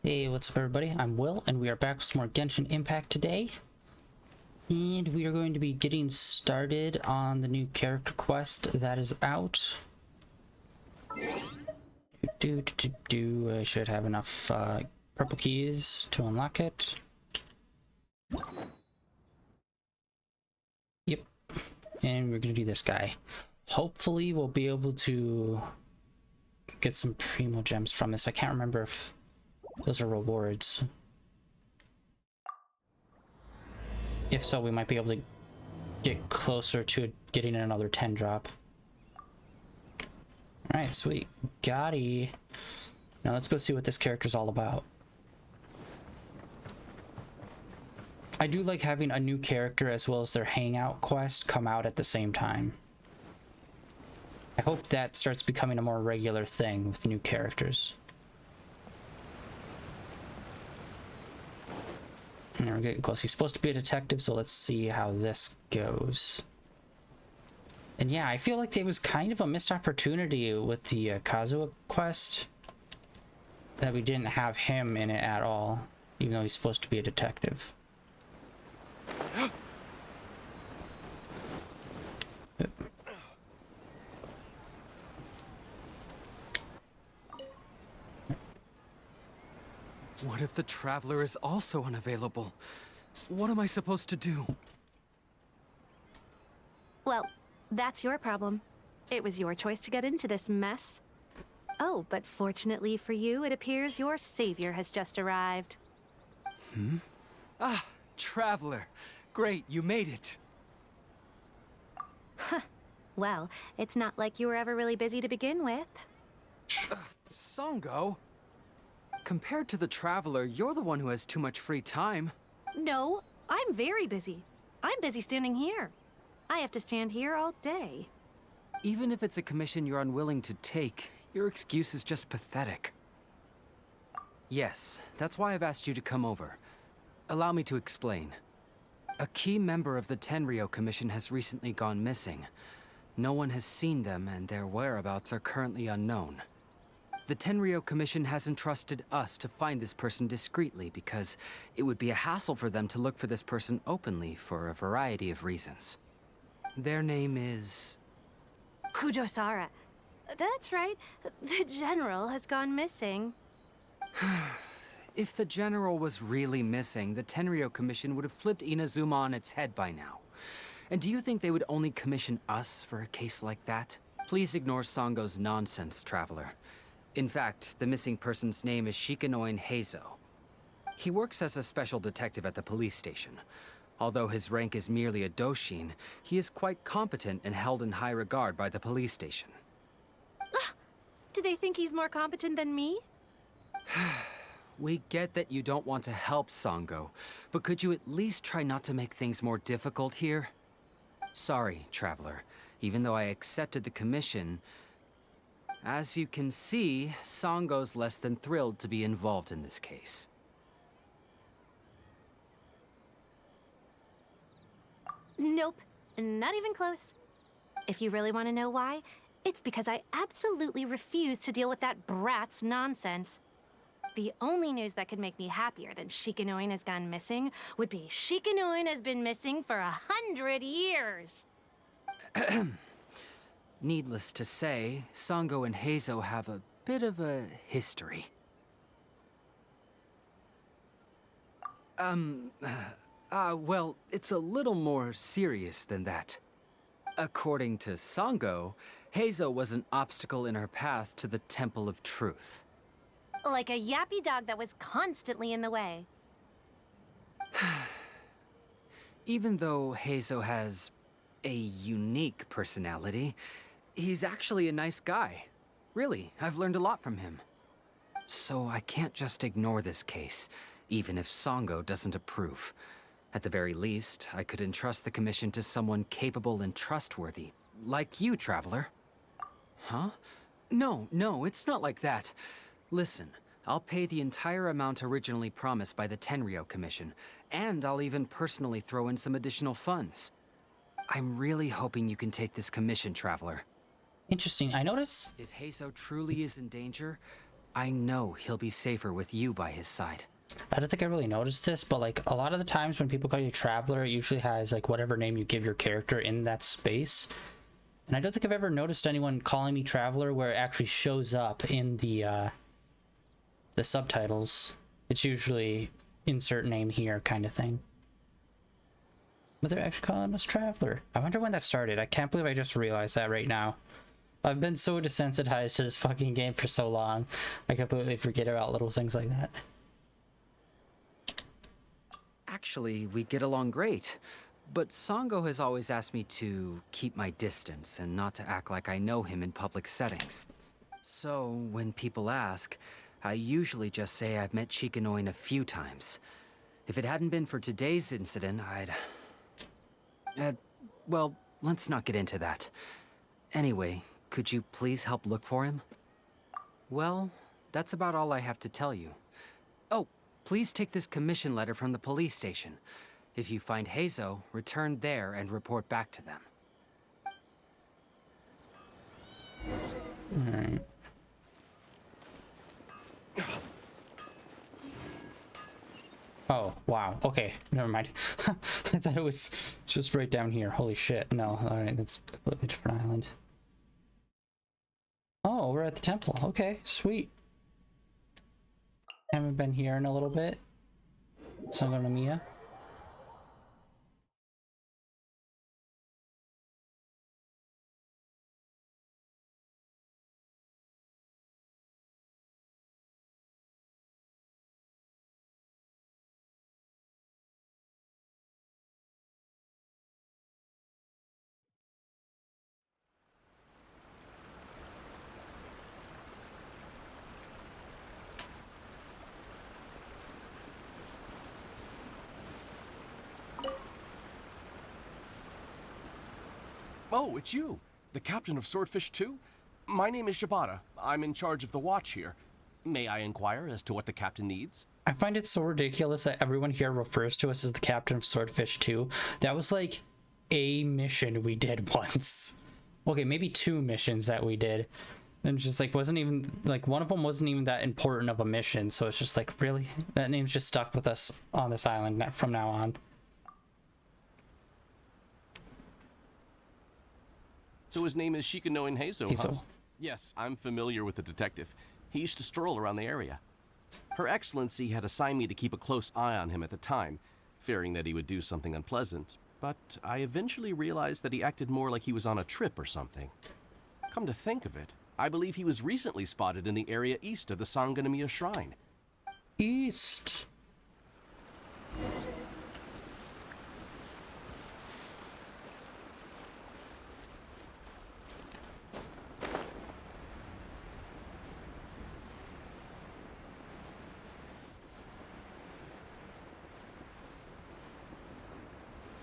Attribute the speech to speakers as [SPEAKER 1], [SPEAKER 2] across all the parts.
[SPEAKER 1] Hey, what's up everybody? I'm Will, and we are back with some more Genshin Impact today. And we are going to be getting started on the new character quest that is out. I should have enough purple keys to unlock it. Yep. And we're going to do this guy. Hopefully we'll be able to get some primo gems from this. I can't remember if those are rewards. If so, we might be able to get closer to getting another 10 drop. Alright, sweet. Gotti. Now let's go see what this character's all about. I do like having a new character as well as their hangout quest come out at the same time. I hope that starts becoming a more regular thing with new characters. And we're getting close. He's supposed to be a detective, so let's see how this goes. And yeah, I feel like there was kind of a missed opportunity with the Kazuha quest. That we didn't have him in it at all, even though he's supposed to be a detective.
[SPEAKER 2] What if the Traveler is also unavailable? What am I supposed to do?
[SPEAKER 3] Well, that's your problem. It was your choice to get into this mess. Oh, but fortunately for you, it appears your savior has just arrived.
[SPEAKER 2] Ah, Traveler. Great, you made it.
[SPEAKER 3] Well, it's not like you were ever really busy to begin with.
[SPEAKER 2] Sango? Compared to the Traveler, you're the one who has too much free time.
[SPEAKER 3] No, I'm very busy. I'm busy standing here. I have to stand here all day.
[SPEAKER 2] Even if it's a commission you're unwilling to take, your excuse is just pathetic. Yes, that's why I've asked you to come over. Allow me to explain. A key member of the Tenryou Commission has recently gone missing. No one has seen them, and their whereabouts are currently unknown. The Tenryou Commission has entrusted us to find this person discreetly because it would be a hassle for them to look for this person openly for a variety of reasons. Their name is...
[SPEAKER 3] Kujosara. That's right. The General has gone missing.
[SPEAKER 2] If the General was really missing, the Tenryou Commission would have flipped Inazuma on its head by now. And do you think they would only commission us for a case like that? Please ignore Sango's nonsense, Traveler. In fact, the missing person's name is Shikanoin Heizo. He works as a special detective at the police station. Although his rank is merely a doshin, he is quite competent and held in high regard by the police station.
[SPEAKER 3] Do they think he's more competent than me?
[SPEAKER 2] We get that you don't want to help Sango, but could you at least try not to make things more difficult here? Sorry, Traveler. Even though I accepted the commission, as you can see, Sango's less than thrilled to be involved in this case.
[SPEAKER 3] Nope, not even close. If you really want to know why, it's because I absolutely refuse to deal with that brat's nonsense. The only news that could make me happier than Shikanoin has gone missing would be Shikanoin has been missing for 100 years.
[SPEAKER 2] Needless to say, Sango and Heizo have a bit of a history. Well, it's a little more serious than that. According to Sango, Heizo was an obstacle in her path to the Temple of Truth.
[SPEAKER 3] Like a yappy dog that was constantly in the way.
[SPEAKER 2] Even though Heizo has a unique personality, he's actually a nice guy. Really, I've learned a lot from him. So I can't just ignore this case, even if Sango doesn't approve. At the very least, I could entrust the commission to someone capable and trustworthy, like you, Traveler. Huh? No, it's not like that. Listen, I'll pay the entire amount originally promised by the Tenryou Commission, and I'll even personally throw in some additional funds. I'm really hoping you can take this commission, Traveler.
[SPEAKER 1] Interesting. I notice...
[SPEAKER 2] If Heizo truly is in danger, I know he'll be safer with you by his side.
[SPEAKER 1] I don't think I really noticed this, but like a lot of the times when people call you Traveler, it usually has like whatever name you give your character in that space. And I don't think I've ever noticed anyone calling me Traveler where it actually shows up in the subtitles. It's usually insert name here kind of thing. But they're actually calling us Traveler. I wonder when that started. I can't believe I just realized that right now. I've been so desensitized to this fucking game for so long. I completely forget about little things like that.
[SPEAKER 2] Actually, we get along great. But Sango has always asked me to keep my distance and not to act like I know him in public settings. So, when people ask, I usually just say I've met Shikanoin a few times. If it hadn't been for today's incident, well, let's not get into that. Anyway, could you please help look for him? Well, that's about all I have to tell you. Oh, please take this commission letter from the police station. If you find Heizo, return there and report back to them.
[SPEAKER 1] Alright. Oh, wow. Okay, never mind. I thought it was just right down here. Holy shit. No, alright, that's a completely different island. Oh, we're at the temple. Okay, sweet. Haven't been here in a little bit. Sangonomiya.
[SPEAKER 4] Oh, it's you, the captain of Swordfish 2? My name is Shibata. I'm in charge of the watch here. May I inquire as to what the captain needs?
[SPEAKER 1] I find it so ridiculous that everyone here refers to us as the captain of Swordfish 2. That was like a mission we did once. Okay, maybe 2 missions that we did. And it's just like, wasn't even, like, one of them wasn't even that important of a mission. So it's just like, really? That name's just stuck with us on this island from now on.
[SPEAKER 4] So his name is Shikanoin Heizo, huh?
[SPEAKER 1] Heizo.
[SPEAKER 4] Yes, I'm familiar with the detective. He used to stroll around the area. Her Excellency had assigned me to keep a close eye on him at the time, fearing that he would do something unpleasant. But I eventually realized that he acted more like he was on a trip or something. Come to think of it, I believe he was recently spotted in the area east of the Sangonomiya Shrine.
[SPEAKER 1] East.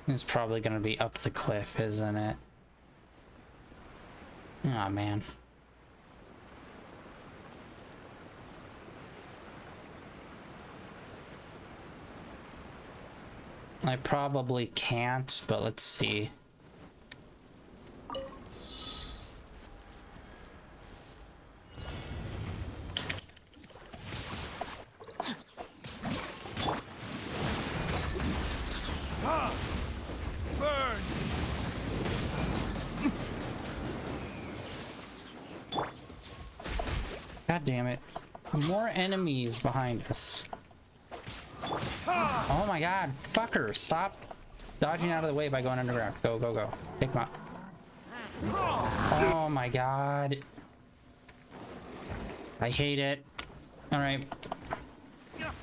[SPEAKER 1] It's probably gonna be up the cliff, isn't it? Oh man. I probably can't, but let's see. God damn it. More enemies behind us. Oh my god, fucker, stop dodging out of the way by going underground. Go, go, go. Take him out. Oh my god. I hate it. Alright.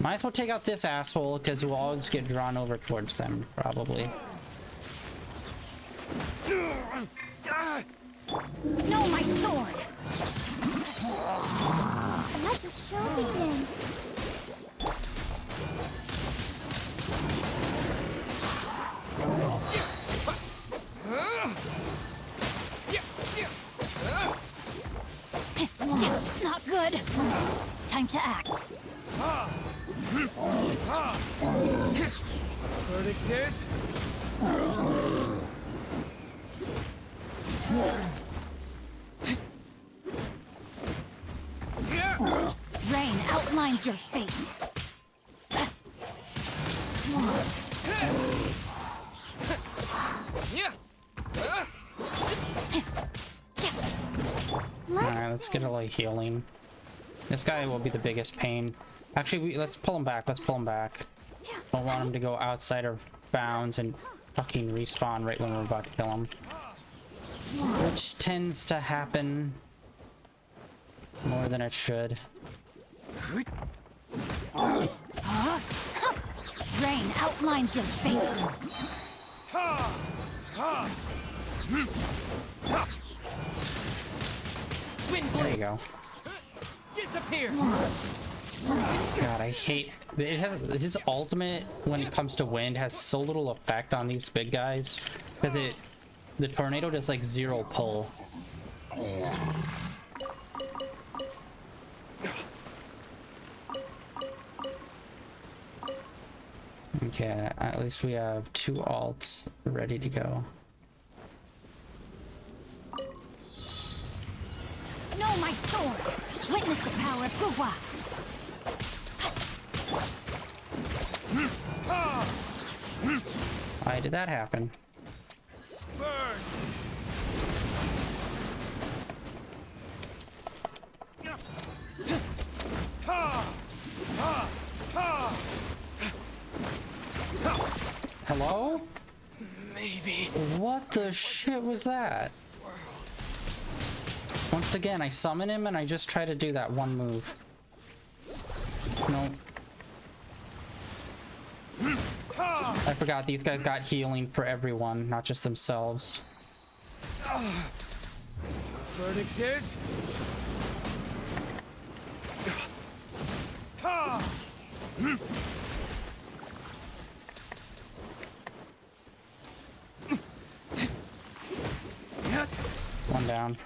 [SPEAKER 1] Might as well take out this asshole, because we'll always get drawn over towards them, probably.
[SPEAKER 3] No, my sword! Let the show begin. Not good. Time to act.
[SPEAKER 4] Verdict is...
[SPEAKER 3] outlines your fate.
[SPEAKER 1] Alright, let's get a little healing. This guy will be the biggest pain. Actually, let's pull him back. Let's pull him back. Don't want him to go outside of bounds and fucking respawn right when we're about to kill him. Which tends to happen more than it should.
[SPEAKER 3] Rain outlines your fate.
[SPEAKER 1] There you go.
[SPEAKER 2] Disappear!
[SPEAKER 1] God, I hate it. His ultimate, when it comes to wind, has so little effect on these big guys because the tornado does like 0 pull. Okay, at least we have 2 alts ready to go.
[SPEAKER 3] Know my sword. Witness the power of Guwa.
[SPEAKER 1] Why did that happen?
[SPEAKER 2] Burn!
[SPEAKER 1] Hello?
[SPEAKER 2] Maybe.
[SPEAKER 1] What the shit was that? Once again, I summon him and I just try to do that one move. No. I forgot these guys got healing for everyone, not just themselves.
[SPEAKER 2] Verdict is...
[SPEAKER 1] One down.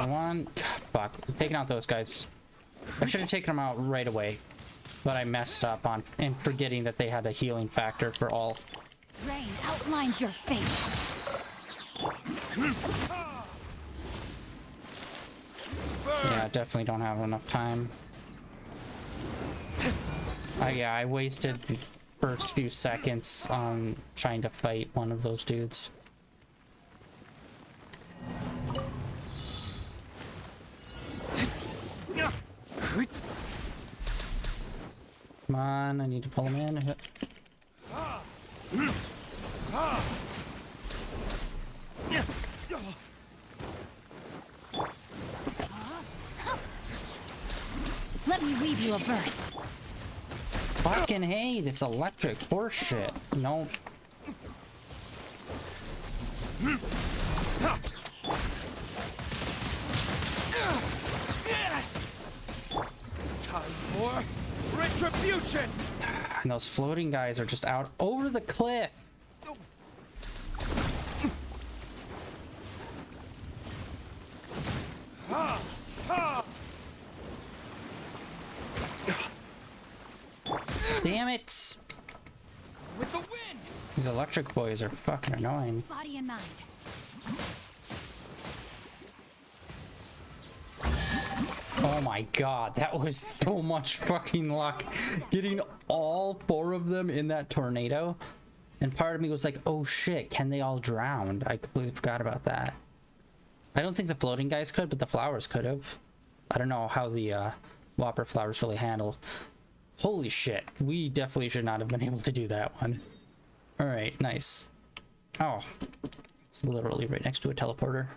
[SPEAKER 1] One. Fuck. Taking out those guys. I should have taken them out right away. But I messed up on in forgetting that they had a healing factor for all.
[SPEAKER 3] Rain outlines your fate.
[SPEAKER 1] Yeah, definitely don't have enough time. Yeah, I wasted the first few seconds on trying to fight one of those dudes. Come on, I need to pull him in.
[SPEAKER 3] Let me weave you a verse.
[SPEAKER 1] Fucking hey, this electric horse shit. No.
[SPEAKER 2] Time for retribution!
[SPEAKER 1] And those floating guys are just out over the cliff. Damn it!
[SPEAKER 2] With the wind!
[SPEAKER 1] These electric boys are fucking annoying.
[SPEAKER 3] Body and mind.
[SPEAKER 1] Oh my god, that was so much fucking luck. Getting all 4 of them in that tornado. And part of me was like, oh shit, can they all drown? I completely forgot about that. I don't think the floating guys could, but the flowers could have. I don't know how the Whopper flowers really handled. Holy shit, we definitely should not have been able to do that one. Alright, nice. Oh, it's literally right next to a teleporter.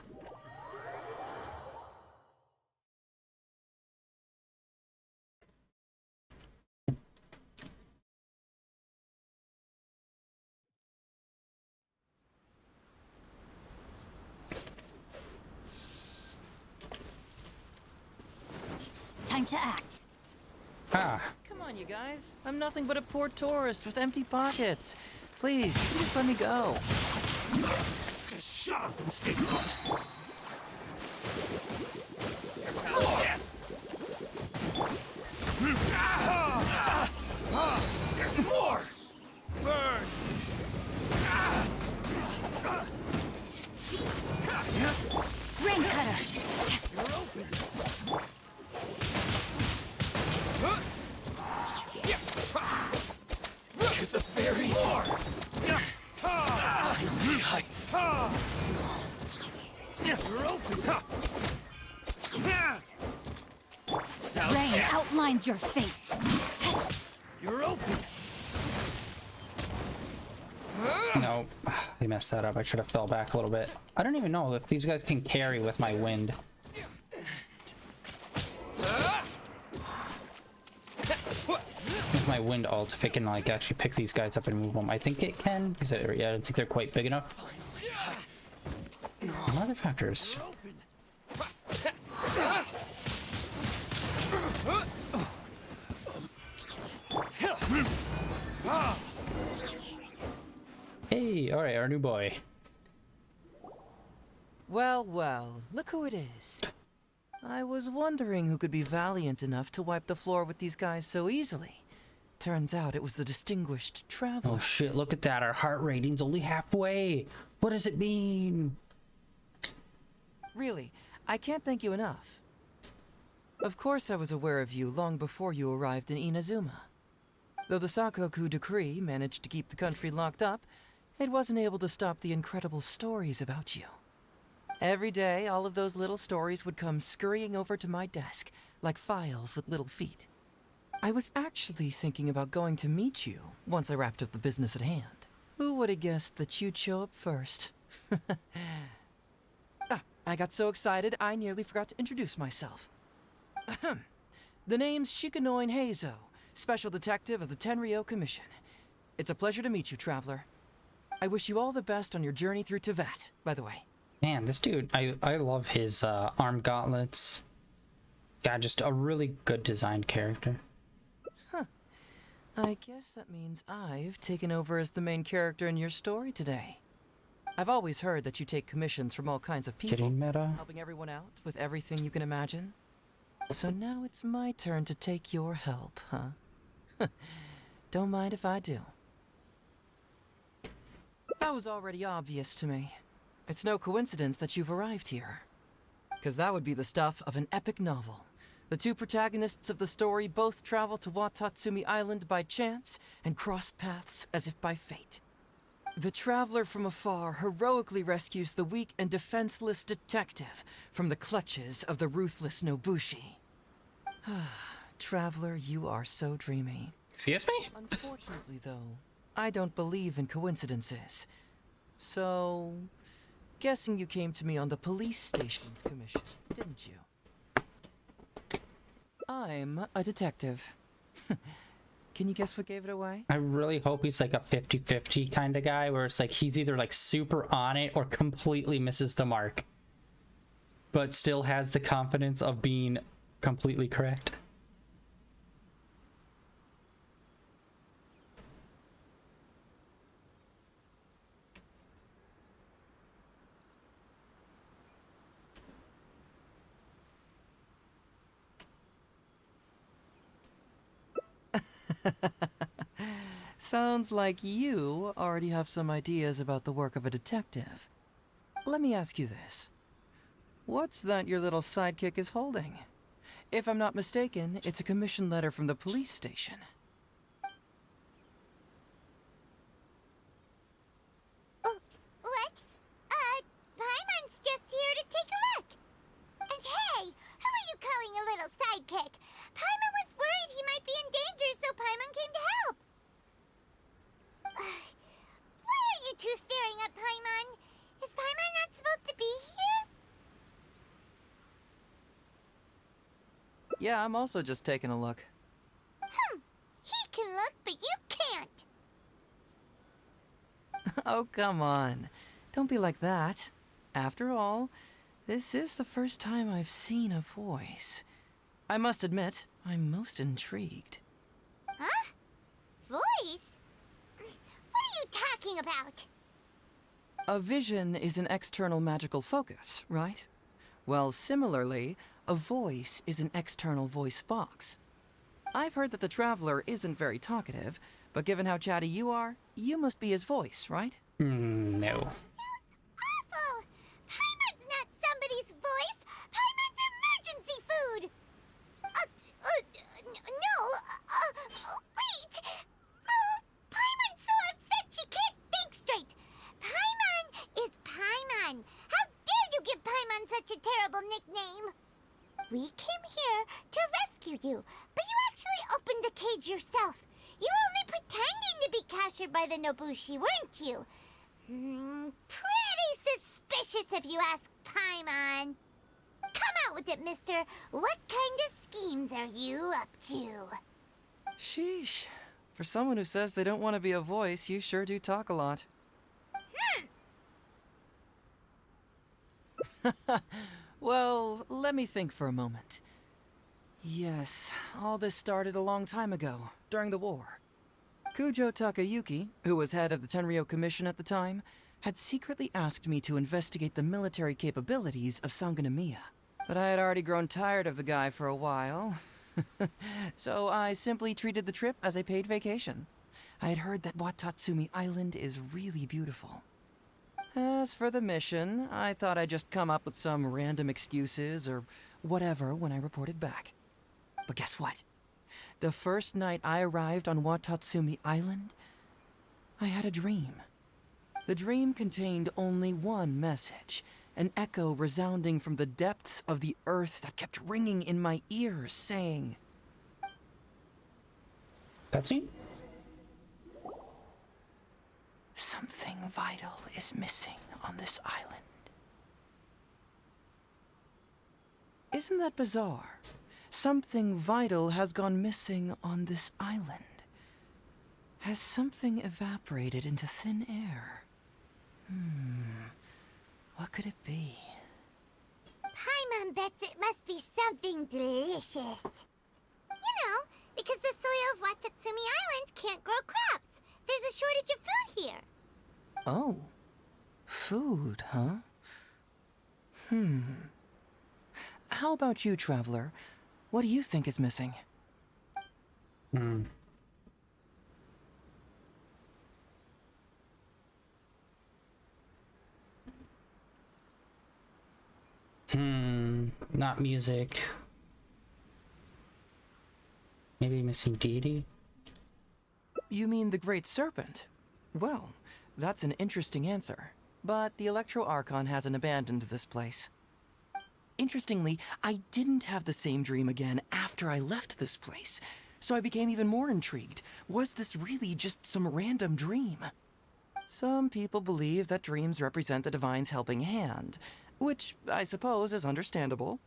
[SPEAKER 3] Time to act.
[SPEAKER 1] Ah,
[SPEAKER 5] Come on, you guys. I'm nothing but a poor tourist with empty pockets. Please, just let me go.
[SPEAKER 6] Shut up and stay put.
[SPEAKER 2] Yes!
[SPEAKER 6] There's more!
[SPEAKER 2] Burn!
[SPEAKER 3] Rain cutter.
[SPEAKER 2] You're open!
[SPEAKER 7] line's your fate.
[SPEAKER 6] You're open.
[SPEAKER 1] No, I messed that up. I should have fell back a little bit. I don't even know if these guys can carry with my wind. With my wind ult, if it can like actually pick these guys up and move them. I think it can. Is it, yeah, I don't think they're quite big enough. Motherfuckers. Hey, alright, our new boy.
[SPEAKER 5] Well, well, look who it is. I was wondering who could be valiant enough to wipe the floor with these guys so easily. Turns out it was the distinguished traveler.
[SPEAKER 1] Oh shit, look at that. Our heart rating's only halfway. What does it mean?
[SPEAKER 5] Really, I can't thank you enough. Of course I was aware of you long before you arrived in Inazuma. Though the Sakoku decree managed to keep the country locked up, it wasn't able to stop the incredible stories about you. Every day, all of those little stories would come scurrying over to my desk, like files with little feet. I was actually thinking about going to meet you once I wrapped up the business at hand. Who would have guessed that you'd show up first? I got so excited I nearly forgot to introduce myself. The name's Shikanoin Heizo, Special Detective of the Tenryou Commission. It's a pleasure to meet you, Traveler. I wish you all the best on your journey through Teyvat, by the way.
[SPEAKER 1] Man, this dude, I love his arm gauntlets. God, just a really good designed character.
[SPEAKER 5] I guess that means I've taken over as the main character in your story today. I've always heard that you take commissions from all kinds of people,
[SPEAKER 1] Getting meta.
[SPEAKER 5] helping everyone out with everything you can imagine. So now it's my turn to take your help, huh? Don't mind if I do. That was already obvious to me. It's no coincidence that you've arrived here. Because that would be the stuff of an epic novel. The two protagonists of the story both travel to Watatsumi Island by chance and cross paths as if by fate. The traveler from afar heroically rescues the weak and defenseless detective from the clutches of the ruthless Nobushi. Traveler, you are so dreamy.
[SPEAKER 1] Excuse me?
[SPEAKER 5] Unfortunately, though, I don't believe in coincidences. So, guessing you came to me on the police station's commission, didn't you? I'm a detective. Can you guess what gave it away?
[SPEAKER 1] I really hope he's like a 50-50 kind of guy where it's like he's either like super on it or completely misses the mark, but still has the confidence of being completely correct.
[SPEAKER 5] Sounds like you already have some ideas about the work of a detective. Let me ask you this. What's that your little sidekick is holding? If I'm not mistaken, it's a commission letter from the police station.
[SPEAKER 8] What? Paimon's just here to take a look. And hey, who are you calling a little sidekick? Paimon was worried he might be in danger, so Paimon came to help. Why are you two staring at Paimon? Is Paimon not supposed to be here?
[SPEAKER 5] Yeah, I'm also just taking a look.
[SPEAKER 8] He can look, but you can't.
[SPEAKER 5] Oh, come on. Don't be like that. After all, this is the first time I've seen a voice. I must admit, I'm most intrigued.
[SPEAKER 8] Huh? Voice? What are you talking about?
[SPEAKER 5] A vision is an external magical focus, right? Well, similarly, a voice is an external voice box. I've heard that the Traveler isn't very talkative, but given how chatty you are, you must be his voice, right?
[SPEAKER 1] No.
[SPEAKER 8] Awful! Paimon's not somebody's voice! Paimon's emergency food! Wait! Paimon's so upset she can't think straight! Paimon is Paimon! How dare you give Paimon such a terrible nickname? We came here to rescue you, but you stage yourself. You were only pretending to be captured by the Nobushi, weren't you? Pretty suspicious if you ask Paimon. Come out with it, mister. What kind of schemes are you up to?
[SPEAKER 5] Sheesh. For someone who says they don't want to be a voice, you sure do talk a lot. Well, let me think for a moment. Yes, all this started a long time ago, during the war. Kujo Takayuki, who was head of the Tenryo Commission at the time, had secretly asked me to investigate the military capabilities of Sangonomiya. But I had already grown tired of the guy for a while, so I simply treated the trip as a paid vacation. I had heard that Watatsumi Island is really beautiful. As for the mission, I thought I'd just come up with some random excuses or whatever when I reported back. But guess what? The first night I arrived on Watatsumi Island, I had a dream. The dream contained only one message, an echo resounding from the depths of the earth that kept ringing in my ears, saying...
[SPEAKER 1] Cutscene?
[SPEAKER 5] Something vital is missing on this island. Isn't that bizarre? Something vital has gone missing on this island. Has something evaporated into thin air? What could it be?
[SPEAKER 8] Paimon bets it must be something delicious. You know, because the soil of Watatsumi Island can't grow crops. There's a shortage of food here.
[SPEAKER 5] Oh. Food, huh? How about you, Traveler? What do you think is missing?
[SPEAKER 1] Not music. Maybe missing deity?
[SPEAKER 5] You mean the Great Serpent? Well, that's an interesting answer. But the Electro Archon hasn't abandoned this place. Interestingly, I didn't have the same dream again after I left this place, so I became even more intrigued. Was this really just some random dream? Some people believe that dreams represent the Divine's helping hand, which I suppose is understandable.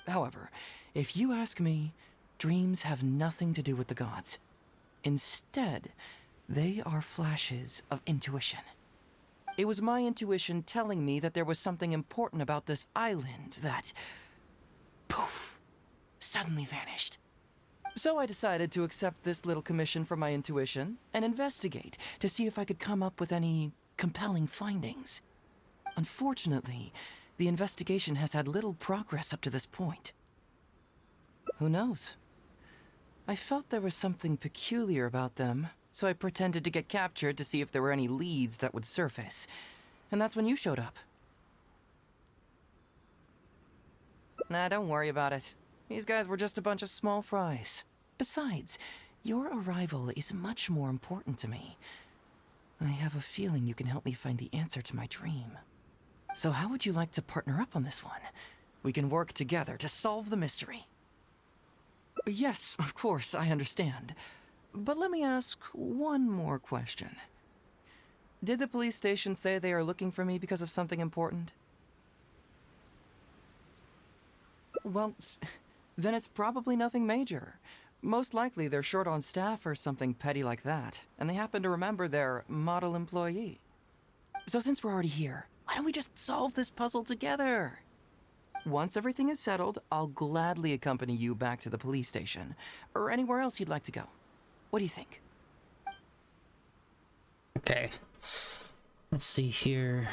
[SPEAKER 5] However, if you ask me, dreams have nothing to do with the gods. Instead, they are flashes of intuition. It was my intuition telling me that there was something important about this island that, poof, suddenly vanished. So I decided to accept this little commission from my intuition and investigate to see if I could come up with any compelling findings. Unfortunately, the investigation has had little progress up to this point. Who knows? I felt there was something peculiar about them, so I pretended to get captured to see if there were any leads that would surface. And that's when you showed up. Nah, don't worry about it. These guys were just a bunch of small fries. Besides, your arrival is much more important to me. I have a feeling you can help me find the answer to my dream. So how would you like to partner up on this one? We can work together to solve the mystery. Yes, of course, I understand. But let me ask one more question. Did the police station say they are looking for me because of something important? Well, then it's probably nothing major. Most likely they're short on staff or something petty like that, and they happen to remember their model employee. So since we're already here, why don't we just solve this puzzle together? Once everything is settled, I'll gladly accompany you back to the police station, or anywhere else you'd like to go. What do you think?
[SPEAKER 1] Okay. Let's see here.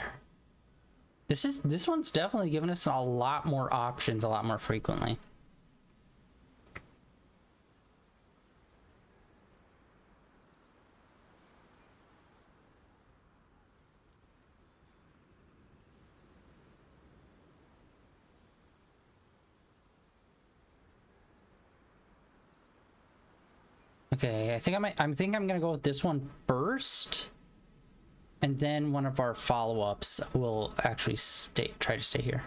[SPEAKER 1] This one's definitely giving us a lot more options a lot more frequently. Okay, I think I'm gonna go with this one first, and then one of our follow-ups will actually try to stay here.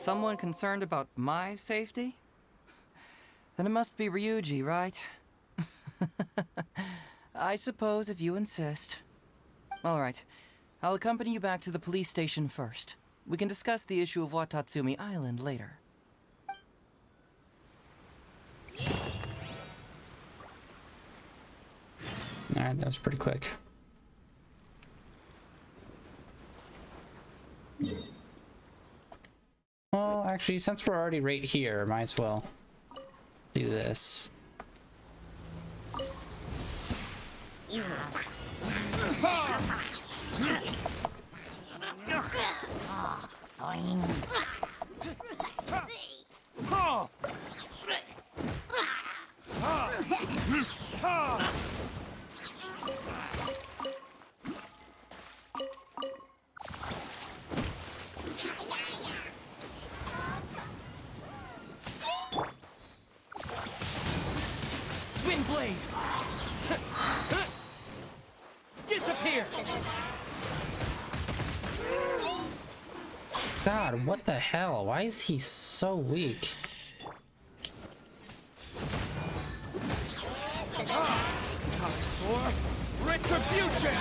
[SPEAKER 5] Someone concerned about my safety? Then it must be Ryuji, right? I suppose if you insist. All right. I'll accompany you back to the police station first. We can discuss the issue of Watatsumi Island later.
[SPEAKER 1] Alright, that was pretty quick. Well, actually, since we're already right here, might as well do this.
[SPEAKER 5] Windblade! Disappear!
[SPEAKER 1] God, what the hell? Why is he so weak?
[SPEAKER 6] Time for retribution!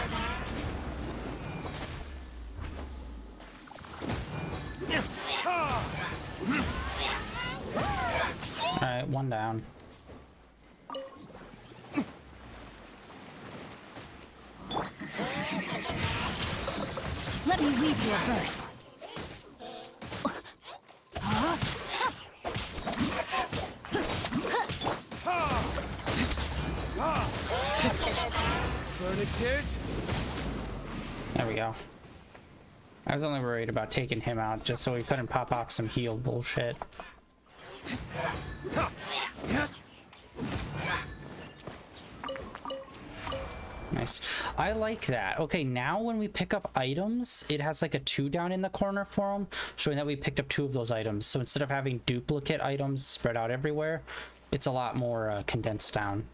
[SPEAKER 1] Alright, one down.
[SPEAKER 3] Let me weave you a verse.
[SPEAKER 6] Verdict is...
[SPEAKER 1] There we go. I was only worried about taking him out just so he couldn't pop off some heal bullshit. Nice. I like that. Okay, now when we pick up items, it has like a 2 down in the corner for them, showing that we picked up 2 of those items. So instead of having duplicate items spread out everywhere, it's a lot more condensed down.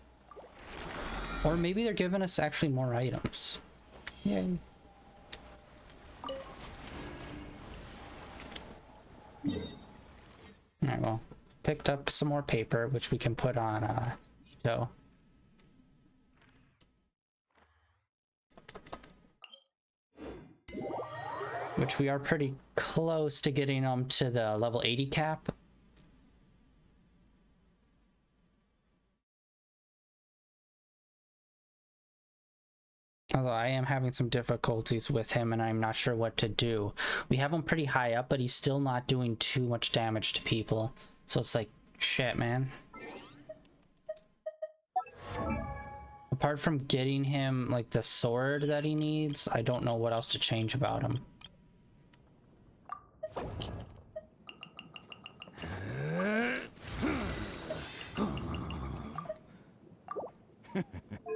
[SPEAKER 1] Or maybe they're giving us actually more items. Yay. Alright, well, picked up some more paper, which we can put on Ito. Which we are pretty close to getting them to the level 80 cap. Although I am having some difficulties with him and I'm not sure what to do. We have him pretty high up, but he's still not doing too much damage to people. So it's like, shit, man. Apart from getting him, like, the sword that he needs, I don't know what else to change about him.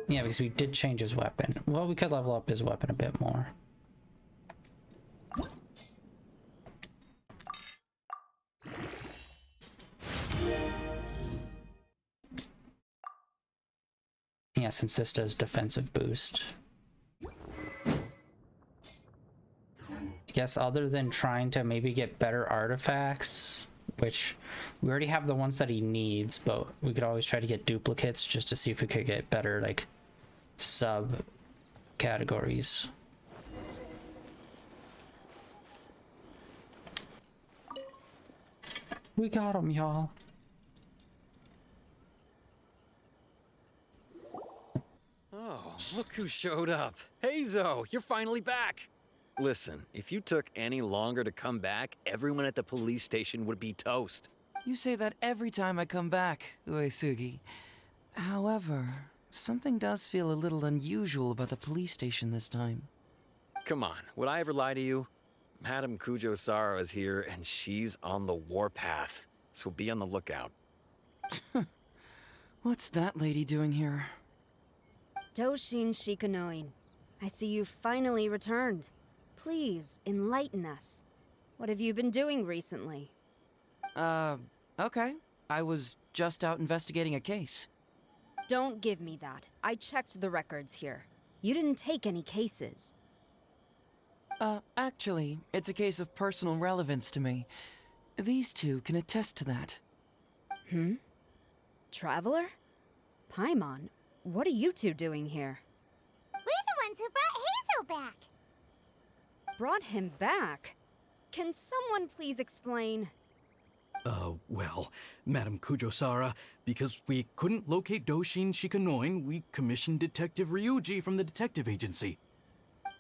[SPEAKER 1] Yeah, because we did change his weapon. Well, we could level up his weapon a bit more. Yeah, since this does defensive boost. I guess other than trying to maybe get better artifacts, which we already have the ones that he needs, but we could always try to get duplicates just to see if we could get better, like, sub categories. We got him, y'all.
[SPEAKER 2] Oh, look who showed up. Hey, Zo, you're finally back. Listen, if you took any longer to come back, everyone at the police station would be toast.
[SPEAKER 5] You say that every time I come back, Uesugi. However, something does feel a little unusual about the police station this time.
[SPEAKER 2] Come on, would I ever lie to you? Madame Kujo-Sara is here, and she's on the warpath, so be on the lookout.
[SPEAKER 5] What's that lady doing here?
[SPEAKER 7] Doshin Shikanoin, I see you finally returned. Please, enlighten us. What have you been doing recently?
[SPEAKER 5] Okay. I was just out investigating a case.
[SPEAKER 7] Don't give me that. I checked the records here. You didn't take any cases.
[SPEAKER 5] Actually, it's a case of personal relevance to me. These two can attest to that.
[SPEAKER 7] Traveler? Paimon, what are you two doing here?
[SPEAKER 8] We're the ones who brought Hazel back.
[SPEAKER 7] Brought him back? Can someone please explain?
[SPEAKER 9] Well, Madam Kujo-Sara, because we couldn't locate Doshin Shikanoin, we commissioned Detective Ryuji from the detective agency.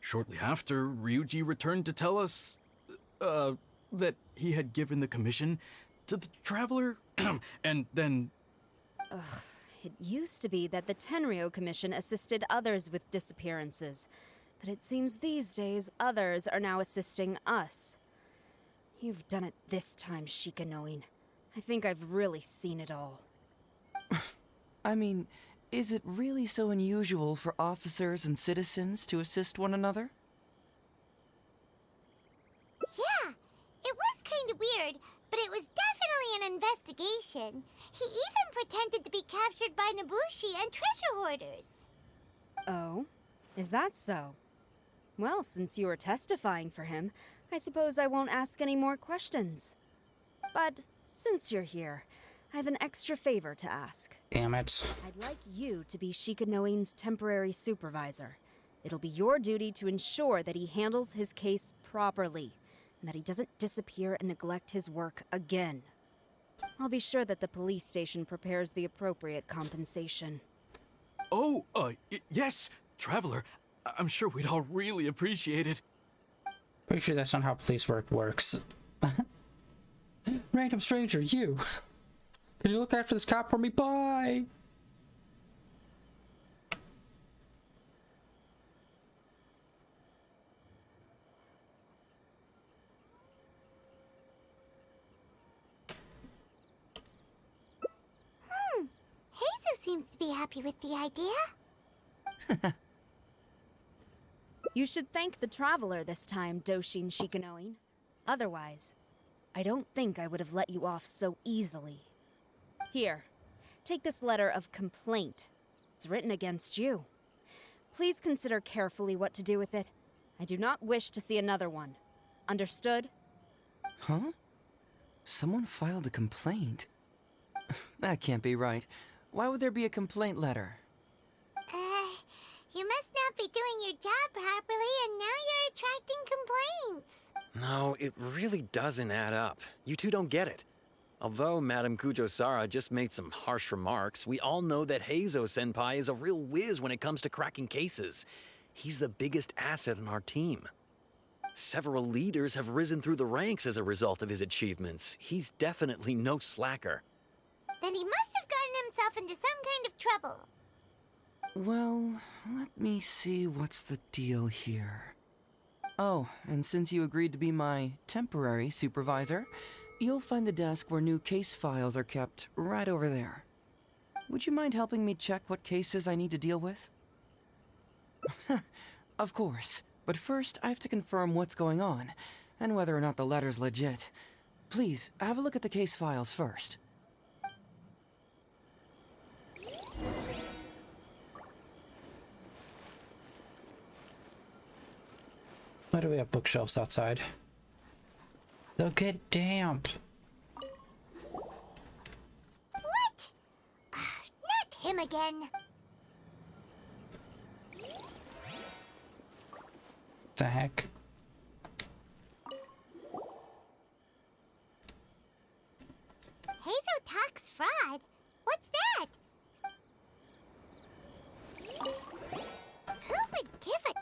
[SPEAKER 9] Shortly after, Ryuji returned to tell us, that he had given the commission to the Traveler, and then...
[SPEAKER 7] It used to be that the Tenryo Commission assisted others with disappearances, but it seems these days others are now assisting us. You've done it this time, Shikanoin. I think I've really seen it all.
[SPEAKER 5] I mean, is it really so unusual for officers and citizens to assist one another?
[SPEAKER 8] Yeah, it was kind of weird, but it was definitely an investigation. He even pretended to be captured by Nobushi and treasure hoarders.
[SPEAKER 7] Oh? Is that so? Well, since you were testifying for him, I suppose I won't ask any more questions. But since you're here, I have an extra favor to ask.
[SPEAKER 1] Damn it.
[SPEAKER 7] I'd like you to be Shikanoin's temporary supervisor. It'll be your duty to ensure that he handles his case properly, and that he doesn't disappear and neglect his work again. I'll be sure that the police station prepares the appropriate compensation.
[SPEAKER 9] Oh, yes, Traveler. I'm sure we'd all really appreciate it.
[SPEAKER 1] Pretty sure that's not how police work works. Random stranger, you. Can you look after this cop for me? Bye!
[SPEAKER 8] Hazel seems to be happy with the idea.
[SPEAKER 7] You should thank the Traveler this time, Doshin Shikanoin. Otherwise, I don't think I would have let you off so easily. Here, take this letter of complaint. It's written against you. Please consider carefully what to do with it. I do not wish to see another one. Understood?
[SPEAKER 5] Huh? Someone filed a complaint? That can't be right. Why would there be a complaint letter?
[SPEAKER 8] You must not be doing your job properly, and now you're attracting complaints.
[SPEAKER 10] No, it really doesn't add up. You two don't get it. Although Madam Kujo-Sara just made some harsh remarks, we all know that Heizo-senpai is a real whiz when it comes to cracking cases. He's the biggest asset in our team. Several leaders have risen through the ranks as a result of his achievements. He's definitely no slacker.
[SPEAKER 8] Then he must have gotten himself into some kind of trouble.
[SPEAKER 5] Well, let me see what's the deal here. Oh, and since you agreed to be my temporary supervisor, you'll find the desk where new case files are kept right over there. Would you mind helping me check what cases I need to deal with? Of course, but first I have to confirm what's going on, and whether or not the letter's legit. Please, have a look at the case files first.
[SPEAKER 1] Why do we have bookshelves outside? They'll get damp.
[SPEAKER 8] What? Not him again.
[SPEAKER 1] The heck?
[SPEAKER 8] Hazel talks fraud. What's that? Who would give it?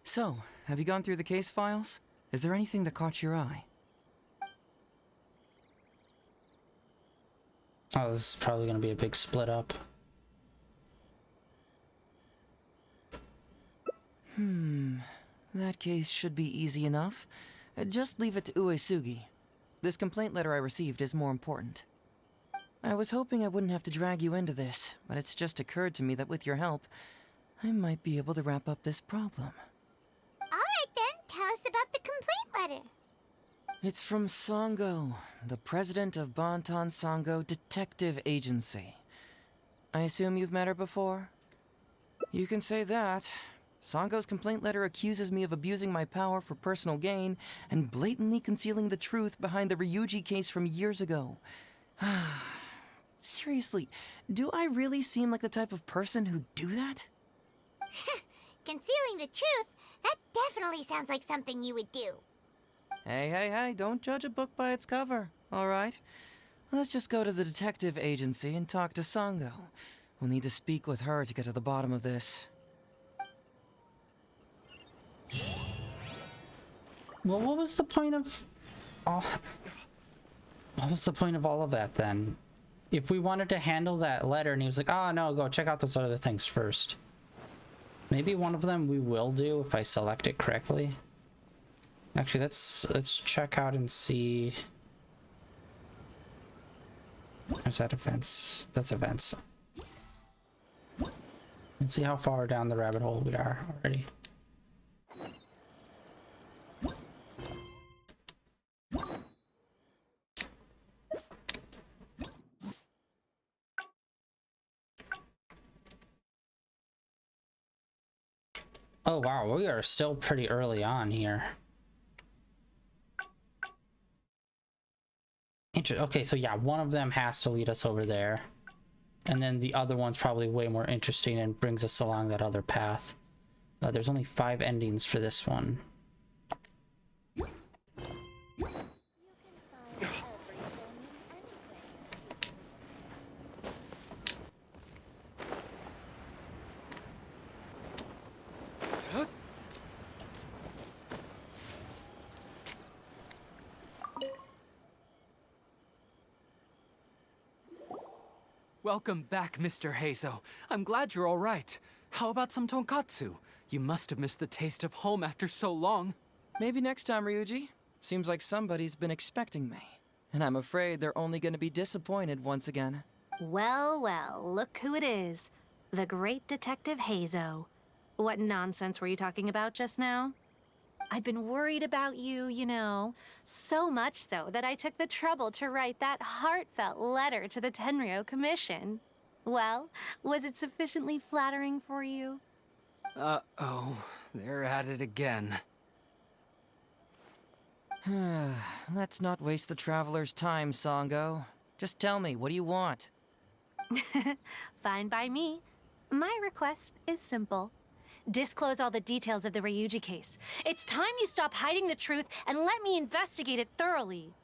[SPEAKER 5] So, have you gone through the case files? Is there anything that caught your eye?
[SPEAKER 1] Oh, this is probably going to be a big split up.
[SPEAKER 5] That case should be easy enough. Just leave it to Uesugi. This complaint letter I received is more important. I was hoping I wouldn't have to drag you into this, but it's just occurred to me that with your help, I might be able to wrap up this problem.
[SPEAKER 8] All right then, tell us about the complaint letter.
[SPEAKER 5] It's from Sango, the president of Bantan Sango Detective Agency. I assume you've met her before? You can say that, Sango's complaint letter accuses me of abusing my power for personal gain and blatantly concealing the truth behind the Ryuji case from years ago. Seriously, do I really seem like the type of person who'd do that?
[SPEAKER 8] Concealing the truth? That definitely sounds like something you would do.
[SPEAKER 5] Hey, don't judge a book by its cover, alright? Let's just go to the detective agency and talk to Sango. We'll need to speak with her to get to the bottom of this.
[SPEAKER 1] Well, what was the point of... Oh, what was the point of all of that, then? If we wanted to handle that letter and he was like, oh, no, go check out those other things first. Maybe one of them we will do if I select it correctly. Actually, let's check out and see... Is that events? That's events. Let's see how far down the rabbit hole we are already. Oh wow, we are still pretty early on here. Okay, so yeah, one of them has to lead us over there. And then the other one's probably way more interesting and brings us along that other path. There's only 5 endings for this one.
[SPEAKER 2] Welcome back, Mr. Heizo. I'm glad you're all right. How about some tonkatsu? You must have missed the taste of home after so long.
[SPEAKER 5] Maybe next time, Ryuji. Seems like somebody's been expecting me. And I'm afraid they're only going to be disappointed once again.
[SPEAKER 3] Well, look who it is. The great Detective Heizo. What nonsense were you talking about just now? I've been worried about you, you know. So much so that I took the trouble to write that heartfelt letter to the Tenryo Commission. Well, was it sufficiently flattering for you?
[SPEAKER 2] Uh-oh. They're at it again.
[SPEAKER 5] Let's not waste the traveler's time, Sango. Just tell me, what do you want?
[SPEAKER 3] Fine by me. My request is simple. Disclose all the details of the Ryuji case. It's time you stop hiding the truth and let me investigate it thoroughly.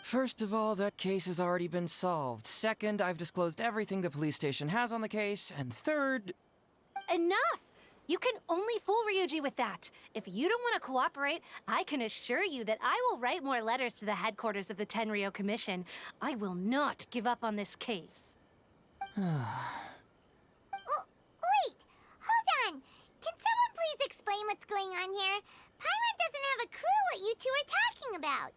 [SPEAKER 5] First of all, that case has already been solved. Second, I've disclosed everything the police station has on the case. And third...
[SPEAKER 3] Enough! You can only fool Ryuji with that. If you don't want to cooperate, I can assure you that I will write more letters to the headquarters of the Tenryo Commission. I will not give up on this case.
[SPEAKER 8] Wait! Hold on! Can someone please explain what's going on here? Paimon doesn't have a clue what you two are talking about.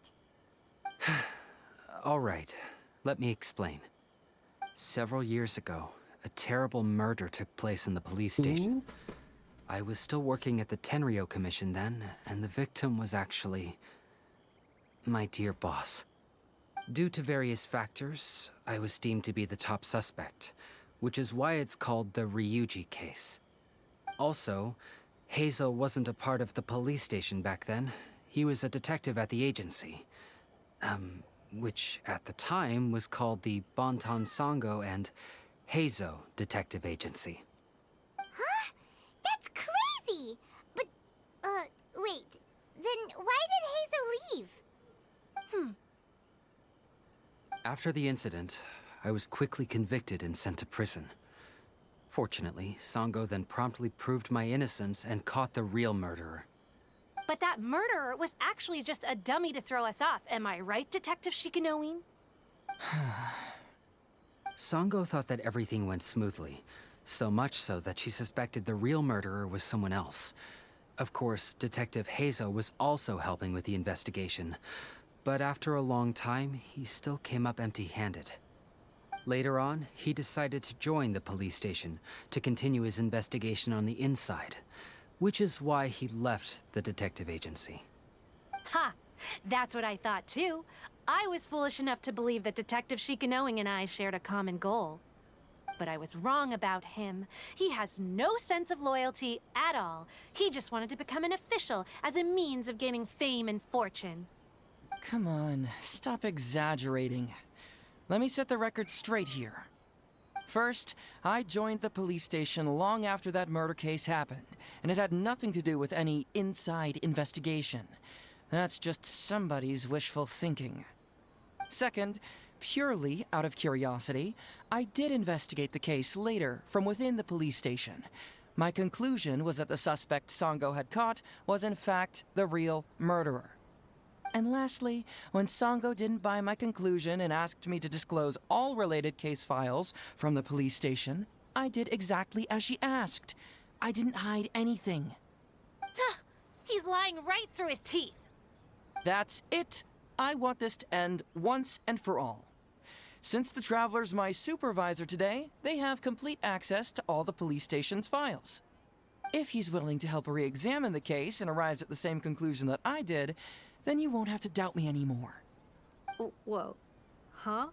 [SPEAKER 2] All right, let me explain. Several years ago, a terrible murder took place in the police station. I was still working at the Tenryo Commission then, and the victim was actually my dear boss. Due to various factors, I was deemed to be the top suspect, which is why it's called the Ryuji case. Also, Heizo wasn't a part of the police station back then. He was a detective at the agency. Which at the time was called the Bonton Sango and Heizo Detective Agency.
[SPEAKER 8] Huh? That's crazy! But, wait. Then why did Heizo leave?
[SPEAKER 2] After the incident, I was quickly convicted and sent to prison. Fortunately, Sango then promptly proved my innocence and caught the real murderer.
[SPEAKER 3] But that murderer was actually just a dummy to throw us off. Am I right, Detective Shikanoin?
[SPEAKER 2] Sango thought that everything went smoothly, so much so that she suspected the real murderer was someone else. Of course, Detective Heizo was also helping with the investigation, but after a long time, he still came up empty-handed. Later on, he decided to join the police station to continue his investigation on the inside, which is why he left the detective agency.
[SPEAKER 3] Ha! That's what I thought too. I was foolish enough to believe that Detective Shikanoing and I shared a common goal. But I was wrong about him. He has no sense of loyalty at all. He just wanted to become an official as a means of gaining fame and fortune.
[SPEAKER 5] Come on, stop exaggerating. Let me set the record straight here. First, I joined the police station long after that murder case happened, and it had nothing to do with any inside investigation. That's just somebody's wishful thinking. Second, purely out of curiosity, I did investigate the case later from within the police station. My conclusion was that the suspect Sango had caught was in fact the real murderer. And lastly, when Sango didn't buy my conclusion and asked me to disclose all related case files from the police station, I did exactly as she asked. I didn't hide anything.
[SPEAKER 3] He's lying right through his teeth.
[SPEAKER 5] That's it. I want this to end once and for all. Since the Traveler's my supervisor today, they have complete access to all the police station's files. If he's willing to help re-examine the case and arrives at the same conclusion that I did, then you won't have to doubt me anymore.
[SPEAKER 3] Whoa. Huh?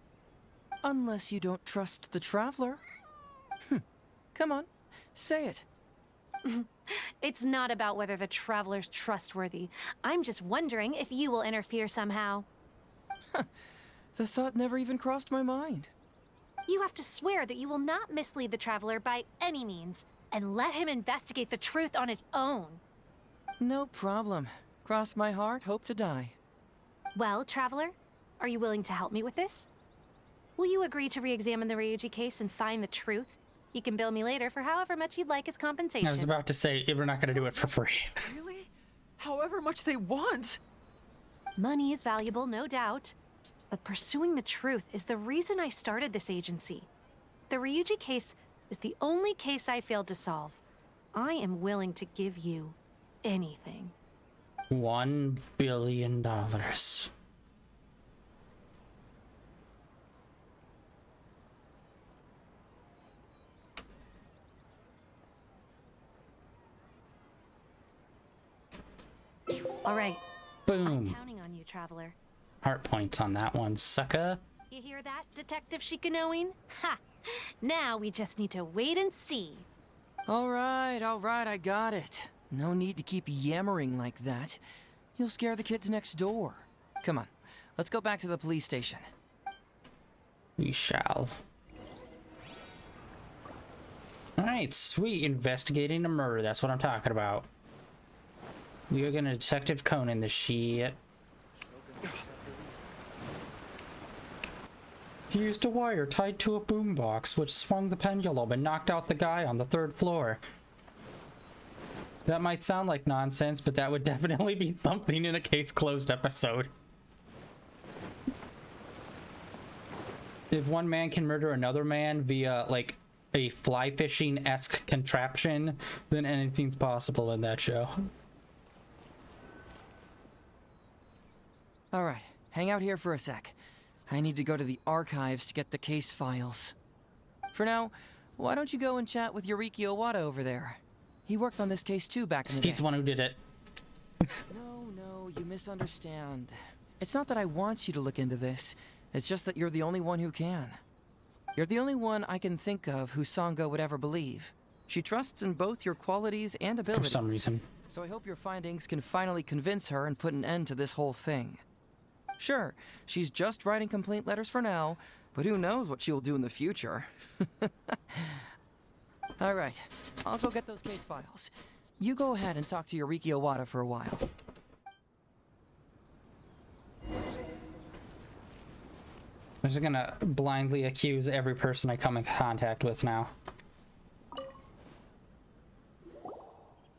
[SPEAKER 5] Unless you don't trust the Traveler. Come on, say it.
[SPEAKER 3] It's not about whether the Traveler's trustworthy. I'm just wondering if you will interfere somehow.
[SPEAKER 5] The thought never even crossed my mind.
[SPEAKER 3] You have to swear that you will not mislead the Traveler by any means, and let him investigate the truth on his own.
[SPEAKER 5] No problem. Cross my heart, hope to die.
[SPEAKER 3] Well, Traveler, are you willing to help me with this? Will you agree to re-examine the Ryuji case and find the truth? You can bill me later for however much you'd like as compensation.
[SPEAKER 1] I was about to say, we're not going to do it for free.
[SPEAKER 11] Really? However much they want?
[SPEAKER 3] Money is valuable, no doubt. But pursuing the truth is the reason I started this agency. The Ryuji case is the only case I failed to solve. I am willing to give you anything.
[SPEAKER 1] $1 billion.
[SPEAKER 3] All right.
[SPEAKER 1] Boom.
[SPEAKER 3] I'm counting on you, Traveler.
[SPEAKER 1] Heart points on that one, sucker.
[SPEAKER 3] You hear that, Detective Shikanoin? Ha! Now we just need to wait and see.
[SPEAKER 5] All right, I got it. No need to keep yammering like that. You'll scare the kids next door. Come on, let's go back to the police station.
[SPEAKER 1] We shall. Alright, sweet. Investigating a murder. That's what I'm talking about. We are gonna Detective Conan this shit. He used a wire tied to a boombox, which swung the pendulum and knocked out the guy on the 3rd floor. That might sound like nonsense, but that would definitely be something in a case closed episode. If one man can murder another man via, like, a fly fishing-esque contraption, then anything's possible in that show.
[SPEAKER 5] All right, hang out here for a sec. I need to go to the archives to get the case files. For now, why don't you go and chat with Yoriki Owada over there? He worked on this case too back in the day.
[SPEAKER 1] He's the one who did it.
[SPEAKER 5] No, you misunderstand. It's not that I want you to look into this. It's just that you're the only one who can. You're the only one I can think of who Sango would ever believe. She trusts in both your qualities and abilities.
[SPEAKER 1] For some reason.
[SPEAKER 5] So I hope your findings can finally convince her and put an end to this whole thing. Sure, she's just writing complaint letters for now, but who knows what she'll do in the future. All right, I'll go get those case files. You go ahead and talk to Yoriki Owada for a while.
[SPEAKER 1] I'm just gonna blindly accuse every person I come in contact with now.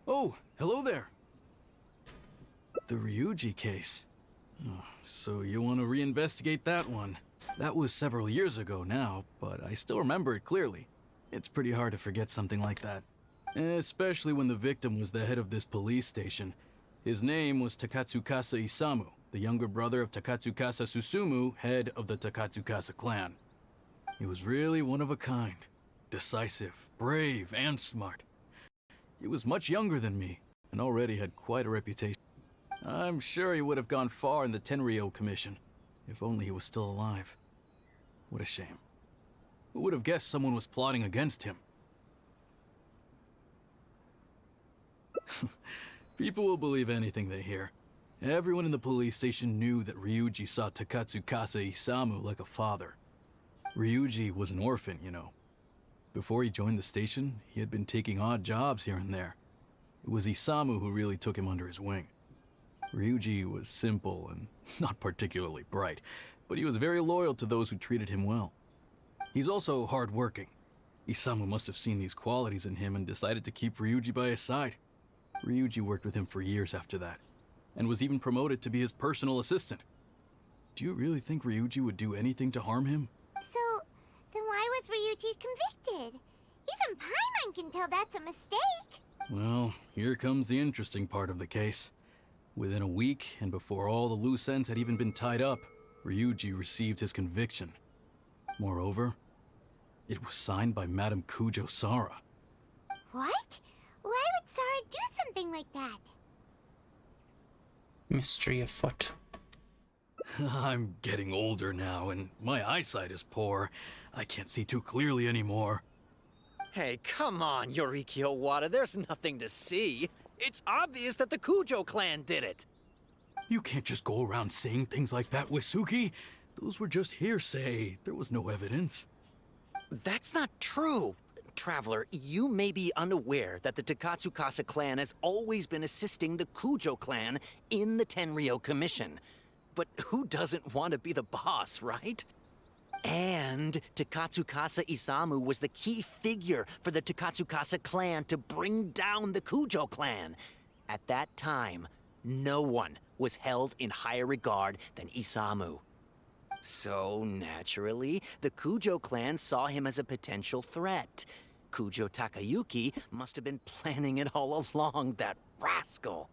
[SPEAKER 9] Oh, hello there. The Ryuji case. Oh, so you want to reinvestigate that one? That was several years ago now, but I still remember it clearly. It's pretty hard to forget something like that. Especially when the victim was the head of this police station. His name was Takatsukasa Isamu, the younger brother of Takatsukasa Susumu, head of the Takatsukasa clan. He was really one of a kind. Decisive, brave, and smart. He was much younger than me, and already had quite a reputation. I'm sure he would have gone far in the Tenryo Commission, if only he was still alive. What a shame. Who would have guessed someone was plotting against him? People will believe anything they hear. Everyone in the police station knew that Ryuji saw Takatsukasa Isamu like a father. Ryuji was an orphan, you know. Before he joined the station, he had been taking odd jobs here and there. It was Isamu who really took him under his wing. Ryuji was simple and not particularly bright, but he was very loyal to those who treated him well. He's also hardworking. Isamu must have seen these qualities in him and decided to keep Ryuji by his side. Ryuji worked with him for years after that, and was even promoted to be his personal assistant. Do you really think Ryuji would do anything to harm him?
[SPEAKER 8] So, then why was Ryuji convicted? Even Paimon can tell that's a mistake.
[SPEAKER 9] Well, here comes the interesting part of the case. Within a week, and before all the loose ends had even been tied up, Ryuji received his conviction. Moreover, it was signed by Madame Kujo Sara.
[SPEAKER 8] What? Why would Sara do something like that?
[SPEAKER 1] Mystery afoot.
[SPEAKER 9] I'm getting older now, and my eyesight is poor. I can't see too clearly anymore.
[SPEAKER 10] Hey, come on, Yoriki Owada, there's nothing to see. It's obvious that the Kujo clan did it.
[SPEAKER 9] You can't just go around saying things like that, Wisuki. Those were just hearsay. There was no evidence.
[SPEAKER 10] That's not true. Traveler, you may be unaware that the Takatsukasa clan has always been assisting the Kujo clan in the Tenryou Commission. But who doesn't want to be the boss, right? And Takatsukasa Isamu was the key figure for the Takatsukasa clan to bring down the Kujo clan. At that time, no one was held in higher regard than Isamu. So, naturally, the Kujo clan saw him as a potential threat. Kujo Takayuki must have been planning it all along, that rascal.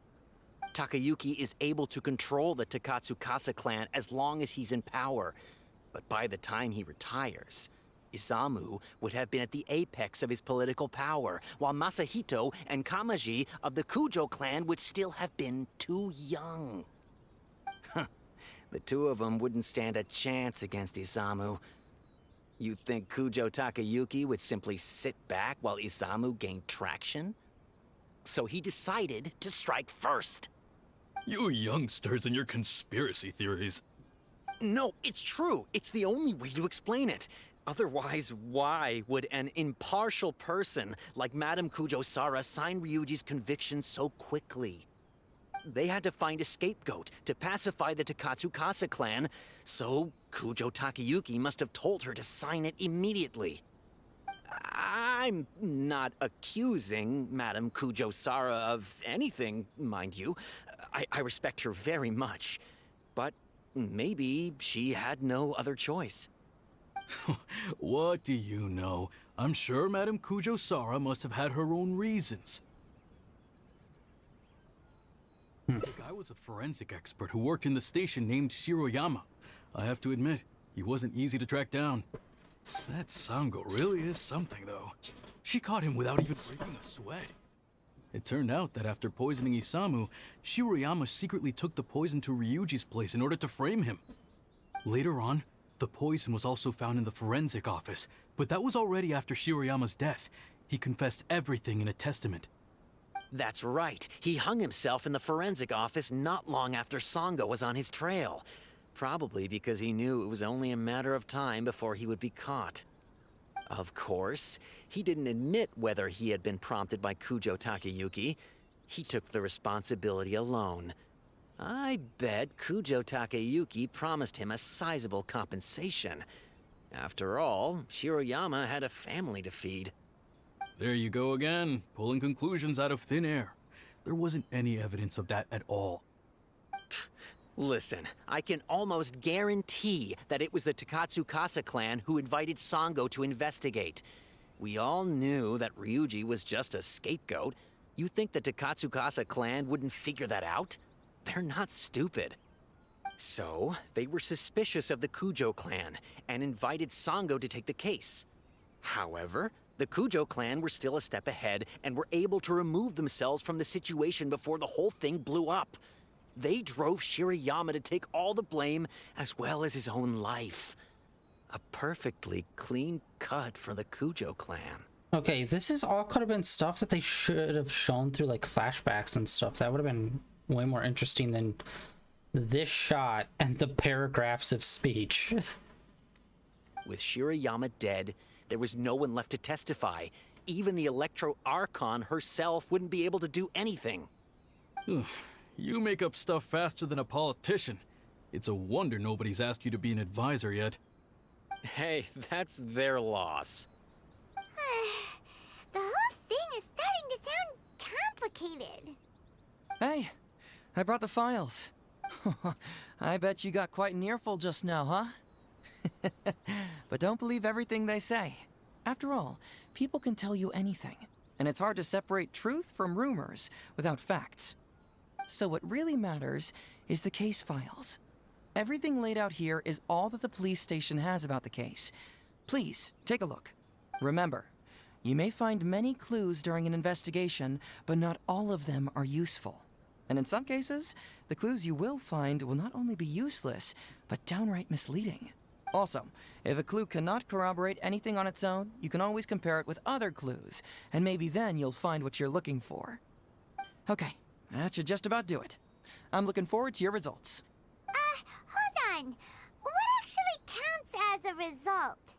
[SPEAKER 10] Takayuki is able to control the Takatsukasa clan as long as he's in power. But by the time he retires, Isamu would have been at the apex of his political power, while Masahito and Kamaji of the Kujo clan would still have been too young. The two of them wouldn't stand a chance against Isamu. You think Kujo Takayuki would simply sit back while Isamu gained traction? So he decided to strike first.
[SPEAKER 9] You youngsters and your conspiracy theories.
[SPEAKER 10] No, it's true. It's the only way to explain it. Otherwise, why would an impartial person like Madame Kujo Sara sign Ryuji's conviction so quickly? They had to find a scapegoat to pacify the Takatsukasa clan, so Kujo Takayuki must have told her to sign it immediately. I'm not accusing Madame Kujo Sara of anything, mind you. I respect her very much. But maybe she had no other choice.
[SPEAKER 9] What do you know? I'm sure Madame Kujo Sara must have had her own reasons. The guy was a forensic expert who worked in the station named Shiroyama. I have to admit, he wasn't easy to track down. That Sango really is something, though. She caught him without even breaking a sweat. It turned out that after poisoning Isamu, Shiroyama secretly took the poison to Ryuji's place in order to frame him. Later on, the poison was also found in the forensic office, but that was already after Shiroyama's death. He confessed everything in a testament.
[SPEAKER 10] That's right. He hung himself in the forensic office not long after Sango was on his trail. Probably because he knew it was only a matter of time before he would be caught. Of course, he didn't admit whether he had been prompted by Kujo Takayuki. He took the responsibility alone. I bet Kujo Takayuki promised him a sizable compensation. After all, Shiroyama had a family to feed.
[SPEAKER 9] There you go again, pulling conclusions out of thin air. There wasn't any evidence of that at all.
[SPEAKER 10] Listen, I can almost guarantee that it was the Takatsukasa clan who invited Sango to investigate. We all knew that Ryuji was just a scapegoat. You think the Takatsukasa clan wouldn't figure that out? They're not stupid. So, they were suspicious of the Kujo clan and invited Sango to take the case. However, the Kujo clan were still a step ahead and were able to remove themselves from the situation before the whole thing blew up. They drove Shiroyama to take all the blame as well as his own life. A perfectly clean-cut cut for the Kujo clan.
[SPEAKER 1] Okay, this is all could have been stuff that they should have shown through like flashbacks and stuff. That would have been way more interesting than this shot and the paragraphs of speech.
[SPEAKER 10] With Shirayama dead, there was no one left to testify. Even the Electro Archon herself wouldn't be able to do anything.
[SPEAKER 9] You make up stuff faster than a politician. It's a wonder nobody's asked you to be an advisor yet.
[SPEAKER 10] Hey, that's their loss.
[SPEAKER 8] The whole thing is starting to sound complicated.
[SPEAKER 5] Hey, I brought the files. I bet you got quite an earful just now, huh? But don't believe everything they say. After all, people can tell you anything, and it's hard to separate truth from rumors without facts. So what really matters is the case files. Everything laid out here is all that the police station has about the case. Please, take a look. Remember, you may find many clues during an investigation, but not all of them are useful. And in some cases, the clues you will find will not only be useless, but downright misleading. Also, if a clue cannot corroborate anything on its own, you can always compare it with other clues, and maybe then you'll find what you're looking for. Okay, that should just about do it. I'm looking forward to your results.
[SPEAKER 8] Hold on. What actually counts as a result?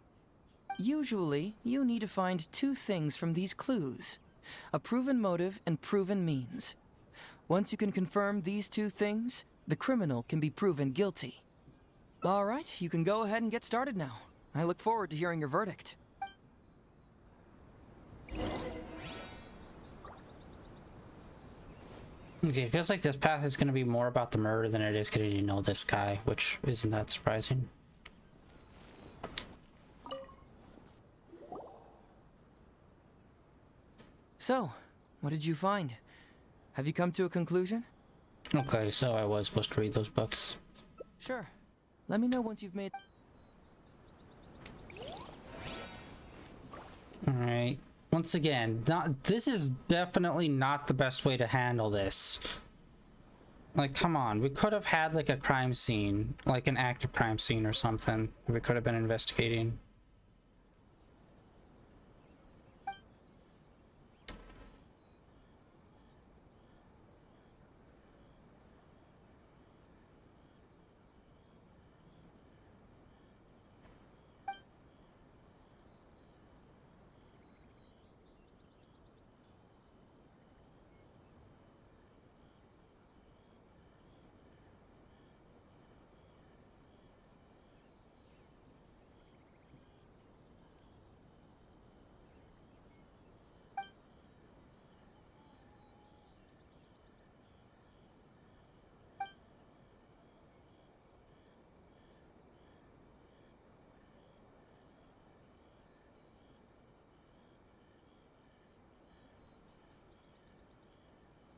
[SPEAKER 5] Usually, you need to find two things from these clues: a proven motive and proven means. Once you can confirm these two things, the criminal can be proven guilty. All right, you can go ahead and get started now. I look forward to hearing your verdict.
[SPEAKER 1] Okay, it feels like this path is going to be more about the murder than it is getting to know this guy, which isn't that surprising.
[SPEAKER 5] So, what did you find? Have you come to a conclusion?
[SPEAKER 1] Okay, so I was supposed to read those books.
[SPEAKER 5] Sure. Let me know once you've made...
[SPEAKER 1] Alright. Once again, this is definitely not the best way to handle this. Like, come on. We could have had, like, a crime scene. Like, an active crime scene or something. We could have been investigating.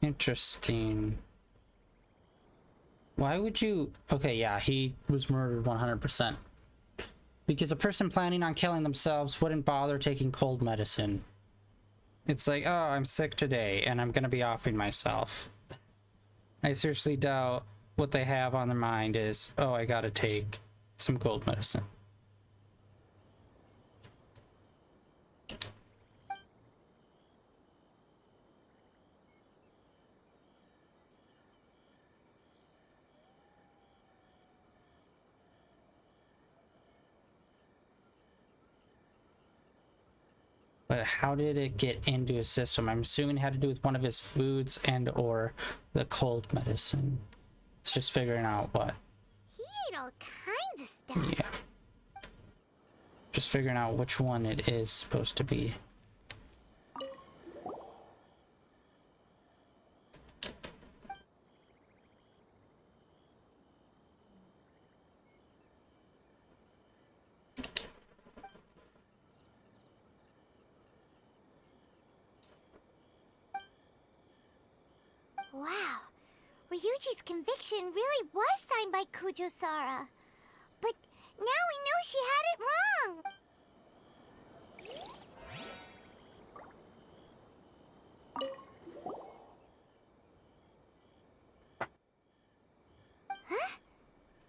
[SPEAKER 1] Interesting. Why would you... Okay, yeah, he was murdered 100%. Because a person planning on killing themselves wouldn't bother taking cold medicine. It's like, oh, I'm sick today, and I'm gonna be offing myself. I seriously doubt what they have on their mind is, oh, I gotta take some cold medicine. But how did it get into his system? I'm assuming it had to do with one of his foods and or the cold medicine. It's just figuring out what.
[SPEAKER 8] He ate all kinds of stuff.
[SPEAKER 1] Yeah. Just figuring out which one it is supposed to be.
[SPEAKER 8] Wow. Ryuji's conviction really was signed by Kujo-Sara. But now we know she had it wrong. Huh?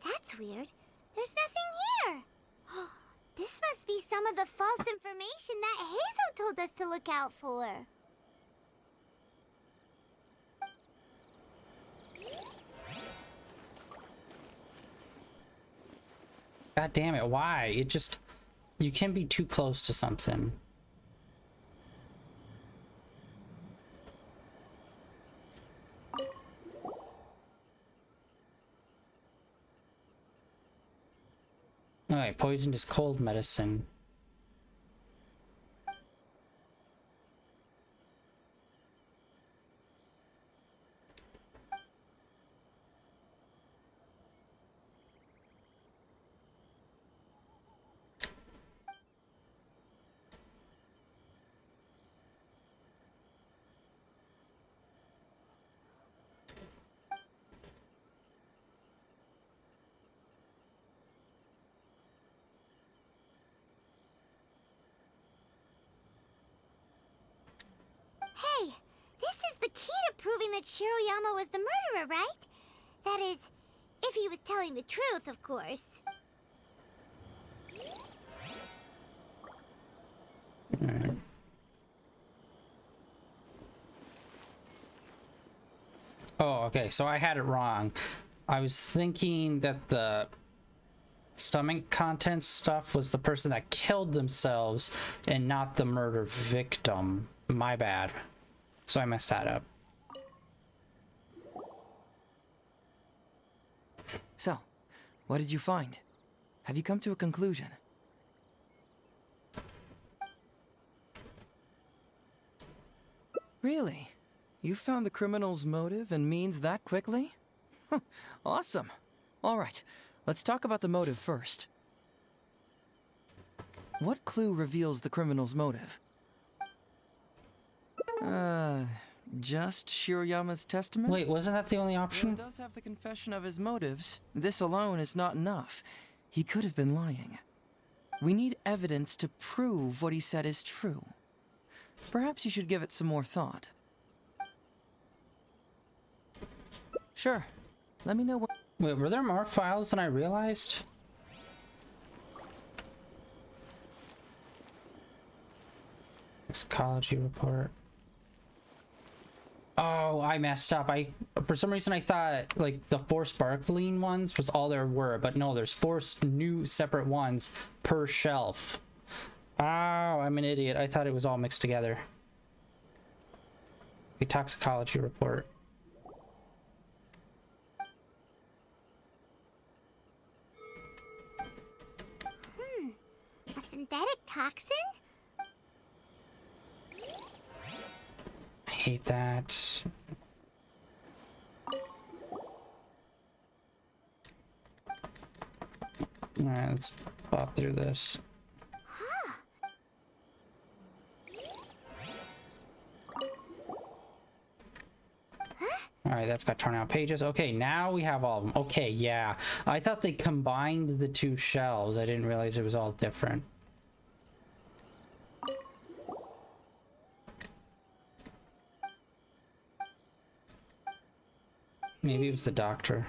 [SPEAKER 8] That's weird. There's nothing here. This must be some of the false information that Hazel told us to look out for.
[SPEAKER 1] God damn it, why? It just... You can be too close to something. Alright, poison is cold medicine.
[SPEAKER 8] Hey, this is the key to proving that Shiroyama was the murderer, right? That is, if he was telling the truth, of course.
[SPEAKER 1] Alright. Oh, okay, so I had it wrong. I was thinking that the stomach contents stuff was the person that killed themselves and not the murder victim. My bad. So I messed that up.
[SPEAKER 5] So, what did you find? Have you come to a conclusion? Really? You found the criminal's motive and means that quickly? Awesome. All right, let's talk about the motive first. What clue reveals the criminal's motive? Just Shiroyama's testament?
[SPEAKER 1] Wait, wasn't that the only
[SPEAKER 5] Well,
[SPEAKER 1] option?
[SPEAKER 5] it does have the confession of his motives. This alone is not enough. He could have been lying. We need evidence to prove what he said is true. Perhaps you should give it some more thought. Sure. Let me know what...
[SPEAKER 1] Wait, were there more files than I realized? Psychology report. Oh, I messed up. For some reason I thought like the 4 sparkling ones was all there were, but no, there's 4 new separate ones per shelf. Oh, I'm an idiot. I thought it was all mixed together. The toxicology report.
[SPEAKER 8] A synthetic toxin?
[SPEAKER 1] I hate that. Alright, let's pop through this. Alright, that's got torn out pages. Okay, now we have all of them. Okay, yeah. I thought they combined the 2 shelves. I didn't realize it was all different. Maybe it was the doctor.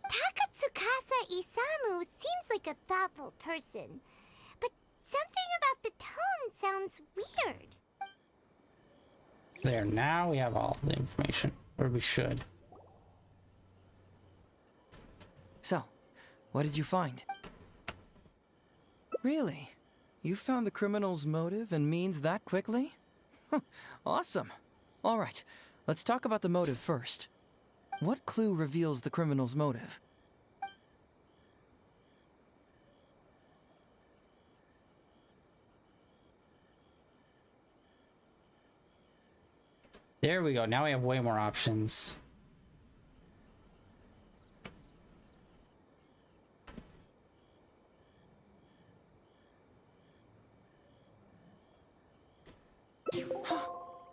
[SPEAKER 8] Takatsukasa Isamu seems like a thoughtful person, but something about the tone sounds weird.
[SPEAKER 1] There, now we have all the information. Or we should.
[SPEAKER 5] So, what did you find? Really? You found the criminal's motive and means that quickly? Awesome. All right, let's talk about the motive first. What clue reveals the criminal's motive?
[SPEAKER 1] There we go. Now we have way more options.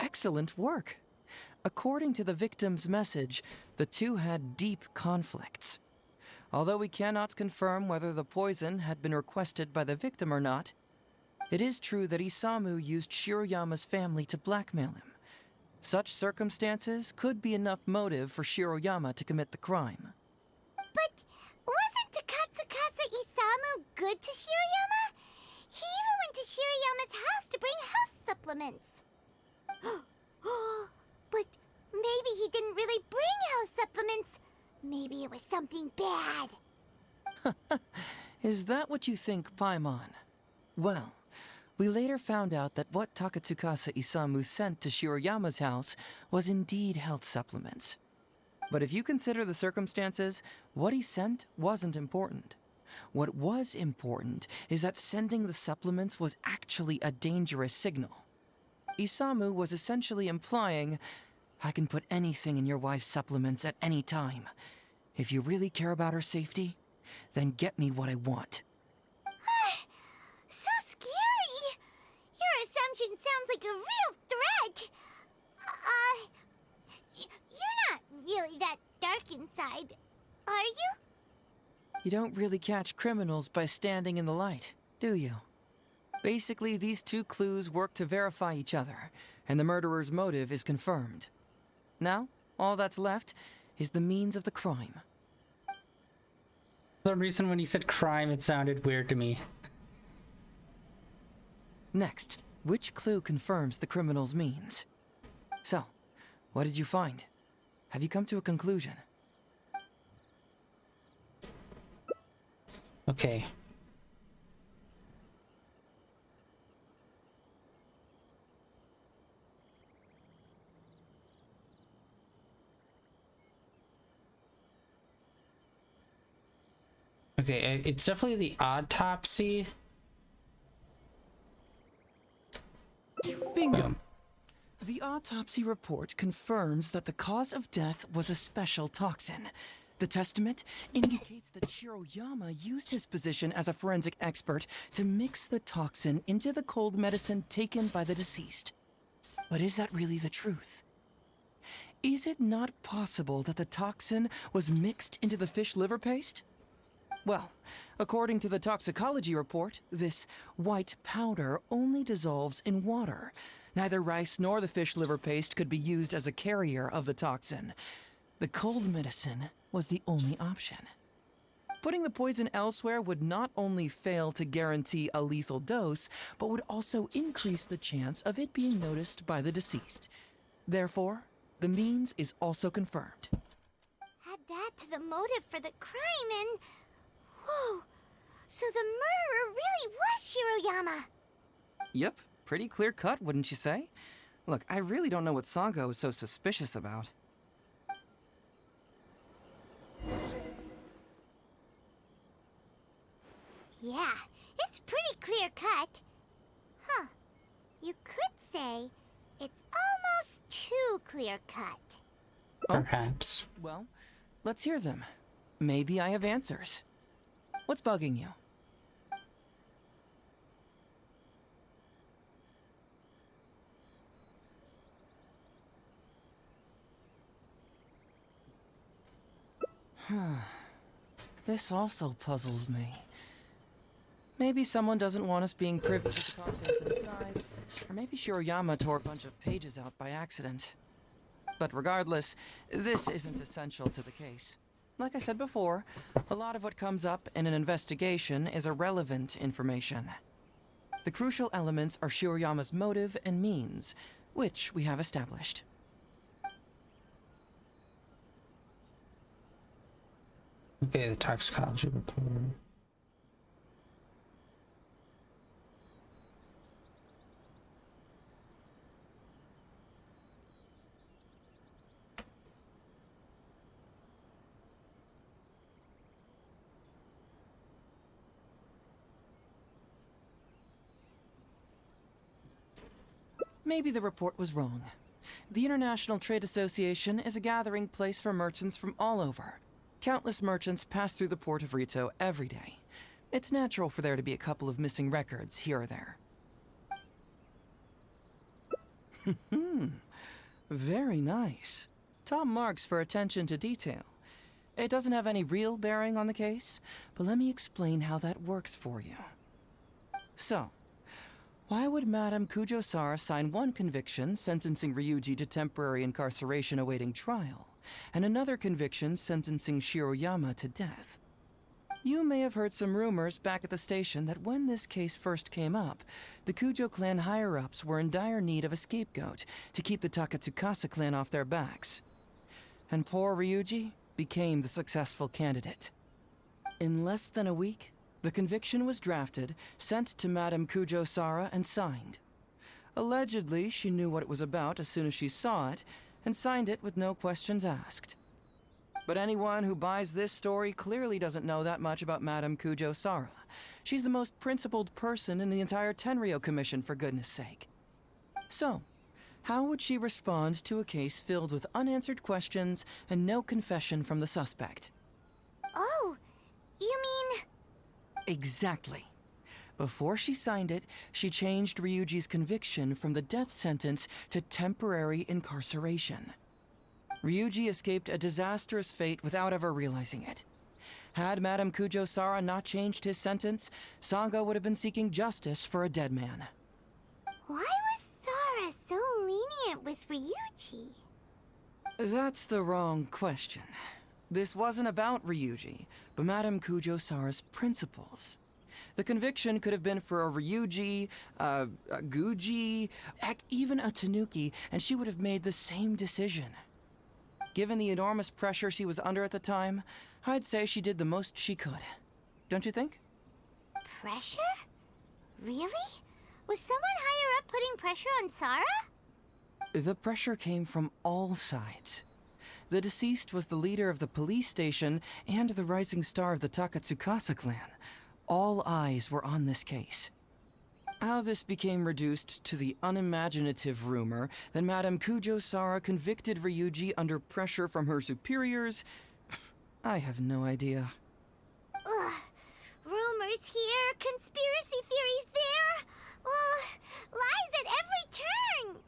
[SPEAKER 5] Excellent work. According to the victim's message, the two had deep conflicts. Although we cannot confirm whether the poison had been requested by the victim or not, It is true that Isamu used Shiroyama's family to blackmail him. Such circumstances could be enough motive for Shiroyama to commit the crime.
[SPEAKER 8] But wasn't Takatsukasa Isamu good to Shirayama? He even went to Shirayama's house to bring health supplements. But maybe he didn't really bring health supplements. Maybe it was something bad.
[SPEAKER 5] Is that what you think, Paimon? Well, we later found out that what Takatsukasa Isamu sent to Shiroyama's house was indeed health supplements. But if you consider the circumstances, what he sent wasn't important. What was important is that sending the supplements was actually a dangerous signal. Isamu was essentially implying, I can put anything in your wife's supplements at any time. If you really care about her safety, then get me what I want.
[SPEAKER 8] So scary! Your assumption sounds like a real threat! You're not really that dark inside, are you?
[SPEAKER 5] You don't really catch criminals by standing in the light, do you? Basically, these two clues work to verify each other, and the murderer's motive is confirmed. Now, all that's left is the means of the crime.
[SPEAKER 1] For some reason, when he said crime, it sounded weird to me.
[SPEAKER 5] Next, which clue confirms the criminal's means? So, what did you find? Have you come to a conclusion?
[SPEAKER 1] Okay. Okay, it's definitely the autopsy.
[SPEAKER 5] Bingo! The autopsy report confirms that the cause of death was a special toxin. The testament indicates that Shiroyama used his position as a forensic expert to mix the toxin into the cold medicine taken by the deceased. But is that really the truth? Is it not possible that the toxin was mixed into the fish liver paste? Well, according to the toxicology report, this white powder only dissolves in water. Neither rice nor the fish liver paste could be used as a carrier of the toxin. The cold medicine was the only option. Putting the poison elsewhere would not only fail to guarantee a lethal dose, but would also increase the chance of it being noticed by the deceased. Therefore, the means is also confirmed.
[SPEAKER 8] Add that to the motive for the crime and... Whoa! So the murderer really was Shiroyama!
[SPEAKER 5] Yep, pretty clear cut, wouldn't you say? Look, I really don't know what Sango is so suspicious about.
[SPEAKER 8] Yeah, it's pretty clear cut. Huh. You could say it's almost too clear cut.
[SPEAKER 1] Perhaps.
[SPEAKER 5] Well, let's hear them. Maybe I have answers. What's bugging you? This also puzzles me. Maybe someone doesn't want us being privy to the contents inside, or maybe Shiroyama tore a bunch of pages out by accident. But regardless, this isn't essential to the case. Like I said before, a lot of what comes up in an investigation is irrelevant information. The crucial elements are Shiroyama's motive and means, which we have established.
[SPEAKER 1] Okay, the toxicology report.
[SPEAKER 5] Maybe the report was wrong. The International Trade Association is a gathering place for merchants from all over. Countless merchants pass through the port of Rito every day. It's natural for there to be a couple of missing records here or there. Very nice. Top marks for attention to detail. It doesn't have any real bearing on the case, but let me explain how that works for you. So, Why would Madame Kujo-Sara sign one conviction sentencing Ryuji to temporary incarceration awaiting trial, and another conviction sentencing Shiroyama to death? You may have heard some rumors back at the station that when this case first came up, the Kujo clan higher-ups were in dire need of a scapegoat to keep the Takatsukasa clan off their backs. And poor Ryuji became the successful candidate. In less than a week, the conviction was drafted, sent to Madame Kujo-Sara, and signed. Allegedly, she knew what it was about as soon as she saw it, and signed it with no questions asked. But anyone who buys this story clearly doesn't know that much about Madame Kujo-Sara. She's the most principled person in the entire Tenryo Commission, for goodness sake. So, how would she respond to a case filled with unanswered questions and no confession from the suspect?
[SPEAKER 8] Oh, you mean...
[SPEAKER 5] Exactly. Before she signed it, she changed Ryuji's conviction from the death sentence to temporary incarceration. Ryuji escaped a disastrous fate without ever realizing it. Had Madame Kujo-Sara not changed his sentence, Sango would have been seeking justice for a dead man.
[SPEAKER 8] Why was Sara so lenient with Ryuji?
[SPEAKER 5] That's the wrong question. This wasn't about Ryuji, but Madame Kujo-Sara's principles. The conviction could have been for a Ryuji, a Guji, heck, even a Tanuki, and she would have made the same decision. Given the enormous pressure she was under at the time, I'd say she did the most she could. Don't you think?
[SPEAKER 8] Pressure? Really? Was someone higher up putting pressure on Sara?
[SPEAKER 5] The pressure came from all sides. The deceased was the leader of the police station and the rising star of the Takatsukasa clan. All eyes were on this case. How this became reduced to the unimaginative rumor that Madame Kujo-Sara convicted Ryuji under pressure from her superiors, I have no idea.
[SPEAKER 8] Ugh. Rumors here, conspiracy theories there. Lies at every turn.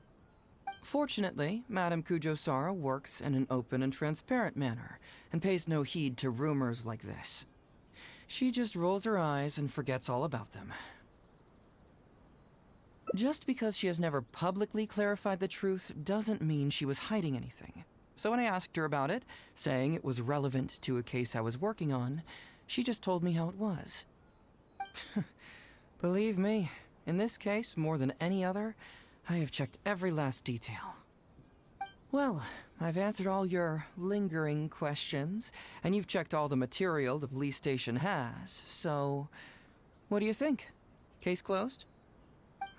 [SPEAKER 5] Fortunately, Madame Kujo-Sara works in an open and transparent manner, and pays no heed to rumors like this. She just rolls her eyes and forgets all about them. Just because she has never publicly clarified the truth doesn't mean she was hiding anything. So when I asked her about it, saying it was relevant to a case I was working on, she just told me how it was. Believe me, in this case, more than any other, I have checked every last detail. Well, I've answered all your lingering questions, and you've checked all the material the police station has, so... what do you think? Case closed?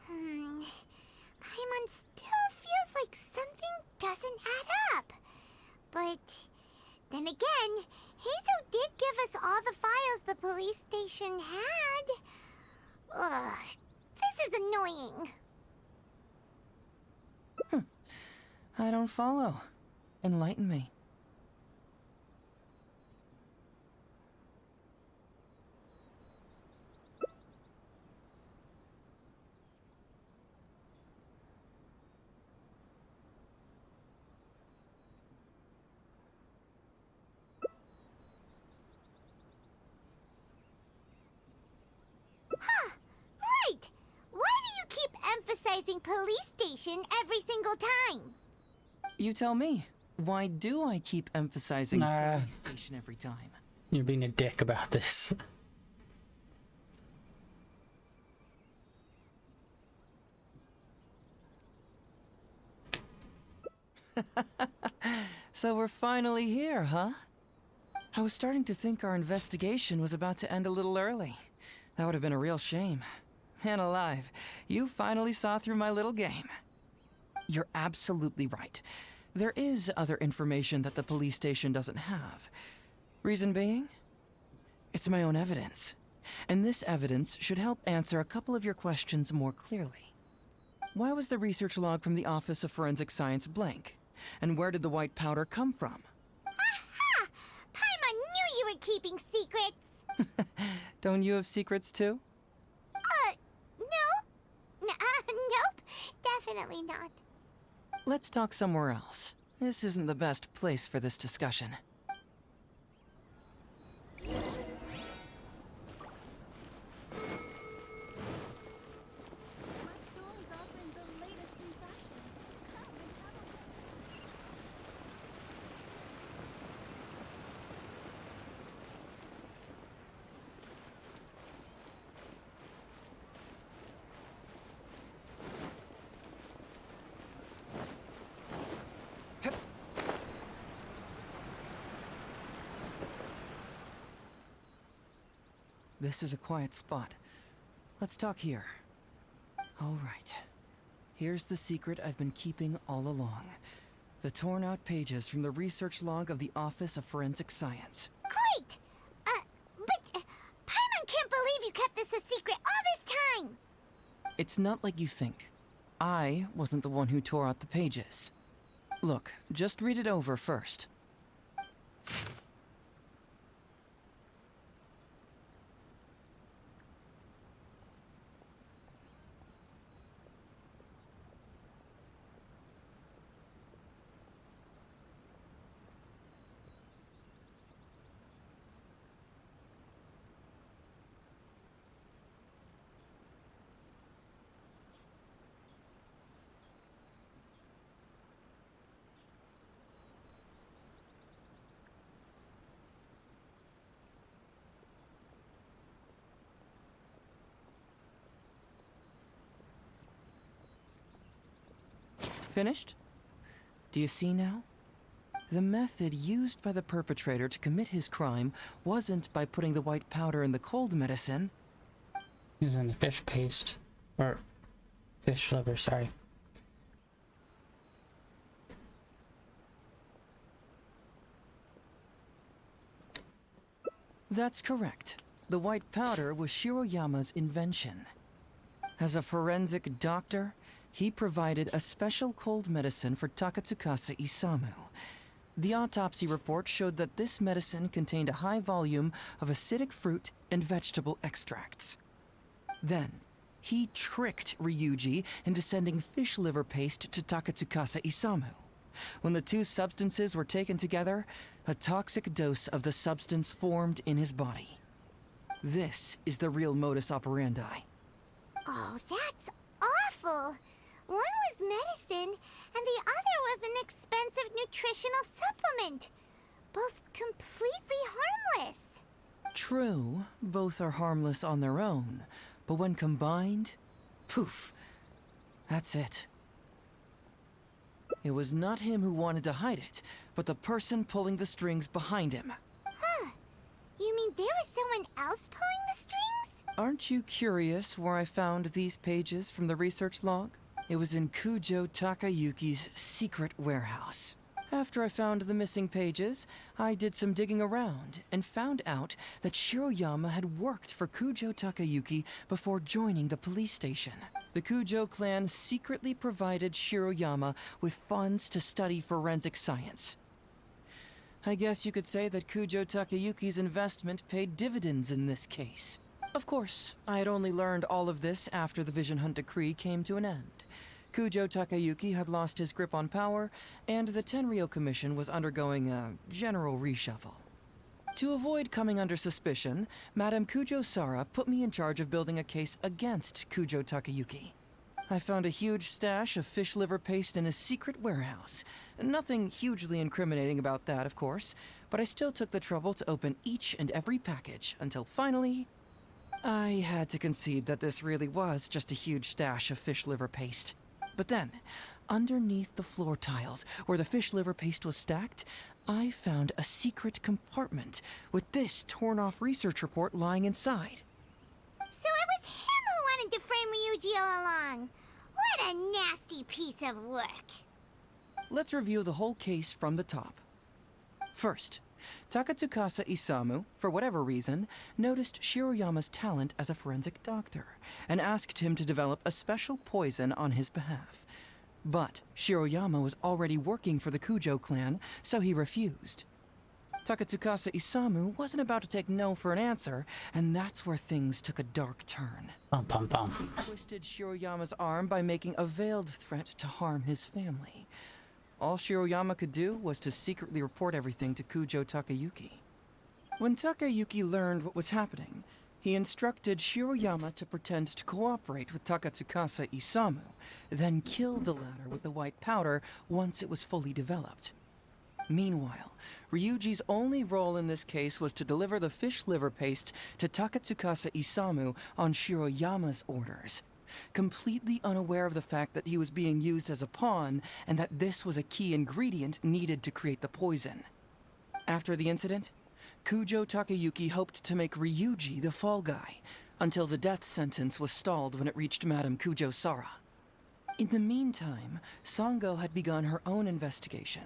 [SPEAKER 8] Paimon still feels like something doesn't add up. But then again, Heizo did give us all the files the police station had. Ugh, this is annoying.
[SPEAKER 5] I don't follow. Enlighten me.
[SPEAKER 8] Right! Why do you keep emphasizing police station every single time?
[SPEAKER 5] You tell me. Why do I keep emphasizing police station every time?
[SPEAKER 1] You're being a dick about this.
[SPEAKER 5] So we're finally here, huh? I was starting to think our investigation was about to end a little early. That would have been a real shame. Man alive, you finally saw through my little game. You're absolutely right. There is other information that the police station doesn't have. Reason being? It's my own evidence. And this evidence should help answer a couple of your questions more clearly. Why was the research log from the Office of Forensic Science blank? And where did the white powder come from?
[SPEAKER 8] Aha! Paimon knew you were keeping secrets!
[SPEAKER 5] Don't you have secrets too?
[SPEAKER 8] No. Nope. Definitely not.
[SPEAKER 5] Let's talk somewhere else. This isn't the best place for this discussion. This is a quiet spot. Let's talk here. All right. Here's the secret I've been keeping all along. The torn out pages from the research log of the Office of Forensic Science.
[SPEAKER 8] Great! But Paimon can't believe you kept this a secret all this time!
[SPEAKER 5] It's not like you think. I wasn't the one who tore out the pages. Look, just read it over first. Finished? Do you see now? The method used by the perpetrator to commit his crime wasn't by putting the white powder in the cold medicine.
[SPEAKER 1] Using the fish paste. Or fish liver, sorry.
[SPEAKER 5] That's correct. The white powder was Shiroyama's invention. As a forensic doctor, he provided a special cold medicine for Takatsukasa Isamu. The autopsy report showed that this medicine contained a high volume of acidic fruit and vegetable extracts. Then, he tricked Ryuji into sending fish liver paste to Takatsukasa Isamu. When the two substances were taken together, a toxic dose of the substance formed in his body. This is the real modus operandi.
[SPEAKER 8] Oh, that's awful! One was medicine, and the other was an expensive nutritional supplement. Both completely harmless.
[SPEAKER 5] True, both are harmless on their own, but when combined, poof, that's it. It was not him who wanted to hide it, but the person pulling the strings behind him.
[SPEAKER 8] Huh. You mean there was someone else pulling the strings?
[SPEAKER 5] Aren't you curious where I found these pages from the research log? It was in Kujo Takayuki's secret warehouse. After I found the missing pages, I did some digging around and found out that Shiroyama had worked for Kujo Takayuki before joining the police station. The Kujo clan secretly provided Shiroyama with funds to study forensic science. I guess you could say that Kujo Takayuki's investment paid dividends in this case. Of course, I had only learned all of this after the Vision Hunt decree came to an end. Kujo Takayuki had lost his grip on power, and the Tenryo Commission was undergoing a general reshuffle. To avoid coming under suspicion, Madame Kujo Sara put me in charge of building a case against Kujo Takayuki. I found a huge stash of fish liver paste in his secret warehouse. Nothing hugely incriminating about that, of course, but I still took the trouble to open each and every package until finally, I had to concede that this really was just a huge stash of fish liver paste. But then, underneath the floor tiles, where the fish liver paste was stacked, I found a secret compartment with this torn-off research report lying inside.
[SPEAKER 8] So it was him who wanted to frame Ryuji all along. What a nasty piece of work.
[SPEAKER 5] Let's review the whole case from the top. First, Takatsukasa Isamu, for whatever reason, noticed Shiroyama's talent as a forensic doctor and asked him to develop a special poison on his behalf. But Shiroyama was already working for the Kujo clan, so he refused. Takatsukasa Isamu wasn't about to take no for an answer, and that's where things took a dark turn.
[SPEAKER 1] Bum, bum, bum.
[SPEAKER 5] He twisted Shiroyama's arm by making a veiled threat to harm his family. All Shiroyama could do was to secretly report everything to Kujo Takayuki. When Takayuki learned what was happening, he instructed Shiroyama to pretend to cooperate with Takatsukasa Isamu, then kill the latter with the white powder once it was fully developed. Meanwhile, Ryuji's only role in this case was to deliver the fish liver paste to Takatsukasa Isamu on Shiroyama's orders, completely unaware of the fact that he was being used as a pawn and that this was a key ingredient needed to create the poison. After the incident, Kujo Takayuki hoped to make Ryuji the fall guy, until the death sentence was stalled when it reached Madame Kujo Sara. In the meantime, Sango had begun her own investigation.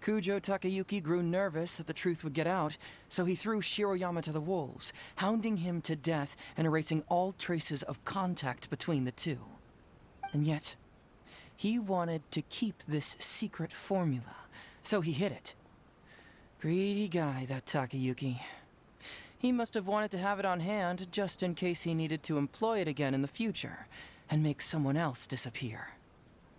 [SPEAKER 5] Kujo Takayuki grew nervous that the truth would get out, so he threw Shiroyama to the wolves, hounding him to death and erasing all traces of contact between the two. And yet, he wanted to keep this secret formula, so he hid it. Greedy guy, that Takayuki. He must have wanted to have it on hand just in case he needed to employ it again in the future and make someone else disappear.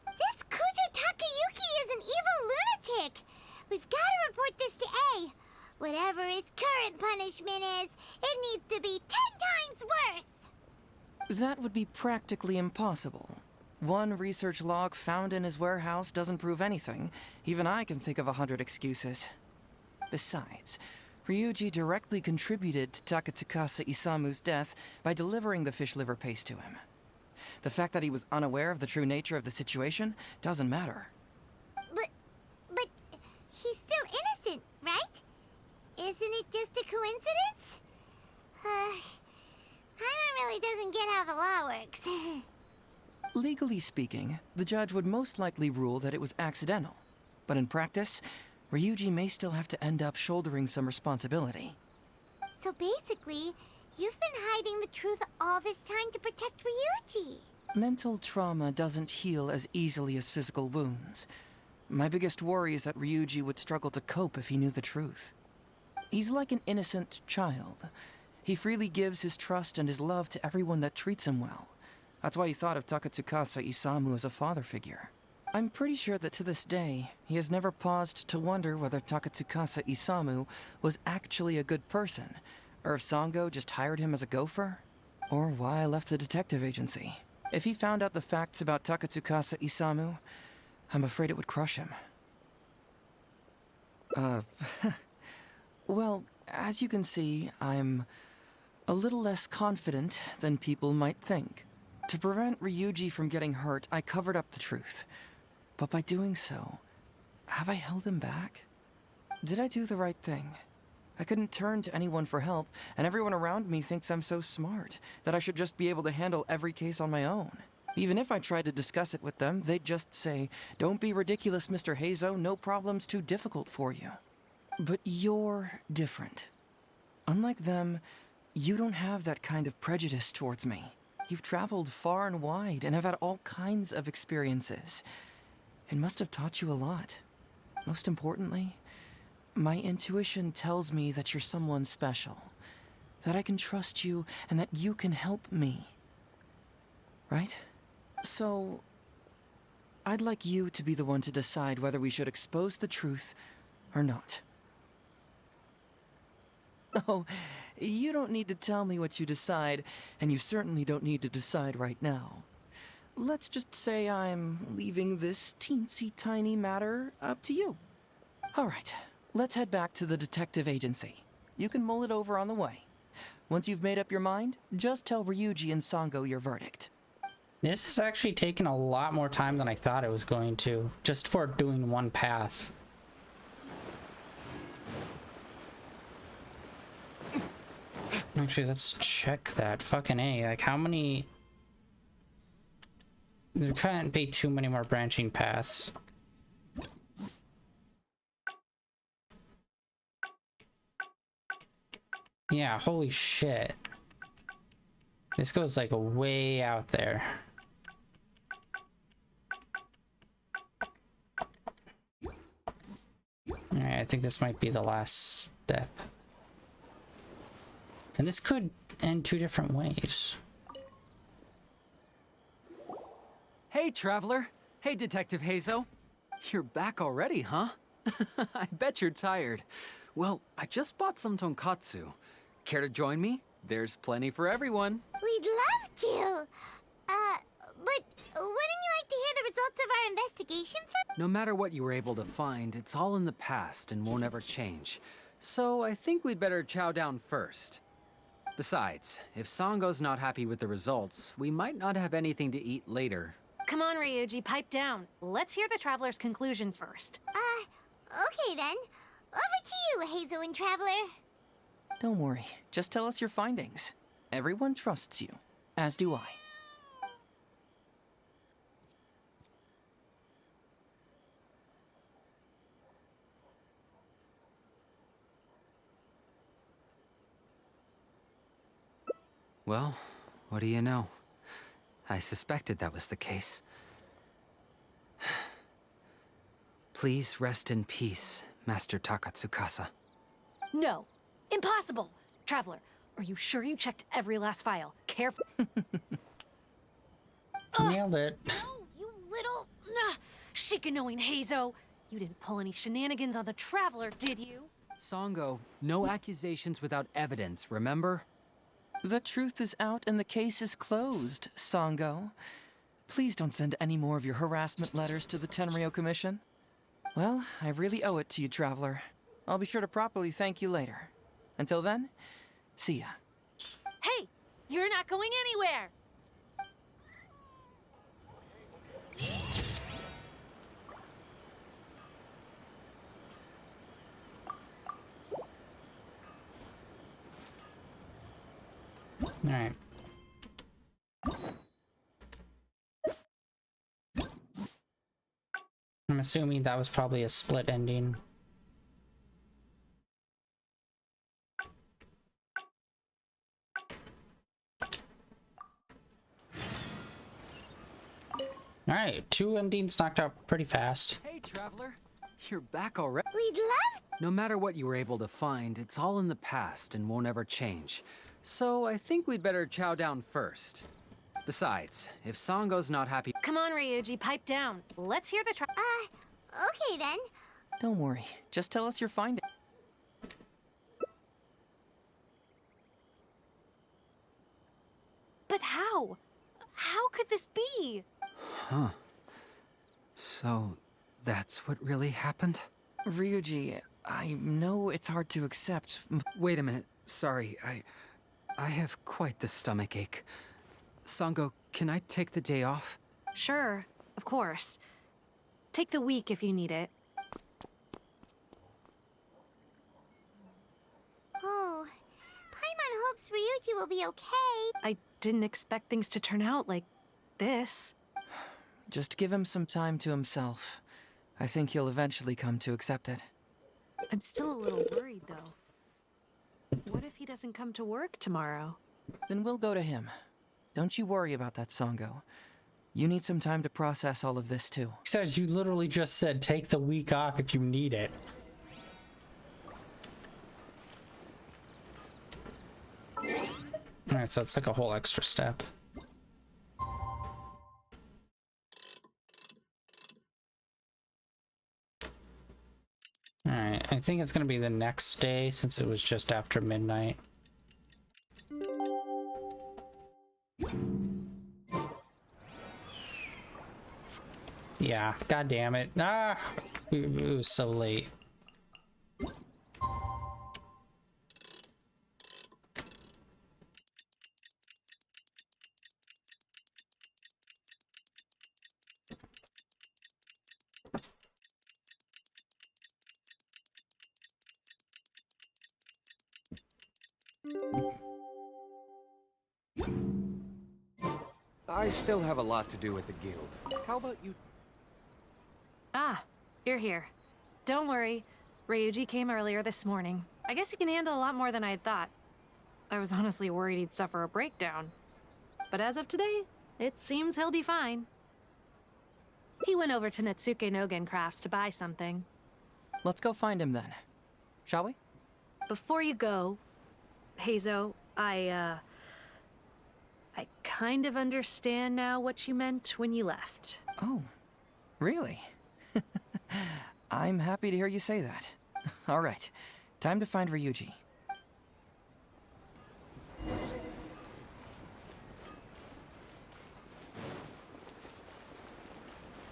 [SPEAKER 8] This Kujo Takayuki is an evil lunatic! We've got to report this to A. Whatever his current punishment is, it needs to be 10 times worse!
[SPEAKER 5] That would be practically impossible. One research log found in his warehouse doesn't prove anything. Even I can think of 100 excuses. Besides, Ryuji directly contributed to Takatsukasa Isamu's death by delivering the fish liver paste to him. The fact that he was unaware of the true nature of the situation doesn't matter.
[SPEAKER 8] But he's still innocent, right? Isn't it just a coincidence? Paimon really doesn't get how the law works.
[SPEAKER 5] Legally speaking, the judge would most likely rule that it was accidental. But in practice, Ryuji may still have to end up shouldering some responsibility.
[SPEAKER 8] So basically, you've been hiding the truth all this time to protect Ryuji.
[SPEAKER 5] Mental trauma doesn't heal as easily as physical wounds. My biggest worry is that Ryuji would struggle to cope if he knew the truth. He's like an innocent child. He freely gives his trust and his love to everyone that treats him well. That's why he thought of Takatsukasa Isamu as a father figure. I'm pretty sure that to this day, he has never paused to wonder whether Takatsukasa Isamu was actually a good person, or if Sango just hired him as a gopher, or why I left the detective agency. If he found out the facts about Takatsukasa Isamu, I'm afraid it would crush him. Well, as you can see, I'm a little less confident than people might think. To prevent Ryuji from getting hurt, I covered up the truth. But by doing so, have I held him back? Did I do the right thing? I couldn't turn to anyone for help, and everyone around me thinks I'm so smart that I should just be able to handle every case on my own. Even if I tried to discuss it with them, they'd just say, "Don't be ridiculous, Mr. Heizo, no problem's too difficult for you." But you're different. Unlike them, you don't have that kind of prejudice towards me. You've traveled far and wide and have had all kinds of experiences. It must have taught you a lot. Most importantly, my intuition tells me that you're someone special, that I can trust you and that you can help me. Right? So, I'd like you to be the one to decide whether we should expose the truth or not. Oh, you don't need to tell me what you decide, and you certainly don't need to decide right now. Let's just say I'm leaving this teensy-tiny matter up to you. All right, let's head back to the detective agency. You can mull it over on the way. Once you've made up your mind, just tell Ryuji and Sango your verdict.
[SPEAKER 1] This has actually taken a lot more time than I thought it was going to, just for doing one path. Actually, let's check that. Fucking A. Like, how many... There can't be too many more branching paths. Yeah, holy shit. This goes, like, way out there. Alright, I think this might be the last step. And this could end two different ways.
[SPEAKER 2] Hey, Traveler. Hey, Detective Heizo. You're back already, huh? I bet you're tired. Well, I just bought some tonkatsu. Care to join me? There's plenty for everyone.
[SPEAKER 8] We'd love to. But wouldn't you like to hear the results of our investigation first?
[SPEAKER 2] No matter what you were able to find, it's all in the past and won't ever change. So I think we'd better chow down first. Besides, if Sango's not happy with the results, we might not have anything to eat later.
[SPEAKER 3] Come on, Ryuji, pipe down. Let's hear the Traveler's conclusion first.
[SPEAKER 8] Okay then. Over to you, Heizo and Traveler.
[SPEAKER 5] Don't worry, just tell us your findings. Everyone trusts you, as do I.
[SPEAKER 2] Well, what do you know? I suspected that was the case. Please rest in peace, Master Takatsukasa.
[SPEAKER 3] No! Impossible! Traveler, are you sure you checked every last file? Careful.
[SPEAKER 1] Nailed it.
[SPEAKER 3] No, you little... Shikanoing Heizo! You didn't pull any shenanigans on the Traveler, did you?
[SPEAKER 2] Songo, no accusations without evidence, remember?
[SPEAKER 5] The truth is out and the case is closed, Songo. Please don't send any more of your harassment letters to the Tenryo Commission. Well, I really owe it to you, Traveler. I'll be sure to properly thank you later. Until then, see ya.
[SPEAKER 3] Hey! You're not going anywhere!
[SPEAKER 1] Alright. I'm assuming that was probably a split ending. Alright, 2 endings knocked out pretty fast.
[SPEAKER 2] Hey, Traveler. You're back already?
[SPEAKER 8] We'd love...
[SPEAKER 2] No matter what you were able to find, it's all in the past and won't ever change. So I think we'd better chow down first. Besides, if Songo's not happy...
[SPEAKER 3] Come on, Ryuji, pipe down. Let's hear the
[SPEAKER 8] okay then.
[SPEAKER 5] Don't worry, just tell us your findings.
[SPEAKER 3] But how? How could this be?
[SPEAKER 2] Huh. So, that's what really happened?
[SPEAKER 5] Ryuji, I know it's hard to accept.
[SPEAKER 2] Wait a minute. Sorry, I have quite the stomach ache. Songo, can I take the day off?
[SPEAKER 3] Sure, of course. Take the week if you need it.
[SPEAKER 8] Oh, Paimon hopes Ryuji will be okay.
[SPEAKER 3] I didn't expect things to turn out like this.
[SPEAKER 5] Just give him some time to himself. I think he'll eventually come to accept it.
[SPEAKER 3] I'm still a little worried, though. What if he doesn't come to work tomorrow?
[SPEAKER 5] Then we'll go to him. Don't you worry about that, Songo. You need some time to process all of this, too.
[SPEAKER 1] Says you literally just said take the week off if you need it. Alright, so it's like a whole extra step. Alright, I think it's gonna be the next day since it was just after midnight. Yeah, god damn it. Ah! It was so late.
[SPEAKER 12] I still have a lot to do with the guild. How about you?
[SPEAKER 3] Ah, you're here. Don't worry. Ryuji came earlier this morning. I guess he can handle a lot more than I had thought. I was honestly worried he'd suffer a breakdown. But as of today, it seems he'll be fine. He went over to Natsuke Nogen Crafts to buy something.
[SPEAKER 5] Let's go find him then. Shall we?
[SPEAKER 3] Before you go, Heizo, I kind of understand now what you meant when you left.
[SPEAKER 5] Oh, really? I'm happy to hear you say that. All right, time to find Ryuji.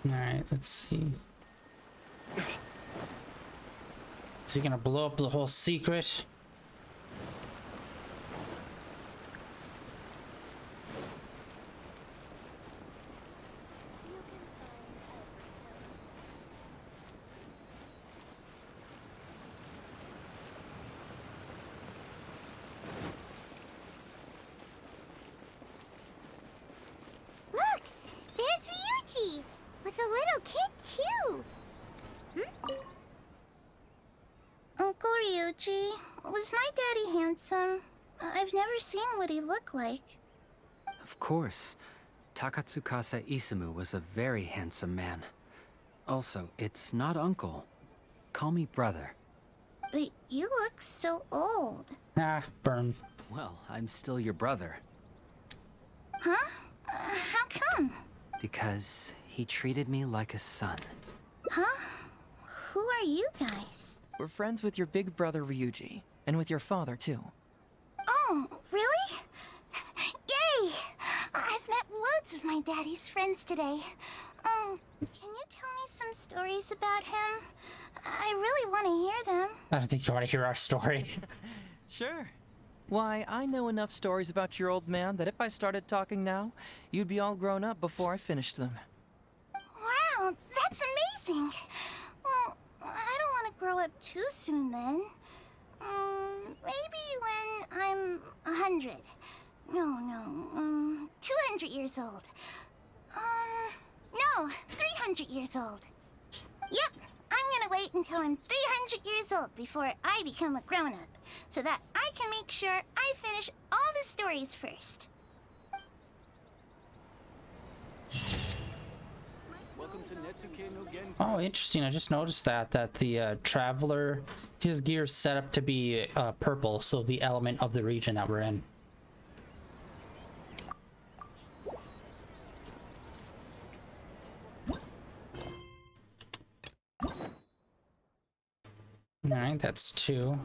[SPEAKER 1] Alright, let's see. Is he gonna blow up the whole secret?
[SPEAKER 8] kid, too. Uncle Ryuji, was my daddy handsome? I've never seen what he looked like.
[SPEAKER 2] Of course. Takatsukasa Isamu was a very handsome man. Also, it's not uncle. Call me brother.
[SPEAKER 8] But you look so old.
[SPEAKER 1] Ah, burn.
[SPEAKER 2] Well, I'm still your brother.
[SPEAKER 8] Huh? How come?
[SPEAKER 2] Because he treated me like a son.
[SPEAKER 8] Huh? Who are you guys?
[SPEAKER 5] We're friends with your big brother Ryuji, and with your father, too.
[SPEAKER 8] Oh, really? Yay! I've met loads of my daddy's friends today. Can you tell me some stories about him? I really want to hear them.
[SPEAKER 1] I don't think you want to hear our story.
[SPEAKER 5] Sure. Why, I know enough stories about your old man that if I started talking now, you'd be all grown up before I finished them.
[SPEAKER 8] Wow, that's amazing. Well, I don't want to grow up too soon then. Maybe when I'm 100. No, 200 years old. No, 300 years old. Yep, I'm gonna wait until I'm 300 years old before I become a grown-up, so that I can make sure I finish all the stories first.
[SPEAKER 1] Oh, interesting. I just noticed that the traveler, his gear's set up to be purple, so the element of the region that we're in. Alright, that's 2.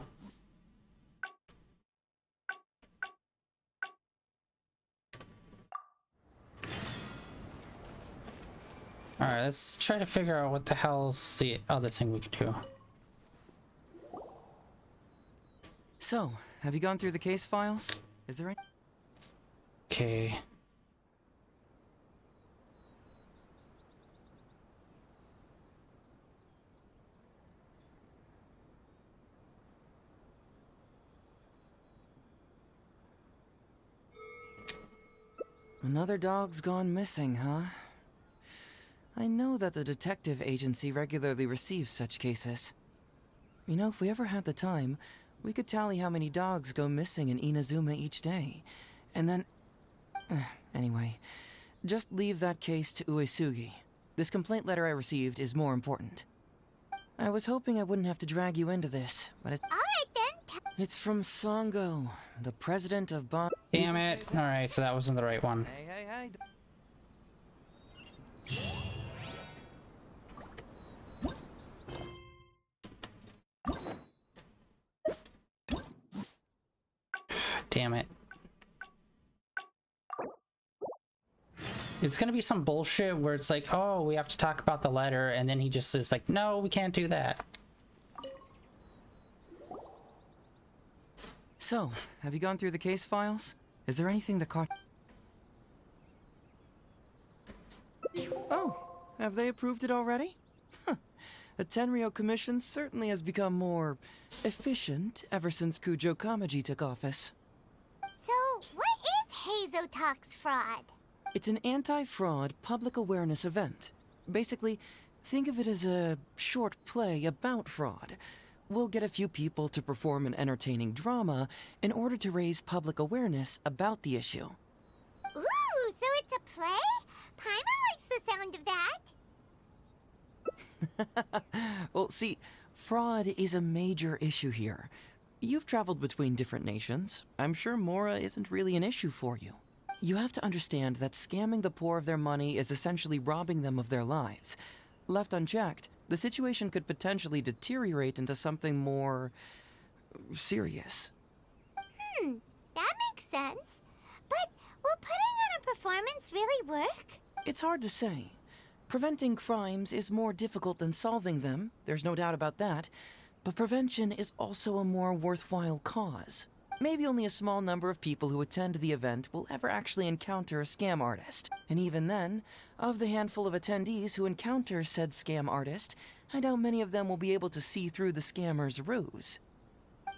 [SPEAKER 1] Alright, let's try to figure out what the hell's the other thing we can do.
[SPEAKER 5] So, have you gone through the case files? Is there any...
[SPEAKER 1] Okay.
[SPEAKER 5] Another dog's gone missing, huh? I know that the detective agency regularly receives such cases. You know, if we ever had the time, we could tally how many dogs go missing in Inazuma each day. And then... Anyway, just leave that case to Uesugi. This complaint letter I received is more important. I was hoping I wouldn't have to drag you into this, but it's...
[SPEAKER 8] Alright then.
[SPEAKER 5] It's from Songo, the president of Bon...
[SPEAKER 1] Damn it. Alright, so that wasn't the right one.
[SPEAKER 5] Hey.
[SPEAKER 1] Damn it. It's gonna be some bullshit where it's like, oh, we have to talk about the letter, and then he just is like, no, we can't do that.
[SPEAKER 5] So, have you gone through the case files? Is there anything that caught... Oh, have they approved it already? Huh. The Tenryo Commission certainly has become more efficient ever since Kujo Kamaji took office.
[SPEAKER 8] So, what is Hazotalk's fraud?
[SPEAKER 5] It's an anti-fraud public awareness event. Basically, think of it as a short play about fraud. We'll get a few people to perform an entertaining drama in order to raise public awareness about the issue.
[SPEAKER 8] Ooh, so it's a play? Paimon likes the sound of that.
[SPEAKER 5] Well, see, fraud is a major issue here. You've traveled between different nations. I'm sure Mora isn't really an issue for you. You have to understand that scamming the poor of their money is essentially robbing them of their lives. Left unchecked, the situation could potentially deteriorate into something more... serious.
[SPEAKER 8] That makes sense. But will putting on a performance really work?
[SPEAKER 5] It's hard to say. Preventing crimes is more difficult than solving them, there's no doubt about that. But prevention is also a more worthwhile cause. Maybe only a small number of people who attend the event will ever actually encounter a scam artist. And even then, of the handful of attendees who encounter said scam artist, I doubt many of them will be able to see through the scammer's ruse.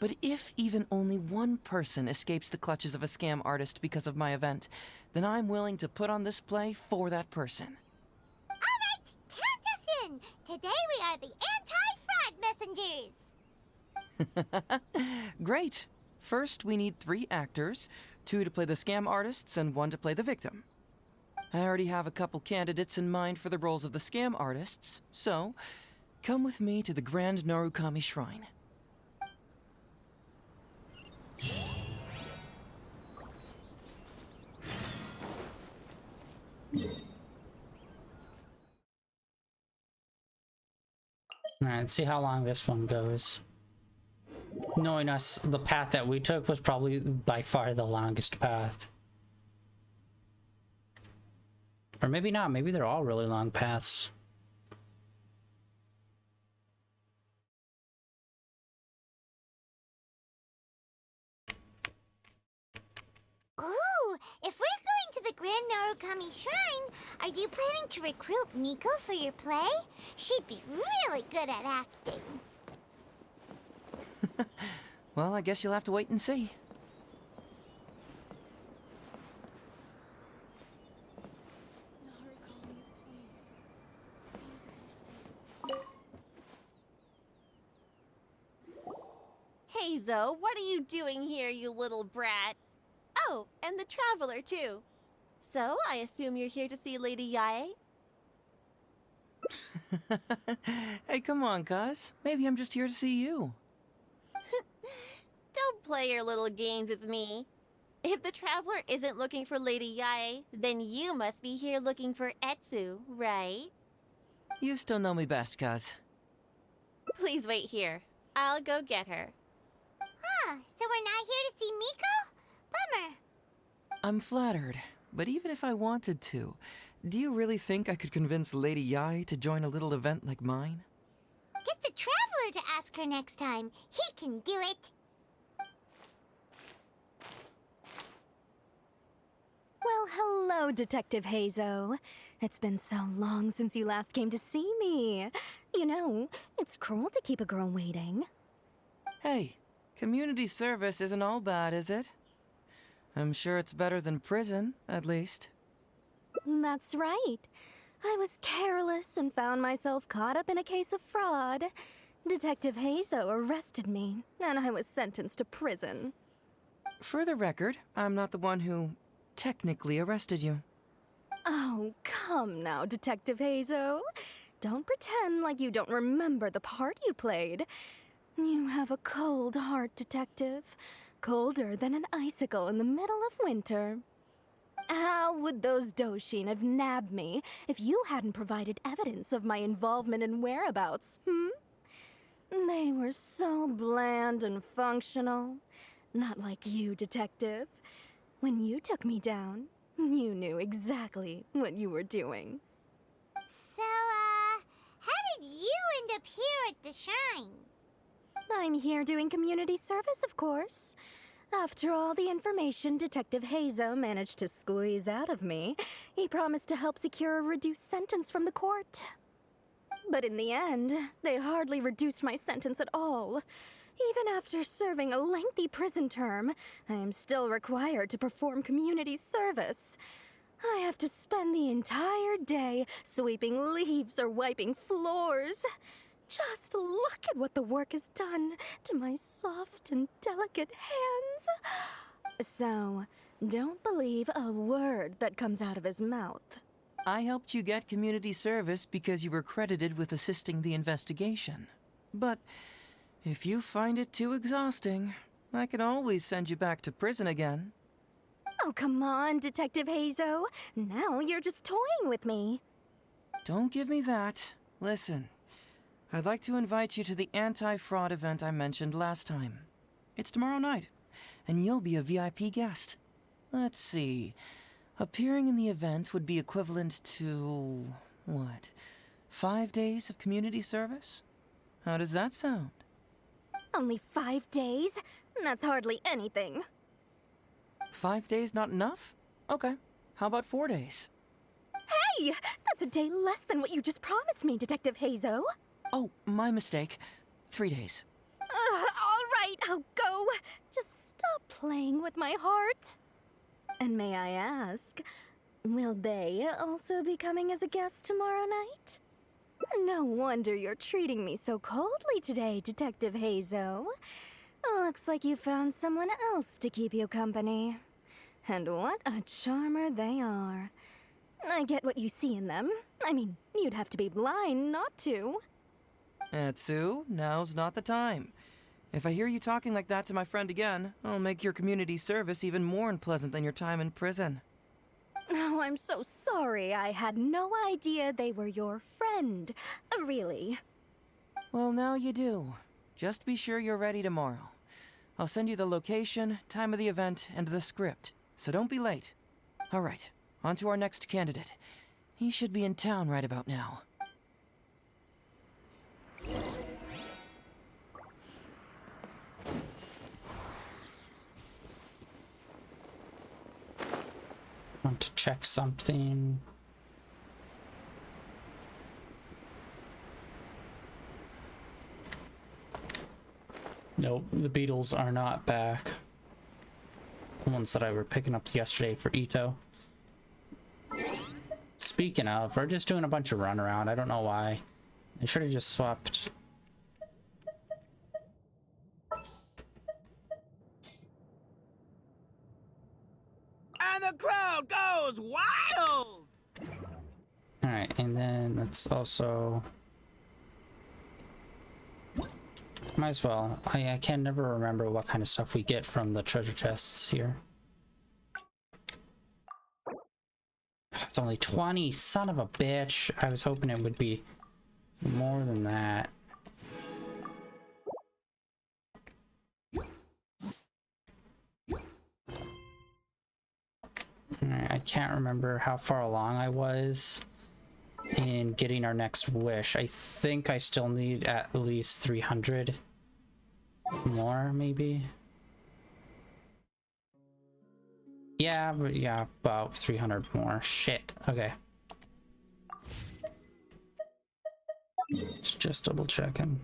[SPEAKER 5] But if even only one person escapes the clutches of a scam artist because of my event, then I'm willing to put on this play for that person.
[SPEAKER 8] Alright, count Today we are the anti-fraud messengers.
[SPEAKER 5] Great. First, we need 3 actors, 2 to play the scam artists and 1 to play the victim. I already have a couple candidates in mind for the roles of the scam artists, so come with me to the Grand Narukami Shrine.
[SPEAKER 1] Alright, let's see how long this one goes. Knowing us, the path that we took was probably by far the longest path. Or maybe not, maybe they're all really long paths.
[SPEAKER 8] Ooh, if we're going to the Grand Narukami Shrine, are you planning to recruit Miko for your play? She'd be really good at acting.
[SPEAKER 5] Well, I guess you'll have to wait and see.
[SPEAKER 13] Hazo, what are you doing here, you little brat? Oh, and the Traveler, too. So, I assume you're here to see Lady Yae?
[SPEAKER 5] Hey, come on, cuz. Maybe I'm just here to see you.
[SPEAKER 13] Don't play your little games with me. If the Traveler isn't looking for Lady Yae, then you must be here looking for Etsu, right?
[SPEAKER 5] You still know me best, cuz.
[SPEAKER 13] Please wait here. I'll go get her.
[SPEAKER 8] Huh, so we're not here to see Miko? Bummer.
[SPEAKER 5] I'm flattered, but even if I wanted to, do you really think I could convince Lady Yae to join a little event like mine?
[SPEAKER 8] Get the Traveler to ask her next time. He can do it.
[SPEAKER 7] Well, hello, Detective Hazo. It's been so long since you last came to see me. You know, it's cruel to keep a girl waiting.
[SPEAKER 5] Hey, community service isn't all bad, is it? I'm sure it's better than prison, at least.
[SPEAKER 7] That's right. I was careless and found myself caught up in a case of fraud. Detective Hazo arrested me, and I was sentenced to prison.
[SPEAKER 5] For the record, I'm not the one who technically arrested you.
[SPEAKER 7] Oh, come now, Detective Hazo. Don't pretend like you don't remember the part you played. You have a cold heart, Detective. Colder than an icicle in the middle of winter. How would those Doshin have nabbed me if you hadn't provided evidence of my involvement and whereabouts, They were so bland and functional. Not like you, Detective. When you took me down, you knew exactly what you were doing.
[SPEAKER 8] So, how did you end up here at the shrine?
[SPEAKER 7] I'm here doing community service, of course. After all the information Detective Hazo managed to squeeze out of me, he promised to help secure a reduced sentence from the court. But in the end, they hardly reduced my sentence at all. Even after serving a lengthy prison term, I am still required to perform community service. I have to spend the entire day sweeping leaves or wiping floors. Just look at what the work has done to my soft and delicate hands. So, don't believe a word that comes out of his mouth.
[SPEAKER 5] I helped you get community service because you were credited with assisting the investigation. But if you find it too exhausting, I can always send you back to prison again.
[SPEAKER 7] Oh, come on, Detective Hazo. Now you're just toying with me.
[SPEAKER 5] Don't give me that. Listen, I'd like to invite you to the anti-fraud event I mentioned last time. It's tomorrow night, and you'll be a VIP guest. Let's see. Appearing in the event would be equivalent to, what, 5 days of community service? How does that sound?
[SPEAKER 7] Only 5 days? That's hardly anything.
[SPEAKER 5] 5 days not enough? Okay. How about 4 days?
[SPEAKER 7] Hey! That's a day less than what you just promised me, Detective Hazo.
[SPEAKER 5] Oh, my mistake. 3 days.
[SPEAKER 7] All right, I'll go. Just stop playing with my heart. And may I ask, will they also be coming as a guest tomorrow night? No wonder you're treating me so coldly today, Detective Hazo. Looks like you found someone else to keep you company. And what a charmer they are. I get what you see in them. I mean, you'd have to be blind not to.
[SPEAKER 5] Etsu, now's not the time. If I hear you talking like that to my friend again, I'll make your community service even more unpleasant than your time in prison.
[SPEAKER 7] Oh, I'm so sorry. I had no idea they were your friend. Really.
[SPEAKER 5] Well, now you do. Just be sure you're ready tomorrow. I'll send you the location, time of the event, and the script, so don't be late. All right, on to our next candidate. He should be in town right about now.
[SPEAKER 1] Want to check something. Nope, the beetles are not back. The ones that I were picking up yesterday for Ito. Speaking of, we're just doing a bunch of runaround. I don't know why. I should have just swapped.
[SPEAKER 6] And the crowd goes wild!
[SPEAKER 1] Alright, and then let's also... Might as well. I can never remember what kind of stuff we get from the treasure chests here. It's only 20, son of a bitch. I was hoping it would be more than that. I can't remember how far along I was in getting our next wish. I think I still need at least 300 more, maybe. Yeah, but yeah, about 300 more. Shit. Okay. Just double checking.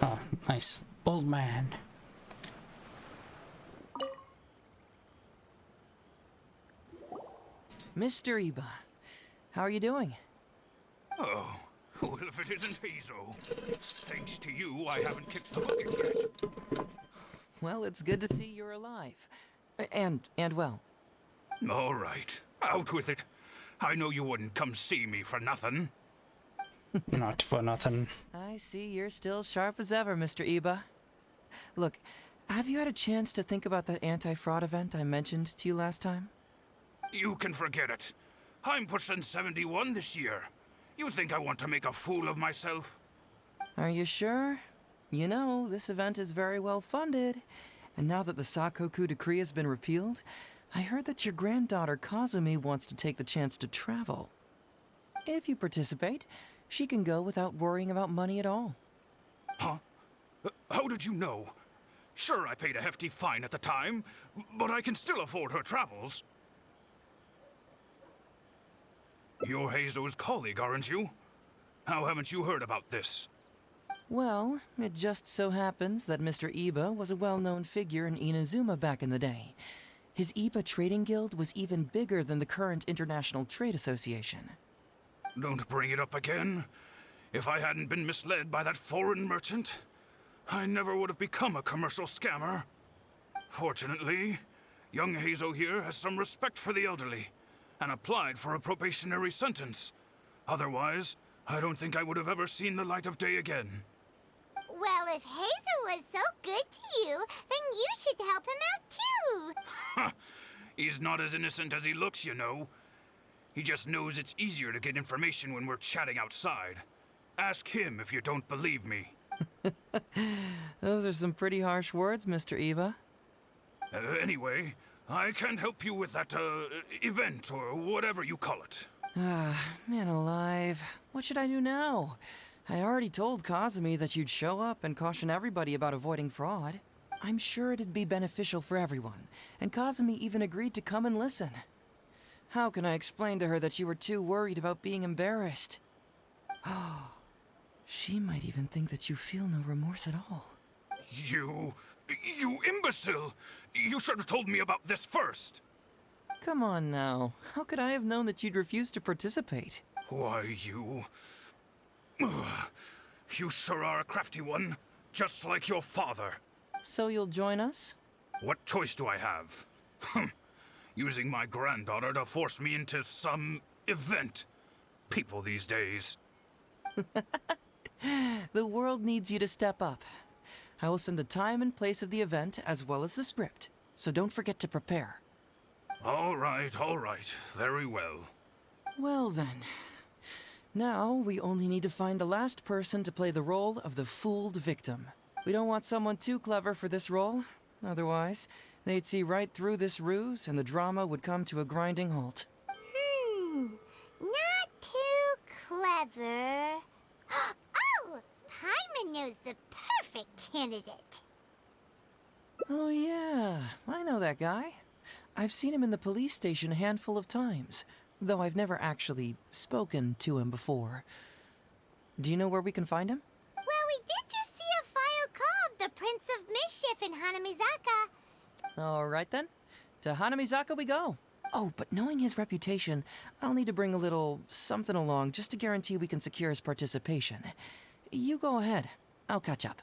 [SPEAKER 1] Oh, nice. Old man.
[SPEAKER 5] Mr. Iba, how are you doing?
[SPEAKER 6] Oh, well, if it isn't Hazo. Thanks to you, I haven't kicked the bucket yet.
[SPEAKER 5] Well, it's good to see you're alive. And well.
[SPEAKER 6] All right, out with it. I know you wouldn't come see me for nothing.
[SPEAKER 1] Not for nothing.
[SPEAKER 5] I see you're still sharp as ever, Mr. Iba. Look, have you had a chance to think about that anti-fraud event I mentioned to you last time?
[SPEAKER 6] You can forget it. I'm pushing 71 this year. You think I want to make a fool of myself?
[SPEAKER 5] Are you sure? You know, this event is very well funded. And now that the Sakoku decree has been repealed, I heard that your granddaughter Kazumi wants to take the chance to travel. If you participate, she can go without worrying about money at all.
[SPEAKER 6] Huh? How did you know? Sure, I paid a hefty fine at the time, but I can still afford her travels. You're Hazo's colleague, aren't you? How haven't you heard about this?
[SPEAKER 5] Well, it just so happens that Mr. Iba was a well-known figure in Inazuma back in the day. His Iba Trading Guild was even bigger than the current International Trade Association.
[SPEAKER 6] Don't bring it up again. If I hadn't been misled by that foreign merchant, I never would have become a commercial scammer. Fortunately, young Hazo here has some respect for the elderly and applied for a probationary sentence. Otherwise, I don't think I would have ever seen the light of day again.
[SPEAKER 8] Well, if Hazel was so good to you, then you should help him out too.
[SPEAKER 6] Ha! He's not as innocent as he looks, you know. He just knows it's easier to get information when we're chatting outside. Ask him if you don't believe me.
[SPEAKER 5] Those are some pretty harsh words, Mr. Eva.
[SPEAKER 6] Anyway, I can't help you with that, event, or whatever you call it.
[SPEAKER 5] Ah, man alive. What should I do now? I already told Kazumi that you'd show up and caution everybody about avoiding fraud. I'm sure it'd be beneficial for everyone, and Kazumi even agreed to come and listen. How can I explain to her that you were too worried about being embarrassed? Oh, she might even think that you feel no remorse at all.
[SPEAKER 6] You imbecile! You should have told me about this first!
[SPEAKER 5] Come on now. How could I have known that you'd refuse to participate?
[SPEAKER 6] Why, you... You sure are a crafty one, just like your father.
[SPEAKER 5] So you'll join us?
[SPEAKER 6] What choice do I have? Using my granddaughter to force me into some event. People these days.
[SPEAKER 5] The world needs you to step up. I will send the time and place of the event as well as the script, so don't forget to prepare.
[SPEAKER 6] All right, very well.
[SPEAKER 5] Well then. Now, we only need to find the last person to play the role of the fooled victim. We don't want someone too clever for this role. Otherwise, they'd see right through this ruse and the drama would come to a grinding halt.
[SPEAKER 8] Not too clever. Oh! Paimon knows the perfect candidate.
[SPEAKER 5] Oh yeah, I know that guy. I've seen him in the police station a handful of times, though I've never actually spoken to him before. Do you know where we can find him?
[SPEAKER 8] Well, we did just see a file called The Prince of Mischief in Hanamizaka.
[SPEAKER 5] All right then. To Hanamizaka we go. Oh, but knowing his reputation, I'll need to bring a little something along just to guarantee we can secure his participation. You go ahead. I'll catch up.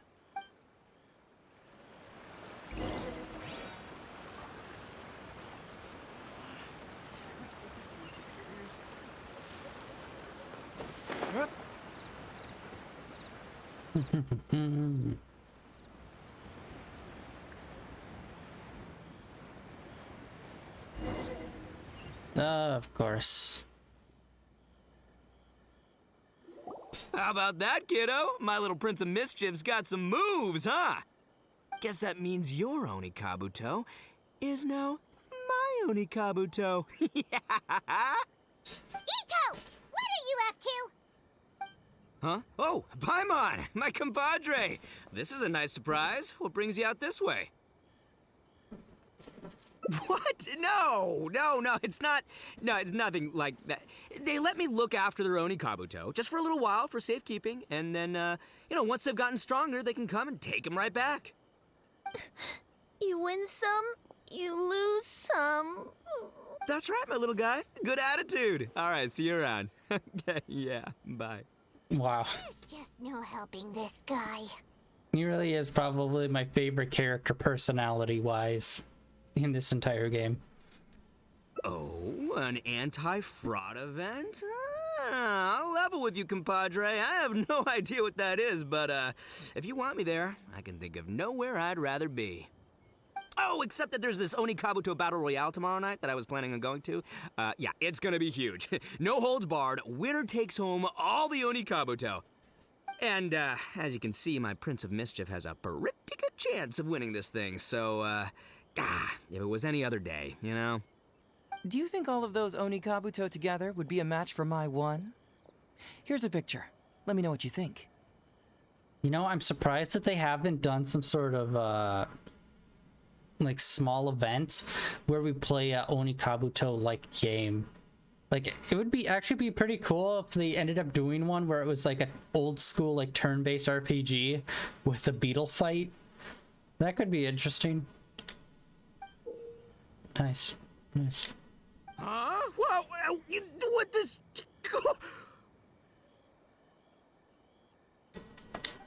[SPEAKER 1] Of course.
[SPEAKER 14] How about that, kiddo? My little Prince of Mischief's got some moves, huh? Guess that means your Onikabuto is now my Onikabuto.
[SPEAKER 8] Ito! What are you up to?
[SPEAKER 14] Huh? Oh, Paimon, my compadre. This is a nice surprise. What brings you out this way? What? No, it's not. No, it's nothing like that. They let me look after their Onikabuto just for a little while for safekeeping, and then, once they've gotten stronger, they can come and take them right back.
[SPEAKER 13] You win some, you lose some.
[SPEAKER 14] That's right, my little guy. Good attitude. All right, see you around. Okay, yeah, bye.
[SPEAKER 1] Wow.
[SPEAKER 8] There's just no helping this guy.
[SPEAKER 1] He really is probably my favorite character personality-wise in this entire game.
[SPEAKER 14] Oh, an anti-fraud event? I'll level with you, compadre. I have no idea what that is, but if you want me there, I can think of nowhere I'd rather be. Oh, except that there's this Onikabuto Battle Royale tomorrow night that I was planning on going to. Yeah, it's gonna be huge. No holds barred, winner takes home all the Onikabuto. And, as you can see, my Prince of Mischief has a pretty good chance of winning this thing, so, if it was any other day, you know?
[SPEAKER 5] Do you think all of those Onikabuto together would be a match for my one? Here's a picture. Let me know what you think.
[SPEAKER 1] You know, I'm surprised that they haven't done some sort of, like, small event where we play a Onikabuto-like game. Like, it would actually be pretty cool if they ended up doing one where it was like an old-school, like, turn-based RPG with a beetle fight. That could be interesting. Nice.
[SPEAKER 14] Huh? Whoa, what this...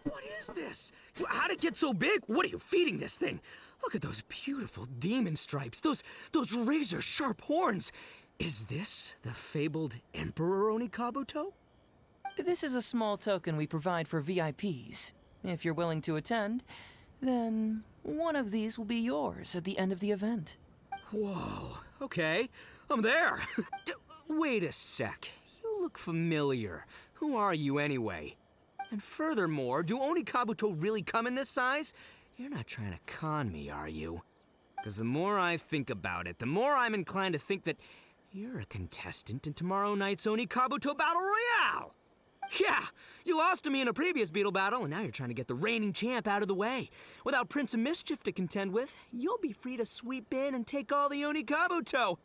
[SPEAKER 14] What is this? How'd it get so big? What are you feeding this thing? Look at those beautiful demon stripes, those razor-sharp horns. Is this the fabled Emperor Onikabuto?
[SPEAKER 5] This is a small token we provide for VIPs. If you're willing to attend, then one of these will be yours at the end of the event.
[SPEAKER 14] Whoa, okay, I'm there. Wait a sec, you look familiar. Who are you anyway? And furthermore, do Oni Kabuto really come in this size? You're not trying to con me, are you? Because the more I think about it, the more I'm inclined to think that you're a contestant in tomorrow night's Oni Kabuto Battle Royale! Yeah, you lost to me in a previous Beetle battle, and now you're trying to get the reigning champ out of the way. Without Prince of Mischief to contend with, you'll be free to sweep in and take all the Oni Kabuto.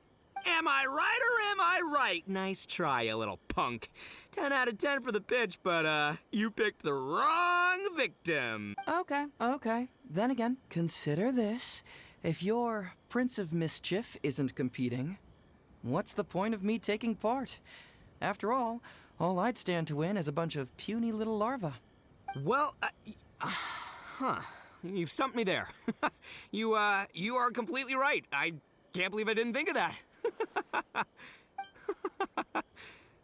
[SPEAKER 14] Am I right or am I right? Nice try, you little punk. 10 out of 10 for the pitch, but, you picked the wrong victim.
[SPEAKER 5] Okay. Then again, consider this. If your Prince of Mischief isn't competing, what's the point of me taking part? After all I'd stand to win is a bunch of puny little larvae.
[SPEAKER 14] Well, you've stumped me there. You are completely right. I can't believe I didn't think of that.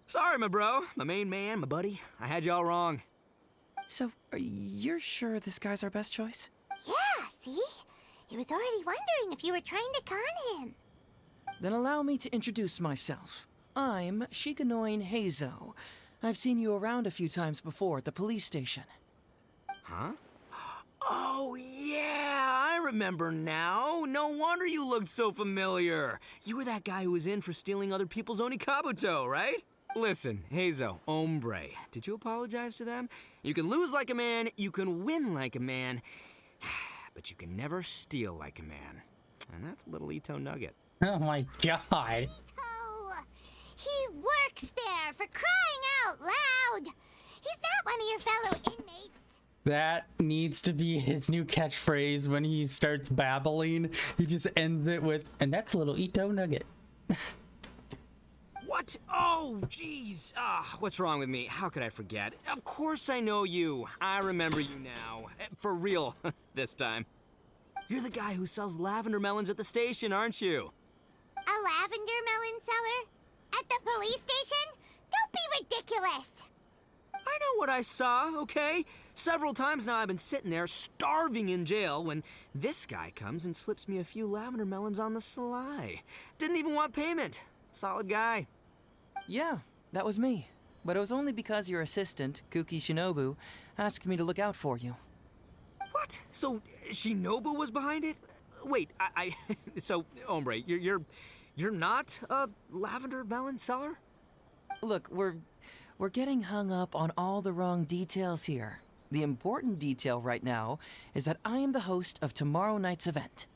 [SPEAKER 14] Sorry, my bro, my main man, my buddy. I had you all wrong.
[SPEAKER 5] So, you're sure this guy's our best choice?
[SPEAKER 8] Yeah, see? He was already wondering if you were trying to con him.
[SPEAKER 5] Then allow me to introduce myself. I'm Shikanoin Heizo. I've seen you around a few times before at the police station.
[SPEAKER 14] Huh? Oh, yeah, I remember now. No wonder you looked so familiar. You were that guy who was in for stealing other people's Oni Kabuto, right? Listen, Heizo, hombre, did you apologize to them? You can lose like a man, you can win like a man, but you can never steal like a man. And that's a little Ito nugget.
[SPEAKER 1] Oh my god.
[SPEAKER 8] Ito! He works there, for crying out loud! He's not one of your fellow inmates.
[SPEAKER 1] That needs to be his new catchphrase when he starts babbling. He just ends it with, and that's a little Ito nugget.
[SPEAKER 14] What? Oh, jeez. What's wrong with me? How could I forget? Of course I know you. I remember you now. For real, this time. You're the guy who sells lavender melons at the station, aren't you?
[SPEAKER 8] A lavender melon seller? At the police station? Don't be ridiculous!
[SPEAKER 14] I know what I saw, okay? Several times now I've been sitting there starving in jail when this guy comes and slips me a few lavender melons on the sly. Didn't even want payment. Solid guy.
[SPEAKER 5] Yeah, that was me. But it was only because your assistant, Kuki Shinobu, asked me to look out for you.
[SPEAKER 14] What? So Shinobu was behind it? Wait, so, hombre, you're not a lavender melon seller?
[SPEAKER 5] Look, we're getting hung up on all the wrong details here. The important detail right now is that I am the host of tomorrow night's event.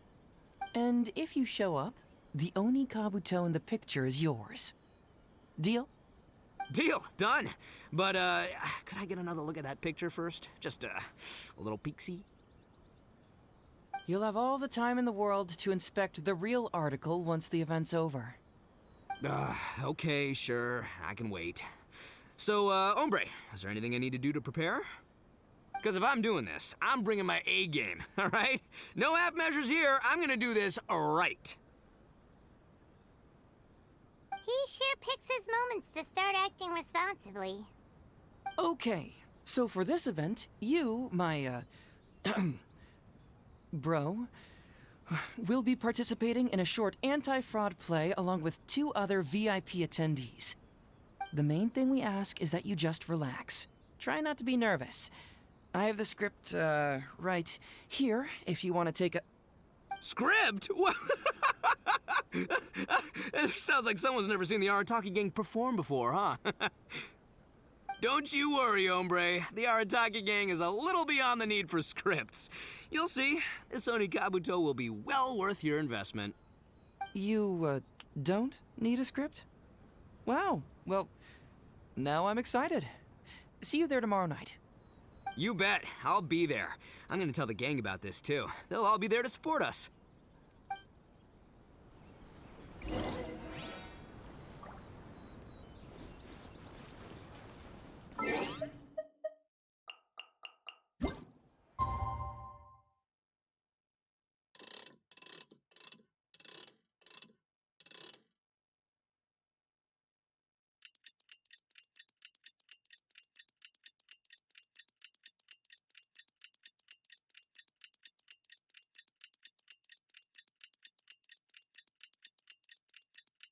[SPEAKER 5] And if you show up, the Oni Kabuto in the picture is yours. Deal?
[SPEAKER 14] Deal. Done. But, could I get another look at that picture first? Just, a little peek-see?
[SPEAKER 5] You'll have all the time in the world to inspect the real article once the event's over.
[SPEAKER 14] Okay, sure. I can wait. So, hombre, is there anything I need to do to prepare? Because if I'm doing this, I'm bringing my A game, all right? No half measures here. I'm gonna do this right.
[SPEAKER 8] He sure picks his moments to start acting responsibly.
[SPEAKER 5] Okay, so for this event, you, my, bro, will be participating in a short anti-fraud play along with 2 other VIP attendees. The main thing we ask is that you just relax. Try not to be nervous. I have the script, right here, if you want to take a...
[SPEAKER 14] Script? It sounds like someone's never seen the Arataki Gang perform before, huh? Don't you worry, hombre. The Arataki Gang is a little beyond the need for scripts. You'll see, this Oni Kabuto will be well worth your investment.
[SPEAKER 5] You, don't need a script? Wow, well, now I'm excited. See you there tomorrow night.
[SPEAKER 14] You bet. I'll be there. I'm gonna tell the gang about this, too. They'll all be there to support us.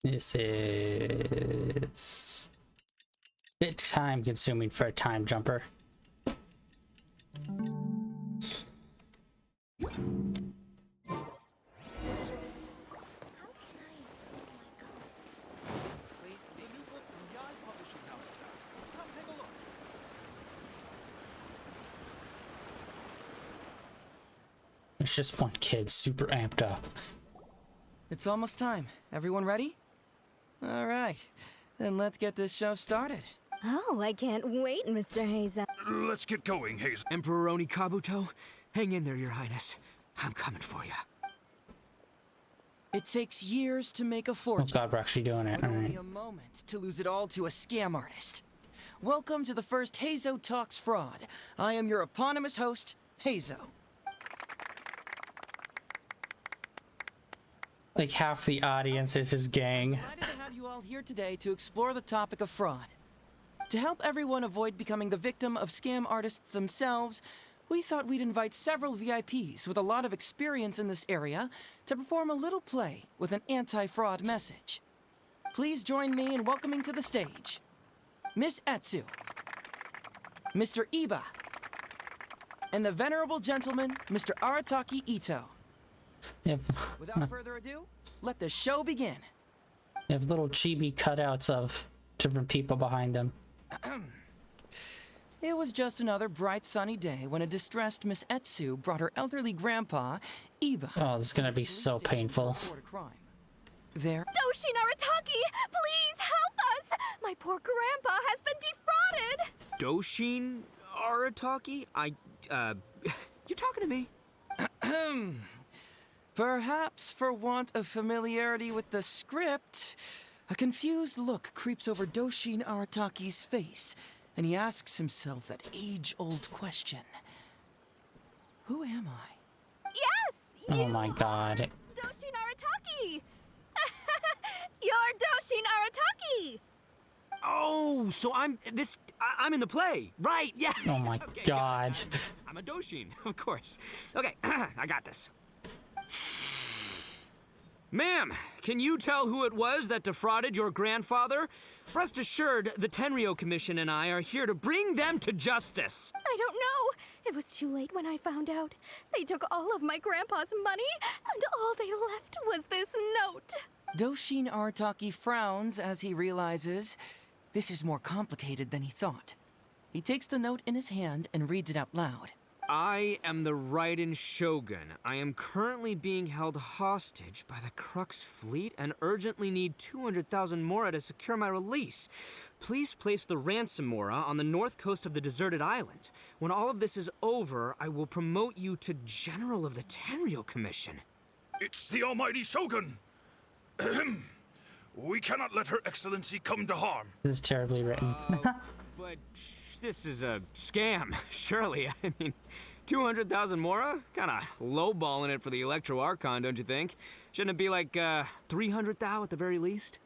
[SPEAKER 1] This is a bit time consuming for a time jumper. It's just one kid super amped up.
[SPEAKER 5] It's almost time. Everyone ready? All right. Then let's get this show started.
[SPEAKER 7] Oh, I can't wait, Mr. Hazel.
[SPEAKER 6] Let's get going, Hazel.
[SPEAKER 14] Emperor Oni Kabuto, hang in there, Your Highness. I'm coming for you.
[SPEAKER 5] It takes years to make a
[SPEAKER 1] Oh
[SPEAKER 5] fortune.
[SPEAKER 1] god, we're actually doing it.
[SPEAKER 5] But
[SPEAKER 1] All
[SPEAKER 5] only
[SPEAKER 1] right.
[SPEAKER 5] a moment to lose it all to a scam artist. Welcome to the first Hazo Talks Fraud. I am your eponymous host, Hazo.
[SPEAKER 1] Like half the audience is his gang.
[SPEAKER 5] Delighted to have you all here today to explore the topic of fraud. To help everyone avoid becoming the victim of scam artists themselves, we thought we'd invite several VIPs with a lot of experience in this area to perform a little play with an anti-fraud message. Please join me in welcoming to the stage Miss Etsu, Mr. Iba, and the venerable gentleman, Mr. Arataki Ito.
[SPEAKER 1] If
[SPEAKER 5] Without further ado, let the show begin.
[SPEAKER 1] little chibi cutouts of different people behind them.
[SPEAKER 5] It was just another bright sunny day when a distressed Miss Etsu brought her elderly grandpa, Iba.
[SPEAKER 1] Oh, this is gonna be so painful.
[SPEAKER 5] There.
[SPEAKER 3] Doshin Arataki, please help us! My poor grandpa has been defrauded!
[SPEAKER 14] Doshin Arataki? You talking to me?
[SPEAKER 5] Perhaps for want of familiarity with the script, a confused look creeps over Doshin Arataki's face, and he asks himself that age-old question. Who am I?
[SPEAKER 3] Yes!
[SPEAKER 1] Oh my god.
[SPEAKER 3] Doshin Arataki! You're Doshin Arataki!
[SPEAKER 14] Oh, so I'm in the play. Right, yeah.
[SPEAKER 1] Oh my
[SPEAKER 14] Okay,
[SPEAKER 1] god.
[SPEAKER 14] I'm a Doshin, of course. Okay, I got this. Ma'am, can you tell who it was that defrauded your grandfather? Rest assured, the Tenryo Commission and I are here to bring them to justice.
[SPEAKER 3] I don't know. It was too late when I found out. They took all of my grandpa's money, and all they left was this note.
[SPEAKER 5] Doshin Arataki frowns as he realizes this is more complicated than he thought. He takes the note in his hand and reads it out loud.
[SPEAKER 14] I am the Raiden Shogun. I am currently being held hostage by the Crux fleet and urgently need 200,000 mora to secure my release. Please place the ransom mora on the north coast of the deserted island. When all of this is over, I will promote you to General of the Tenryo Commission.
[SPEAKER 6] It's the almighty Shogun. We cannot let Her Excellency come to harm.
[SPEAKER 1] This is terribly written.
[SPEAKER 14] But this is a scam, surely. I mean, 200,000 mora? Kinda lowballing it for the Electro Archon, don't you think? Shouldn't it be like 300,000 at the very least?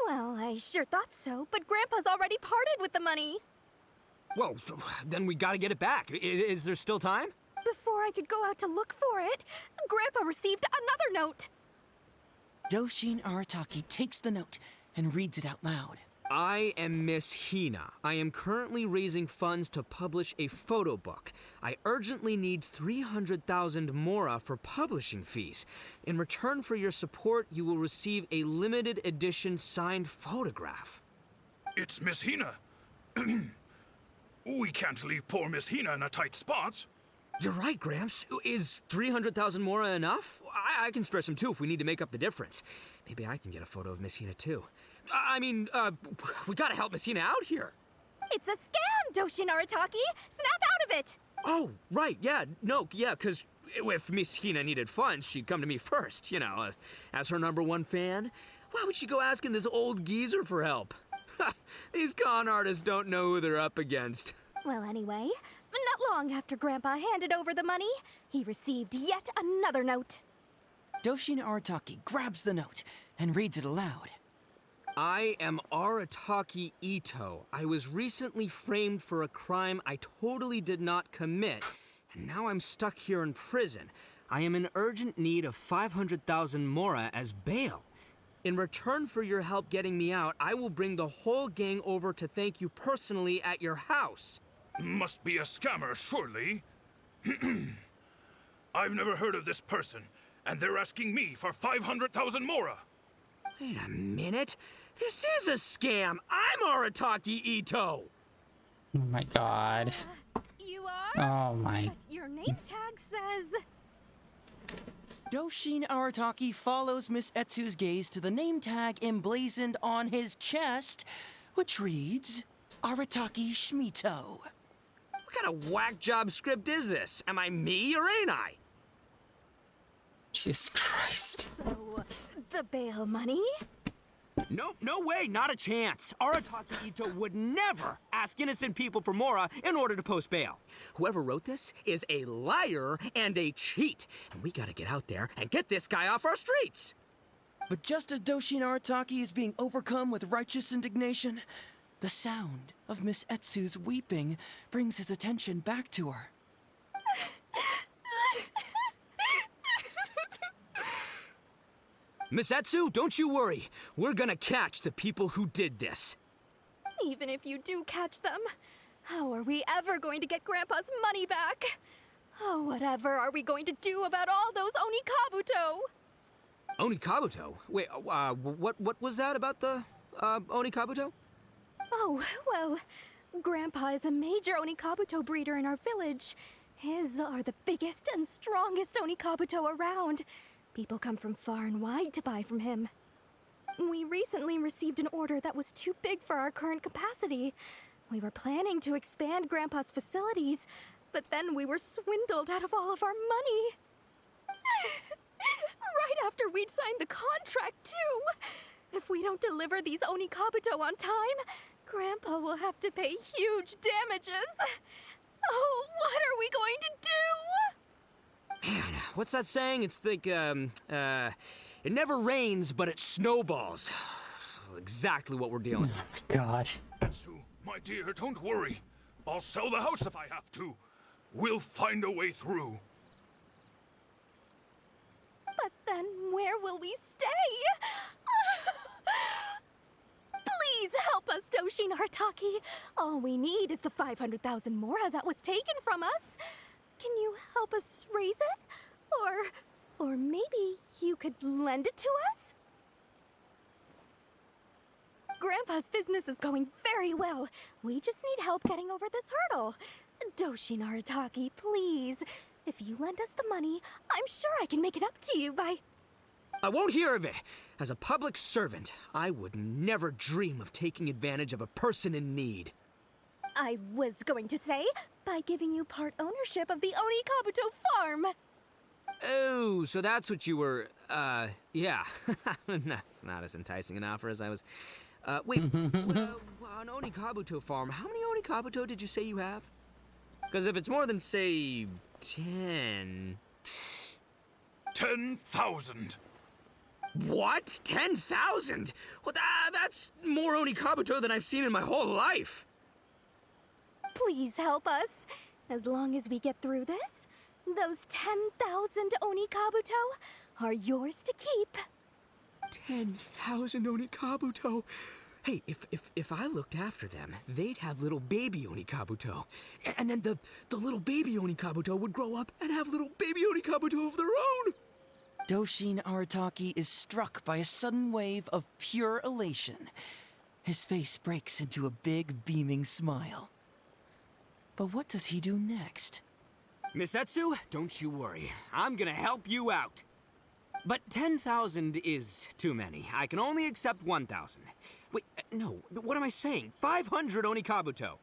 [SPEAKER 3] Well, I sure thought so, but Grandpa's already parted with the money.
[SPEAKER 14] Well, then we gotta get it back. Is there still time?
[SPEAKER 3] Before I could go out to look for it, Grandpa received another note.
[SPEAKER 5] Doshin Arataki takes the note and reads it out loud.
[SPEAKER 14] I am Miss Hina. I am currently raising funds to publish a photo book. I urgently need 300,000 mora for publishing fees. In return for your support, you will receive a limited edition signed photograph.
[SPEAKER 6] It's Miss Hina. We can't leave poor Miss Hina in a tight spot.
[SPEAKER 14] You're right, Gramps. Is 300,000 mora enough? I can spare some too if we need to make up the difference. Maybe I can get a photo of Miss Hina too. I mean, we gotta help Miss Hina out here.
[SPEAKER 3] It's a scam, Doshin Arataki! Snap out of it!
[SPEAKER 14] Oh, right, yeah, because if Miss Hina needed funds, she'd come to me first, you know, as her #1 fan. Why would she go asking this old geezer for help? These con artists don't know who they're up against.
[SPEAKER 3] Well, anyway, not long after Grandpa handed over the money, he received yet another note.
[SPEAKER 5] Doshin Arataki grabs the note and reads it aloud.
[SPEAKER 14] I am Arataki Ito. I was recently framed for a crime I totally did not commit, and now I'm stuck here in prison. I am in urgent need of 500,000 mora as bail. In return for your help getting me out, I will bring the whole gang over to thank you personally at your house.
[SPEAKER 6] Must be a scammer, surely. I've never heard of this person, and they're asking me for 500,000 mora.
[SPEAKER 14] Wait a minute. This is a scam. I'm Arataki Ito.
[SPEAKER 1] Oh my god.
[SPEAKER 3] You are?
[SPEAKER 1] Oh my.
[SPEAKER 3] But your name tag says...
[SPEAKER 5] Doshin Arataki follows Miss Etsu's gaze to the name tag emblazoned on his chest, which reads, Arataki Shmito.
[SPEAKER 14] What kind of whack job script is this? Am I me or ain't I?
[SPEAKER 1] Jesus Christ.
[SPEAKER 13] So, the bail money?
[SPEAKER 14] No, no way, not a chance. Arataki Ito would never ask innocent people for Mora in order to post bail. Whoever wrote this is a liar and a cheat, and we gotta get out there and get this guy off our streets.
[SPEAKER 5] But just as Doshin Arataki is being overcome with righteous indignation, the sound of Miss Etsu's weeping brings his attention back to her.
[SPEAKER 14] Miss Etsu, don't you worry. We're gonna catch the people who did this.
[SPEAKER 3] Even if you do catch them, how are we ever going to get Grandpa's money back? Oh, whatever are we going to do about all those Onikabuto?
[SPEAKER 14] Onikabuto? Wait, what was that about the, Onikabuto?
[SPEAKER 3] Oh, well, Grandpa is a major Onikabuto breeder in our village. His are the biggest and strongest Onikabuto around. People come from far and wide to buy from him. We recently received an order that was too big for our current capacity. We were planning to expand Grandpa's facilities, but then we were swindled out of all of our money. Right after we'd signed the contract, too. If we don't deliver these Onikabuto on time, Grandpa will have to pay huge damages. Oh, what are we going to do?
[SPEAKER 14] Man, what's that saying? It's like, it never rains, but it snowballs. Exactly what we're dealing with.
[SPEAKER 1] God.
[SPEAKER 6] Etsu, my dear, don't worry. I'll sell the house if I have to. We'll find a way through.
[SPEAKER 3] But then where will we stay? Please help us, Doshin Arataki. All we need is the 500,000 Mora that was taken from us. Can you help us raise it? Or maybe you could lend it to us? Grandpa's business is going very well. We just need help getting over this hurdle. Doshin Arataki, please. If you lend us the money, I'm sure I can make it up to you by...
[SPEAKER 14] I won't hear of it. As a public servant, I would never dream of taking advantage of a person in need.
[SPEAKER 3] I was going to say, by giving you part ownership of the Onikabuto farm.
[SPEAKER 14] Oh, so that's what you were, yeah. No, it's not as enticing an offer as I was... wait, an Onikabuto farm, how many Onikabuto did you say you have? Because if it's more than, say, 10...
[SPEAKER 6] 10,000.
[SPEAKER 14] What? 10,000? Well, that's more Onikabuto than I've seen in my whole life.
[SPEAKER 3] Please help us. As long as we get through this, those 10,000 Onikabuto are yours to keep.
[SPEAKER 14] 10,000 Onikabuto? Hey, if I looked after them, they'd have little baby Onikabuto. And then the little baby Onikabuto would grow up and have little baby Onikabuto of their own.
[SPEAKER 5] Doshin Arataki is struck by a sudden wave of pure elation. His face breaks into a big, beaming smile. But what does he do next?
[SPEAKER 14] Miss Etsu, don't you worry. I'm gonna help you out. But 10,000 is too many. I can only accept 1,000. Wait, no, what am I saying? 500 Onikabuto.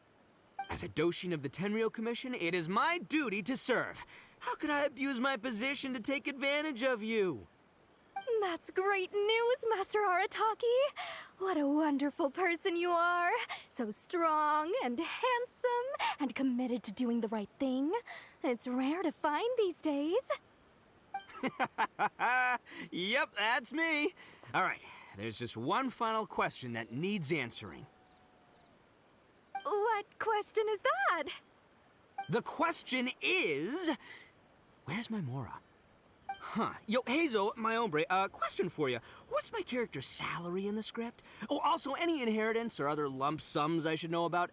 [SPEAKER 14] As a Doshin of the Tenryou Commission, it is my duty to serve. How could I abuse my position to take advantage of you?
[SPEAKER 3] That's great news, Master Arataki. What a wonderful person you are. So strong and handsome and committed to doing the right thing. It's rare to find these days.
[SPEAKER 14] Yep, that's me. All right, there's just one final question that needs answering.
[SPEAKER 3] What question is that?
[SPEAKER 14] The question is... Where's my Mora? Huh. Yo, Heizo, my hombre, question for you. What's my character's salary in the script? Oh, also, any inheritance or other lump sums I should know about?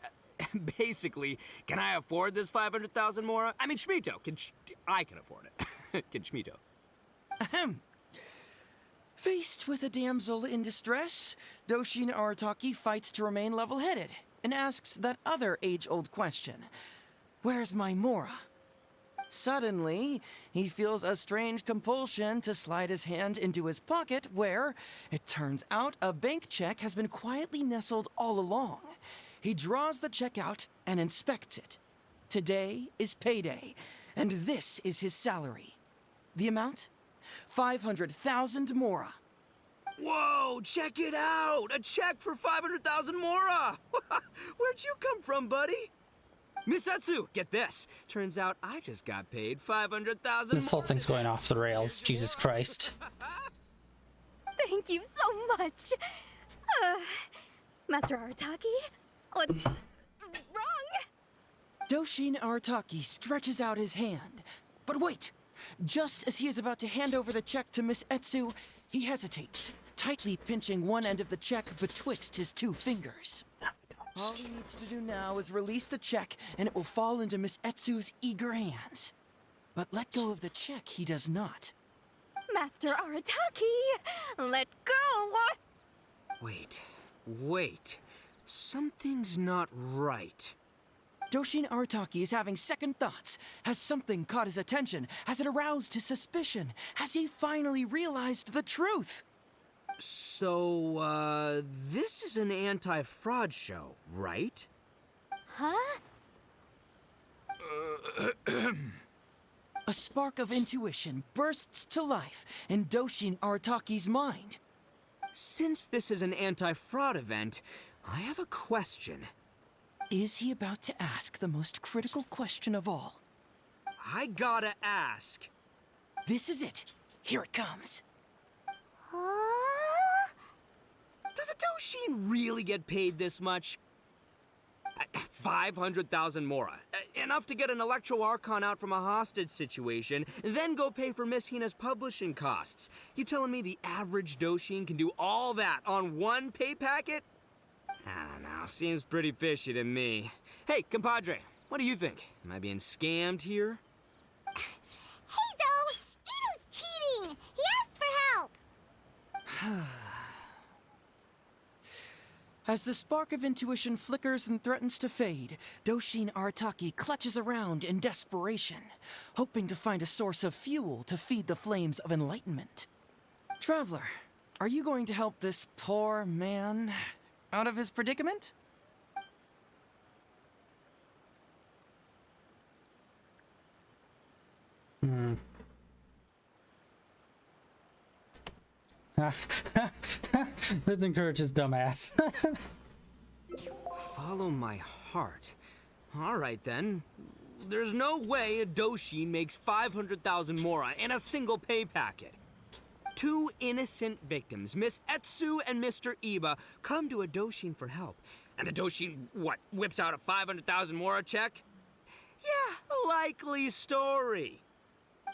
[SPEAKER 14] Basically, can I afford this 500,000 Mora? I mean, Shmito. I can afford it. Can Shmito?
[SPEAKER 5] Ahem. Faced with a damsel in distress, Doshin Arataki fights to remain level-headed and asks that other age-old question. Where's my Mora? Suddenly, he feels a strange compulsion to slide his hand into his pocket where, it turns out, a bank check has been quietly nestled all along. He draws the check out and inspects it. Today is payday, and this is his salary. The amount? 500,000 mora.
[SPEAKER 14] Whoa, check it out! A check for 500,000 mora! Where'd you come from, buddy? Misetsu, get this. Turns out I just got paid 500,000.
[SPEAKER 1] This whole thing's going off the rails. Jesus Christ.
[SPEAKER 15] Thank you so much. Master Arataki, what's wrong?
[SPEAKER 5] Doshin Arataki stretches out his hand. But wait! Just as he is about to hand over the check to Miss Etsu, he hesitates, tightly pinching one end of the check betwixt his two fingers. All he needs to do now is release the check, and it will fall into Miss Etsu's eager hands. But let go of the check he does not.
[SPEAKER 15] Master Arataki, let go!
[SPEAKER 14] Wait. Something's not right.
[SPEAKER 5] Doshin Arataki is having second thoughts. Has something caught his attention? Has it aroused his suspicion? Has he finally realized the truth?
[SPEAKER 14] So, this is an anti-fraud show, right?
[SPEAKER 15] Huh?
[SPEAKER 5] A spark of intuition bursts to life in Doshin Arataki's mind.
[SPEAKER 14] Since this is an anti-fraud event, I have a question.
[SPEAKER 5] Is he about to ask the most critical question of all?
[SPEAKER 14] I gotta ask.
[SPEAKER 5] This is it. Here it comes.
[SPEAKER 14] Does a Doshin really get paid this much? 500,000 mora. Enough to get an Electro Archon out from a hostage situation, then go pay for Miss Hina's publishing costs. You telling me the average Doshin can do all that on one pay packet? I don't know, seems pretty fishy to me. Hey, compadre, what do you think? Am I being scammed here?
[SPEAKER 8] Heizo! Ito's cheating! He asked for help!
[SPEAKER 5] As the spark of intuition flickers and threatens to fade, Doshin Arataki clutches around in desperation, hoping to find a source of fuel to feed the flames of enlightenment. Traveler, are you going to help this poor man out of his predicament?
[SPEAKER 1] Let's encourage his dumbass.
[SPEAKER 14] Follow my heart. All right, then. There's no way a Doshin makes 500,000 mora in a single pay packet. Two innocent victims, Miss Etsu and Mr. Iba, come to a Doshin for help. And the Doshin, whips out a 500,000 mora check? Yeah, likely story.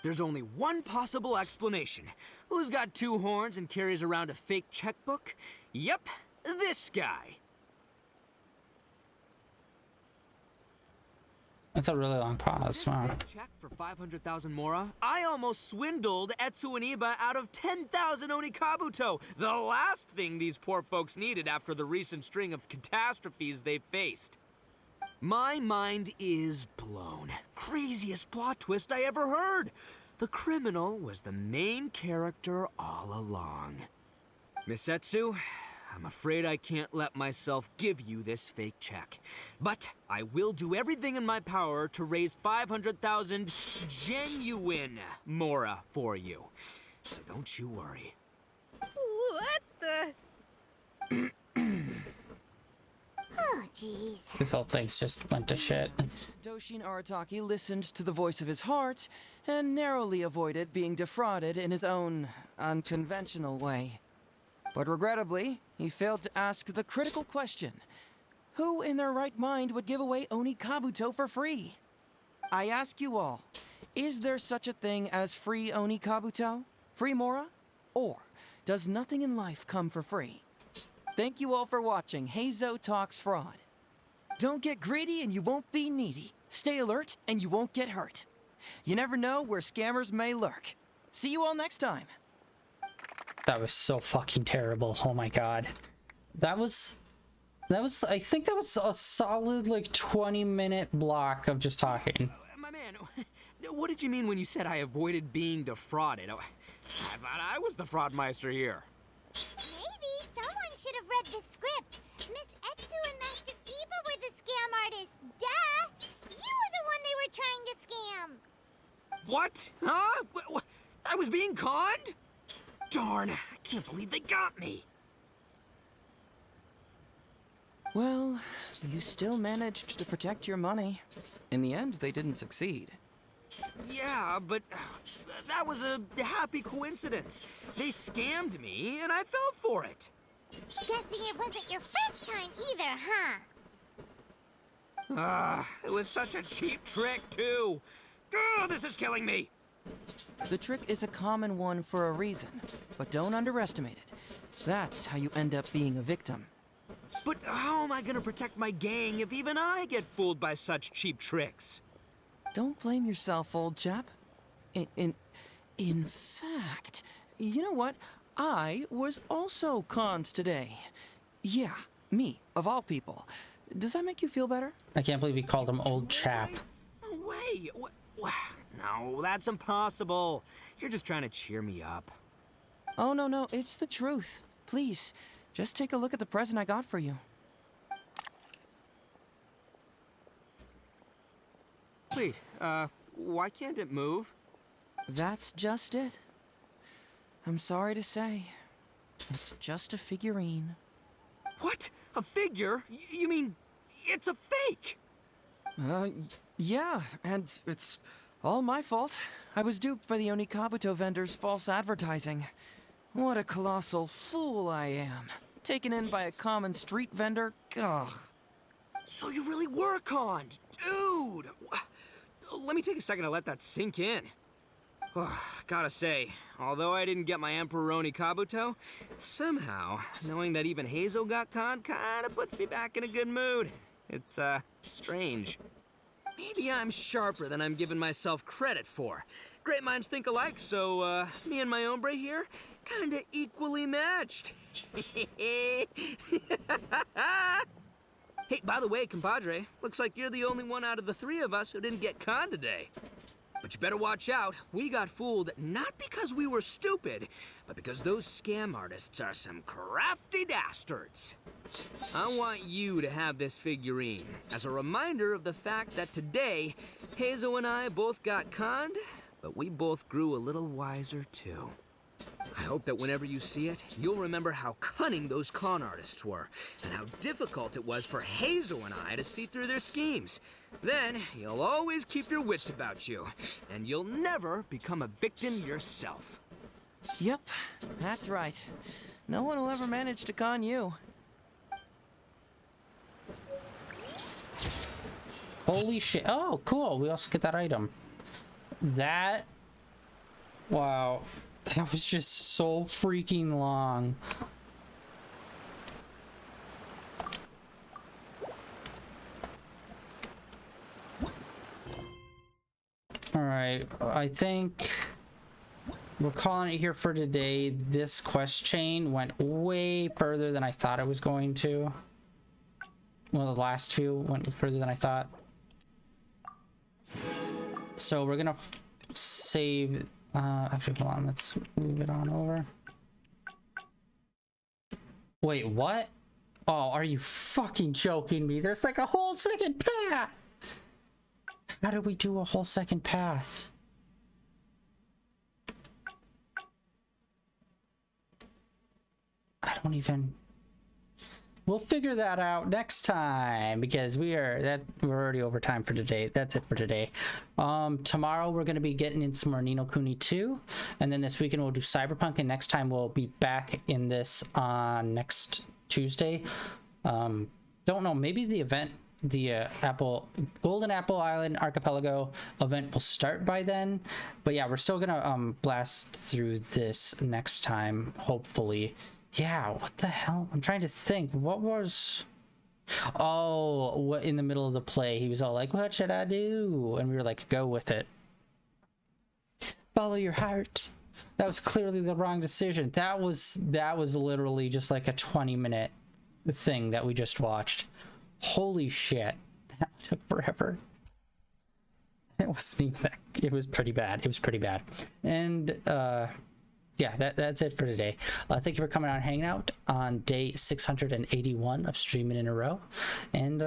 [SPEAKER 14] There's only one possible explanation. Who's got two horns and carries around a fake checkbook? Yep, this guy.
[SPEAKER 1] That's a really long pause. Wow.
[SPEAKER 14] Check for 500,000 mora. I almost swindled Etsu and Iba out of 10,000 Onikabuto. The last thing these poor folks needed after the recent string of catastrophes they faced. My mind is blown. Craziest plot twist I ever heard. The criminal was the main character all along. Miss Etsu, I'm afraid I can't let myself give you this fake check. But I will do everything in my power to raise 500,000 genuine mora for you. So don't you worry.
[SPEAKER 15] What the?
[SPEAKER 8] Oh, jeez.
[SPEAKER 1] This whole thing's just went to shit.
[SPEAKER 5] Doshin Arataki listened to the voice of his heart and narrowly avoided being defrauded in his own unconventional way. But regrettably, he failed to ask the critical question. Who in their right mind would give away Onikabuto for free? I ask you all, is there such a thing as free Onikabuto? Free mora? Or does nothing in life come for free? Thank you all for watching Heizo Talks Fraud. Don't get greedy and you won't be needy. Stay alert and you won't get hurt. You never know where scammers may lurk. See you all next time.
[SPEAKER 1] That was so fucking terrible. Oh my god. That was I think that was a solid like 20-minute block of just talking.
[SPEAKER 14] My man, What did you mean when you said I avoided being defrauded? Oh, I thought I was the fraudmeister here.
[SPEAKER 8] Maybe someone should have read the script. Miss Etsu and Master Eva were the scam artists. Duh! You were the one they were trying to scam.
[SPEAKER 14] What? Huh? I was being conned? Darn, I can't believe they got me.
[SPEAKER 5] Well, you still managed to protect your money. In the end, they didn't succeed.
[SPEAKER 14] Yeah, but that was a happy coincidence. They scammed me, and I fell for it.
[SPEAKER 8] Guessing it wasn't your first time either, huh?
[SPEAKER 14] It was such a cheap trick, too. Oh, this is killing me.
[SPEAKER 5] The trick is a common one for a reason, but don't underestimate it. That's how you end up being a victim.
[SPEAKER 14] But how am I gonna protect my gang if even I get fooled by such cheap tricks?
[SPEAKER 5] Don't blame yourself, old chap. In fact, you know what? I was also conned today. Yeah, me, of all people. Does that make you feel better?
[SPEAKER 1] I can't believe he called him old chap.
[SPEAKER 14] No way. No, that's impossible. You're just trying to cheer me up.
[SPEAKER 5] Oh, no, it's the truth. Please, just take a look at the present I got for you.
[SPEAKER 14] Wait, why can't it move?
[SPEAKER 5] That's just it. I'm sorry to say, it's just a figurine.
[SPEAKER 14] What? A figure? You mean it's a fake?
[SPEAKER 5] Yeah, and it's all my fault. I was duped by the Onikabuto vendor's false advertising. What a colossal fool I am. Taken in by a common street vendor? Ugh.
[SPEAKER 14] So you really were conned, dude! Let me take a second to let that sink in. Gotta say, although I didn't get my Emperor Kabuto, somehow, knowing that even Hazel got conned kinda puts me back in a good mood. It's, strange. Maybe I'm sharper than I'm giving myself credit for. Great minds think alike, so, me and my hombre here, kinda equally matched. Hey, by the way, compadre, looks like you're the only one out of the three of us who didn't get conned today. But you better watch out. We got fooled not because we were stupid, but because those scam artists are some crafty dastards. I want you to have this figurine as a reminder of the fact that today, Hazel and I both got conned, but we both grew a little wiser too. I hope that whenever you see it, you'll remember how cunning those con artists were, and how difficult it was for Hazel and I to see through their schemes. Then, you'll always keep your wits about you, and you'll never become a victim yourself.
[SPEAKER 5] Yep, that's right. No one will ever manage to con you.
[SPEAKER 1] Holy shit. Oh, cool. We also get that item. That... Wow. That was just so freaking long. Alright, I think we're calling it here for today. This quest chain went way further than I thought it was going to. Well, the last few went further than I thought. So we're gonna save... actually, hold on, let's move it on over. Wait, what? Oh, are you fucking joking me? There's like a whole second path! How did we do a whole second path? I don't even... We'll figure that out next time because we're already over time for today. That's it for today. Tomorrow we're going to be getting in some more Ni no Kuni 2, and then this weekend we'll do Cyberpunk, and next time we'll be back in this on next Tuesday. Don't know, maybe the event, the Golden Apple Island Archipelago event will start by then, but yeah, we're still gonna blast through this next time, hopefully. Yeah, what the hell? I'm trying to think. What was... Oh, what, in the middle of the play, he was all like, what should I do? And we were like, go with it. Follow your heart. That was clearly the wrong decision. That was literally just like a 20-minute thing that we just watched. Holy shit. That took forever. It wasn't even that. It was pretty bad. It was pretty bad. And yeah, that's it for today. Thank you for coming out and hanging out on day 681 of streaming in a row. And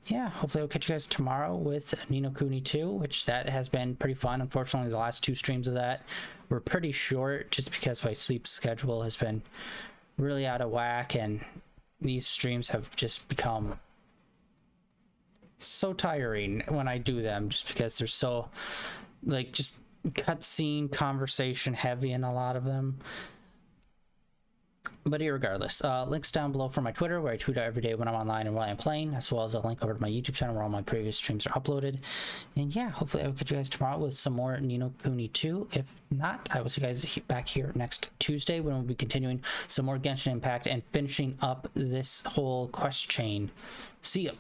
[SPEAKER 1] yeah, hopefully I'll catch you guys tomorrow with Ni no Kuni 2, which that has been pretty fun. Unfortunately, the last 2 streams of that were pretty short just because my sleep schedule has been really out of whack, and these streams have just become so tiring when I do them just because they're so like just cutscene conversation heavy in a lot of them. But irregardless, links down below for my Twitter, where I tweet out every day when I'm online and while I'm playing, as well as a link over to my YouTube channel where all my previous streams are uploaded. And yeah, hopefully I will catch you guys tomorrow with some more Ni no Kuni 2. If not, I will see you guys back here next Tuesday when we'll be continuing some more Genshin Impact and finishing up this whole quest chain. See ya.